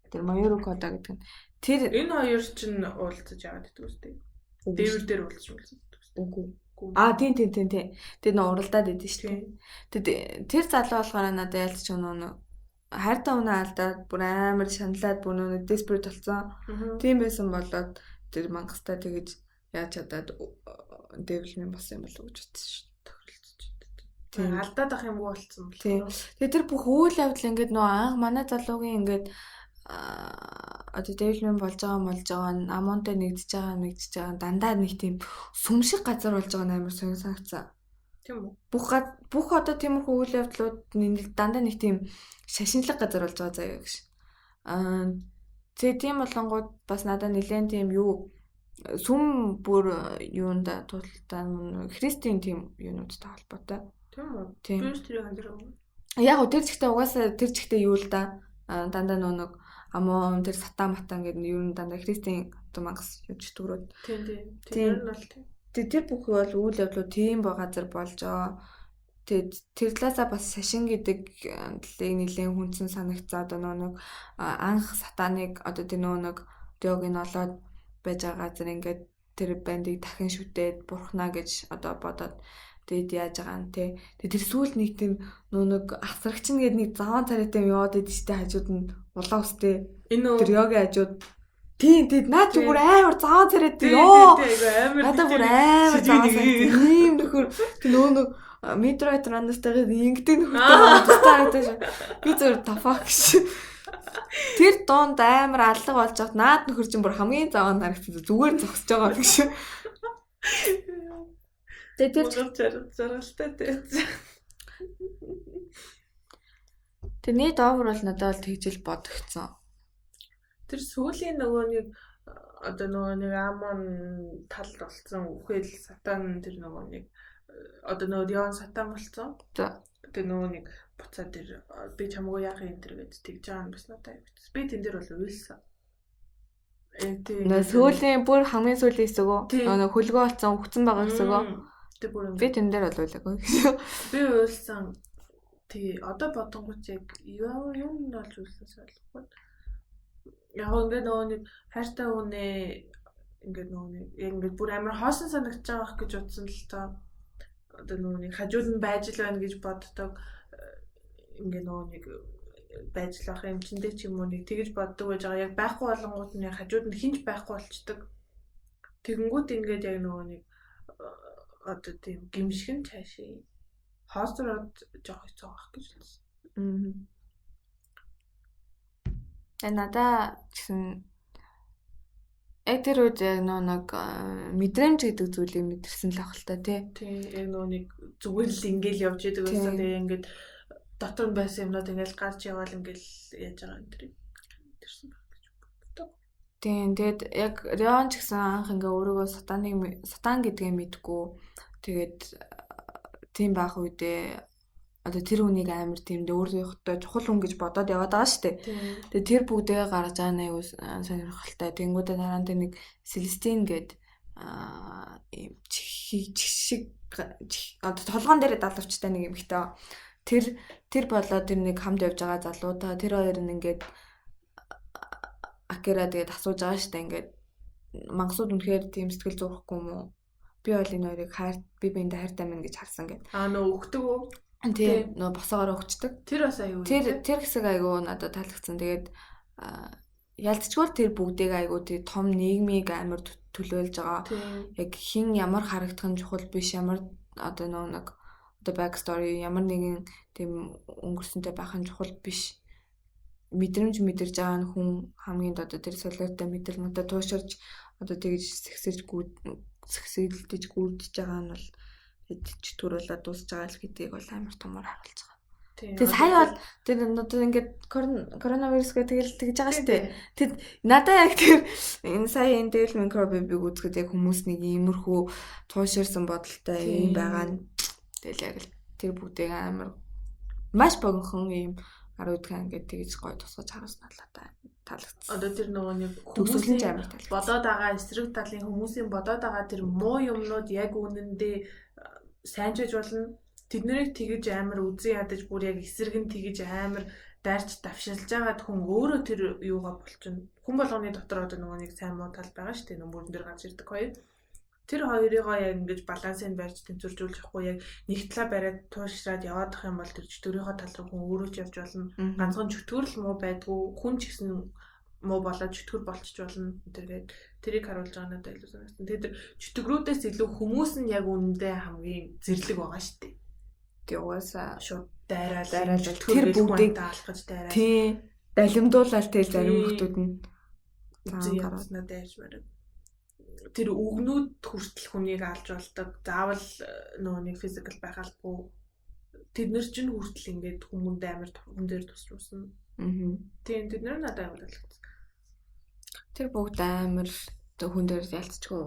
Тэр Маюру Кода гэдэг нь. Тэр энэ хоёр чинь уулзаж яваад идэх үстэй. Дээвэр дээр уулзсан. Үгүй. Тийм. Тэр нөө уралдаад идэв шүү дээ. Тэр залуу болохоор надад ялч нөгөө хайртай хүнээ алдаад бүр амар шаналаад бүр нөгөө desperate болсон. Тийм байсан болоод тэр мангастаа тэгэж яаж чадаад development болсон юм болов уу гэж бодсон шүү дээ. Тийм алдаад ах юм уу болцсон бол. Тэгээ тэр бүх үйл явдал ингээд нөгөө анх манай залуугийн ингээд одоо development болж байгаа амуунтай нэгдэж байгаа дандаа нэг тийм сүм шиг газар болж байгаа амар сонир санагцсан. Тийм үү? Бүх одоо тиймэрхүү үйл явдлууд дандаа нэг тийм шашинлаг газар болж байгаа заяа гэж. Тэгээ тийм болонгууд бас надад нэлээд тийм юу сүм бүр юунда тултаа христийн тийм юунуудтай холбоотой. Тийм үү? Тийм тэр хандраа. Яг тэр зэгтээ угаасаа тэр зэгтээ юу л да дандаа нэг амуу тэр сатан матан гэдэг юу дандаа христийн одоо мангас юуч төгрөөд. Тийм. Тэр бүх бол үйл явдлууд тийм газар болж байгаа. Тэр талаасаа бас шашин гэдэг талыг нэлээд хүнсэн санагцаа одоо нэг анх сатаныг одоо тэр нэг дөгийг олоод байж байгаа газар ингээд тэр бандыг дахин шүтээд бурхнаа гэж одоо бодоод тэгээд яаж байгаа юм те. Тэр сүүлд нэг тийм нэг асрагч нэгэд нэг заван царайтай яваад идэв штэ хажууд нь улаа өстэй. Тэр йогийн хажууд тийм наад чи бүр амар заван царайтай ёо. Надаа бүр амар заван царайтай ийм нөхөр тэр нөгөө Metroid Runner-тай ингэдэг нөхөртэй тастаатай шүү. Би зөв тафак шүү. Тэр доонд амар алга болж байгаад наад нөхөр чинь бүр хамгийн заван харагдсан зүгээр зогсож байгаа гэх шүү. Тэр заргалтай дээ. Тэрний доовор бол надад бол тэгжэл бодогцсон. Тэр сүүлийн нөгөө нэг одоо нөгөө нэг амон тал болсон үхэл сатан тэр нөгөө нэг одоо нөгөө Дион сатан болсон. Тэр нөгөө нэг буцаа тэр би чамгүй яах юм тэр гэж тэгж байгаа юм бас надад юм. Би тэн дээр бол уйлсан. Сүүлийн бүр хамгийн сүүлийн хэсэг үү? Нөгөө хөлгөө болсон өгцөн байгаа хэсэг үү? Би тэн дээр бол уйлаагүй. Би уйлсан. Тий одоо бодонгоч яг юм болж уйлсан ойлгохгүй. Яг ингээд нөгөө нэг хайртай хүнээ ингээд нөгөө нэг яг ингээд бүр амар хоосон санагдаж байгаа гэж утсан л тоо. Одоо нөгөө нэг хажууд нь байж л байна гэж боддог. Ингээд нөгөө нэг байж л ах юм чиндээ ч юм уу нэг тэгж боддог байж байгаа. Яг байхгүй болонгууд нь хажууд нь хинж байхгүй болчдөг. Тэгэнгүүт ингээд яг нөгөө нэг одоо тийм гимшгэн цаашаа хоосроод жоох хэцүү байх гэж хэлсэн. Надаа гэсэн яг тэр үед яг нэг мэдрэмж гэдэг зүйлийг мэдэрсэн л ах л та тий. Яг нэг зүгээр л ингээл явж идэг байсан. Тэгээ ингээд дотор нь байсан юмнууд ингээл гарч яваал ингээл яаж байгаа юм тэр мэдэрсэн байх гэж боддог. Тийм тэгээд яг Рион ч гэсэн анх ингээ өөрийгөө сатан гэдгээ мэдгүй тэгээд тийм байх үедээ одоо тэр хүнийг амар тийм өөрийнхөө чухал хүн гэж бодоод яваад байгаа шүү дээ. Тэгээ тэр бүгдээ гаргаж байгаа нэг сонирхолтой. Тэнгүүдээ дараа нь нэг Селестин гээд ийм шиг одоо толгоон дээр далавчтай нэг юм ихтэй. Тэр болоод тэр нэг хамт явж байгаа залуудаа тэр хоёр нь ингээд Акера тэгээд асууж байгаа шүү дээ. Ингээд мангасууд үнэхээр тийм сэтгэл зурхгүй юм уу? Би бол энэ хоёрыг би биэндээ хайртай мэн гэж харсан гэд. Нөө өгдөг үү? Тийм нөө босоогоор өгчдөг. Тэр бас аюу. Тэр хэсэг аюу надад таалагдсан. Тэгээд ялцчгүй тэр бүгдийг айгуу тий том нийгмийг амар төлөөлж байгаа. Тийм. Яг хин ямар харагдах нь чухал биш, ямар одоо нэг одоо back story ямар нэгэн тийм өнгөрсөнтэй байх нь чухал биш. Мэдрэмж мэдэрж байгаа нь хүн хамгийн одоо тэр солиотой мэдэл мөдө тууширч одоо тэгж сэгсэлдэж гүйдэж байгаа нь бол чөтгөр болоод дуусж байгаа л гэдгийг бол амар томор харуулж байгаа. Тэгээ сая бол тэр одоо ингээд коронавирусгээ тэгэл тэгж байгаа шүү дээ. Тэд надаа яг тэр энэ сая энэ Devil May Cry Baby-г үзэхэд яг хүмүүс нэг иймэрхүү тууширсан бодолтой юм байгаа нь тэгэл яг л тэр бүгдийг амар маш богинохон юм 10 дахь ингээд тэгж гоё тусгаж харуулсан таалагдсан. Одоо тэр нөгөө нэг хүмүүсийн амар таалагдсан. Бодоод байгаа эсрэг талын хүмүүсийн бодоод байгаа тэр муу юмнууд яг үнэндээ сайнжиж болно. Тэднийг тэгж амар үзэн ядаж бүр яг эсрэг нь тэгж амар дайрч давшилж байгаад хүн өөрөө тэр юугаа болчихно. Хүн болгоны дотор одоо нөгөө нэг сайн муу тал байгаа шүү дээ. Нүмөрөн дээр ганц ирдэг хоёр. Тэр хоёрыгоо яг ингэж балансыг барьж тэнцвэржүүлж явахгүй яг нэг талаа бариад туушраад яваадах юм бол тэр чөтгөрийнхөө тал руу хүн өөрөө ч явж болно. Ганцхан чөтгөр л муу байдгүй. Хүн ч гэсэн муу болоод чөтгөр болчих болно. Тэгээд тэрийг харуулж байгаа надад илүү санагдсан. Тэгээд тэр чөтгөрүүдээс илүү хүмүүс нь яг үнэндээ хамгийн зэрлэг байгаа шүү дээ. Тэг угаасаа шууд дайраал тэр бүгдийг даалгаж дайраал. Тий. Далимдуулаад тэл зарим хүмүүсд нь зам гаргаснаа дайрч бараг. Тэр үгнүүд хүртэл хүнийг алж болдог. Заавал нөгөө нэг физикал байх албагүй. Тэд нар чинь хүртэл ингээд хүмүүнд амар хүн дээр тусруулсан. Тийм тэд нар надад амар таалагдсан. Тэр бүгд амар хүн дээр ялцчихгүй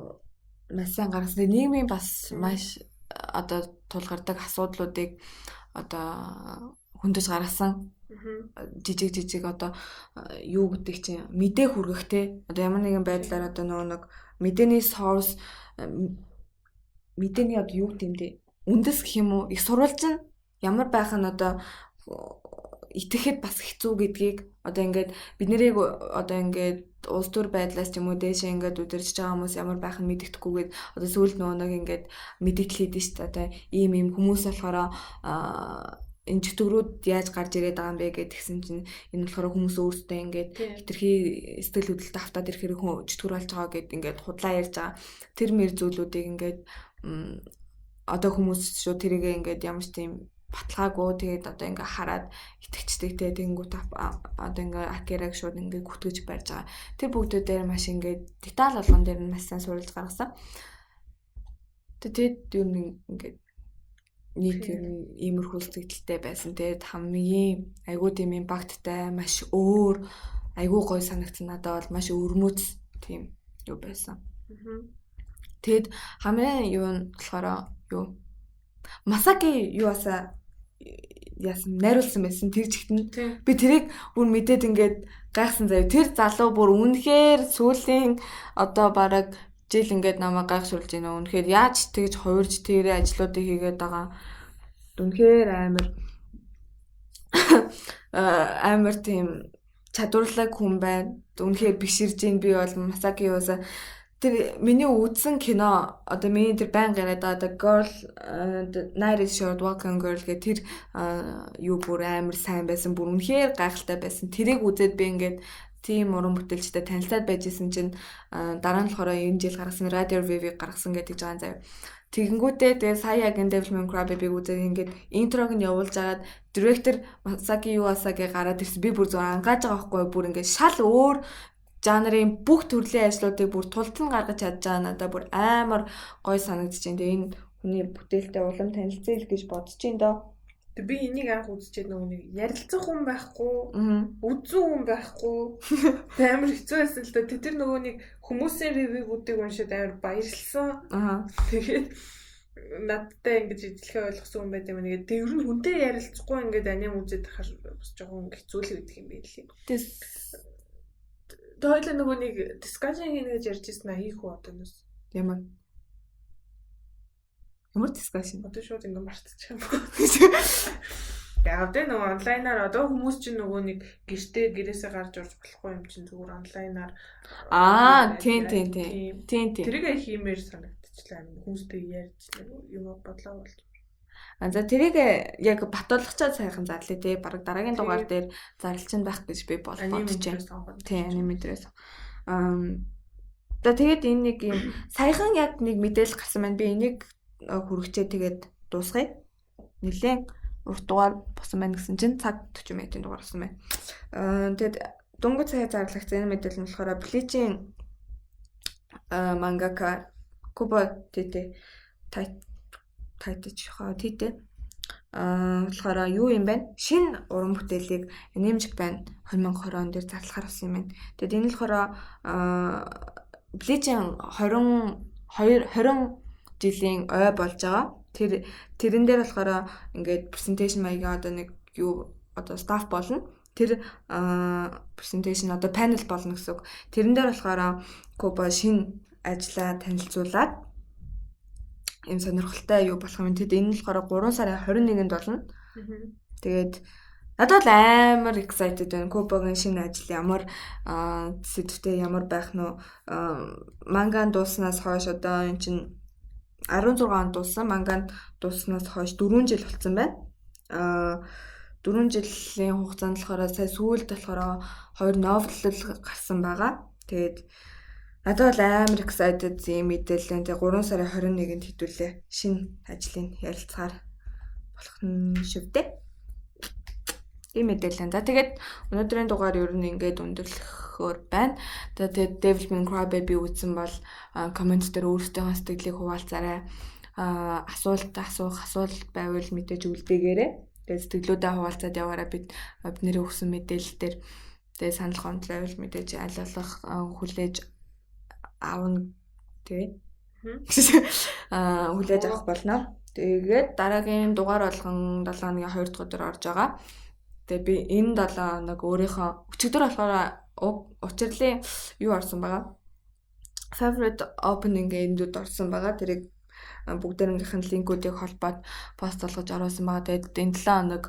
маш сайн гаргасан. Нийгмийн бас маш одоо тулгардаг асуудлуудыг одоо хөндөж гаргасан. Жижиг одоо юу гэдэг чинь мэдээ хүргэх те. Одоо ямар нэгэн байдлаар одоо нөгөө нэг мэдээний source мэдээний одоо юу гэмдэ үндэс гэх юм уу их сурвалж нь ямар байх нь одоо итгэхэд бас хэцүү гэдгийг одоо ингээд бид нарыг одоо ингээд улс төр байдлаас ч юм уу дээшээ ингээд удирдах байгаа хүмүүс ямар байх нь мэддэхгүйгээд одоо сүүлд нөгөө нэг ингээд мэдээлэл хийдэж шүү дээ. Одоо ийм хүмүүс болохоор энэ чөтгөрүүд яаж гарч ирээд байгаа юм бэ гэдгсэн чинь энэ болохоор хүмүүс өөрсдөө ингээд хитрхи сэтгэл хөдлөлт автаад ирэхээр чөтгөр болж байгаа гэд ингээд худлаа ярьж байгаа. Тэр мэр зүйлүүдийг ингээд одоо хүмүүс шүү тэрийг ингээд ямар ч тийм баталгаагүй тэгээд одоо ингээ хараад итгэцдэг те тэнгуут одоо ингээ акераг шууд ингээ гүтгэж барьж байгаа. Тэр бүгдүүдээр маш ингээ деталь болгон дээр нь маш сайн суурилж гаргасан. Тэгээд юу ингээ нийт иймэрхүү сэтгэлтэй байсан. Тэгээд хамгийн айгуу тийм импакттай маш өөр айгуу гоё санагдсан надад бол маш өрмөц тийм юу байсан. Тэгэд хамгийн юу нь болохоор юу Масаки юусаа яасан найруулсан байсан тэр чигтэн би тэрийг бүр мэдээд ингээд гайхсан заяа тэр залуу бүр үнэхээр сүүлийн одоо бараг жил ингээд намайг гайхшруулж байна үнэхээр яаж тэгж хувирж тэр ажлуудыг хийгээд байгаа үнэхээр амар тийм чадварлаг хүн байна үнэхээр биширж ийн би бол Масаки юусаа тэр миний үзсэн кино одоо миний тэр байн гараад байгаа Girl Night is Short Walking Girl гэх тэр юу бүр амар сайн байсан бүр үнэхээр гайхалтай байсан тэрийг үзээд би ингээд тийм уран бүтээлчтэй танилцаад байжсэн чинь дараа нь болохоор энэ жил гаргасан Radio Wave-ийг гаргасан гэдэг жагаан заяа тэгэнгүүтээ тэгээ сая яг Devil May Cry Baby-г үзээд ингээд интрог нь явуулж агаад директор Масаки Юасаги гараад ирсэн би бүр зур ангааж байгаа байхгүй бүр ингээд шал өөр жанрын бүх төрлийн ажлуудыг бүр тултан гаргаж чадж байгаа надад бүр амар гоё санагдаж байна. Тэгээ энэ хүний бүтээлтэй улам танилцъя л гэж бодож байна доо. Тэг би энийг анх үзчихэд нөгөө нэг ярилцах хүн байхгүй, үзэн хүн байхгүй. Тэг амар хэцүү байсан л да. Тэр нөгөө нэг хүмүүсийн ревюгуудыг уншаад амар баярлсан. Тэгээд надтай ингэж ижлэхээ ойлгосон хүн байт юм нэгээд тэр нь хүнтэй ярилцахгүй ингээд аним үзээд тахаар бас жоохон хэцүү л гэдэг юм байл юм. Тойлоо нөгөө нэг discussion хийнэ гэж ярьж ирсэн аа хийх үү одоос. Ямар discussion? Одоо шууд ингэ мартчих юм. Яг тэ нөгөө онлайнаар одоо хүмүүс чинь нөгөө нэг гэртээ гэрээсээ гарч урж болохгүй юм чинь зүгээр онлайнаар тийм. Тэрийг хиймээр санагдчихлаа. Хүмүүстэй ярьж юм бодлоо болж. За тэрийг яг батуулгачаа сайхан зарлаа тий. Бараг дараагийн дугаар дээр зарлж байх гэж би бодож байна. Тий, анимедрээс. За тэгээд энэ нэг юм саяхан яг нэг мэдээлэл гарсан байна. Би энийг хүргэчээ тэгээд дуусгая. Нилээн урт дугаар босон байна гэсэн чинь цаг 40 минутын дугаар болсон байна. Тэгээд дөнгөж сая зарлагдсан энэ мэдээлэл нь болохоор Bleach-ийн мангака Kubo Tite болохоор юу юм бэ? Шинэ уран бүтээлийг Anime Japan 2020 он дээр зарлахаар болсон юм байна. Тэгээд энэ нь болохоор Bleach-ийн 20 жилийн ой болж байгаа. Тэрэн дээр болохоор ингээд presentation маягаа одоо нэг юу одоо staff болно. Тэр presentation одоо panel болно гэсэн үг. Тэрэн дээр болохоор Kubo шинэ ажлаа танилцуулаад ийм сонирхолтой юу болох юм. Тэгэд энэ нь болохоор 3 сарын 21-нд болно. Тэгээд надад бол амар excited байна. Kubo-гийн шинэ ажил ямар сэдвтэй ямар байх нь манган дууснаас хойш одоо эн чинь 16 онд дууссан. Манган дууснаас хойш 4 жил болсон байна. 4 жилийн хугацаанд болохоор сая сүүлд болохоор 2 новел гарсан байгаа. Тэгээд надад бол амар excited юм мэдээлэл. Тэгээ 3 сарын 21-нд хэдүүлээ шинэ ажлын ярилцахаар болох нь шүү дээ. Ийм мэдээлэл. За тэгээд өнөөдрийн дугаар ер нь ингээд өндөрлөхөөр байна. Тэгээд Devil May Cry Baby үзсэн бол коммент дээр өөрсдийнхөө сэтгэлийг хуваалцаарай. Асуулт байвал мэдээж үлдээгээрэй. Тэгээд сэтгэлүүдээ хуваалцаад яваарай. Бидний өгсөн мэдээлэл дээр тэгээд санал гомдол байвал мэдээж аль болох хүлээж аавна тий. Хүлээж авах болно. Тэгээд дараагийн дугаар болгон 7 хоногийн 2 дахь өдөр орж байгаа. Тэгээд би энэ 7 хоног өөрийнхөө өчигдөр болохоор учирлын юу орсон байгаа. Favorite opening эндүүд орсон байгаа. Тэрийг бүгдээрнгийнх нь линкүүдийг холбоод пост болгож оруулсан байгаа. Тэгээд энэ 7 хоног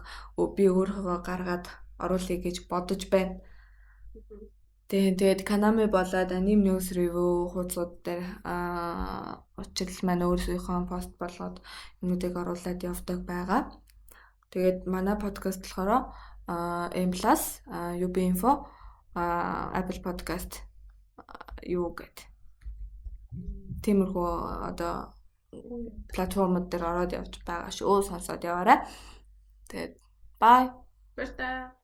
би өөрийгөө гаргаад оруулъя гэж бодож байна. Тэгээд Konami болоод Anime News Review хуудсууд дээр учрал маань өөрсдийнхөө пост болгоод юмнуудыг оруулаад явдаг байгаа. Тэгээд манай подкаст болохоор M+ UB Info Apple Podcast юу гэдэг. Тиймэрхүү одоо платформуд дээр ороод явж байгаа шүү. Сонсоод яваарай. Тэгээд bye. Баярлалаа.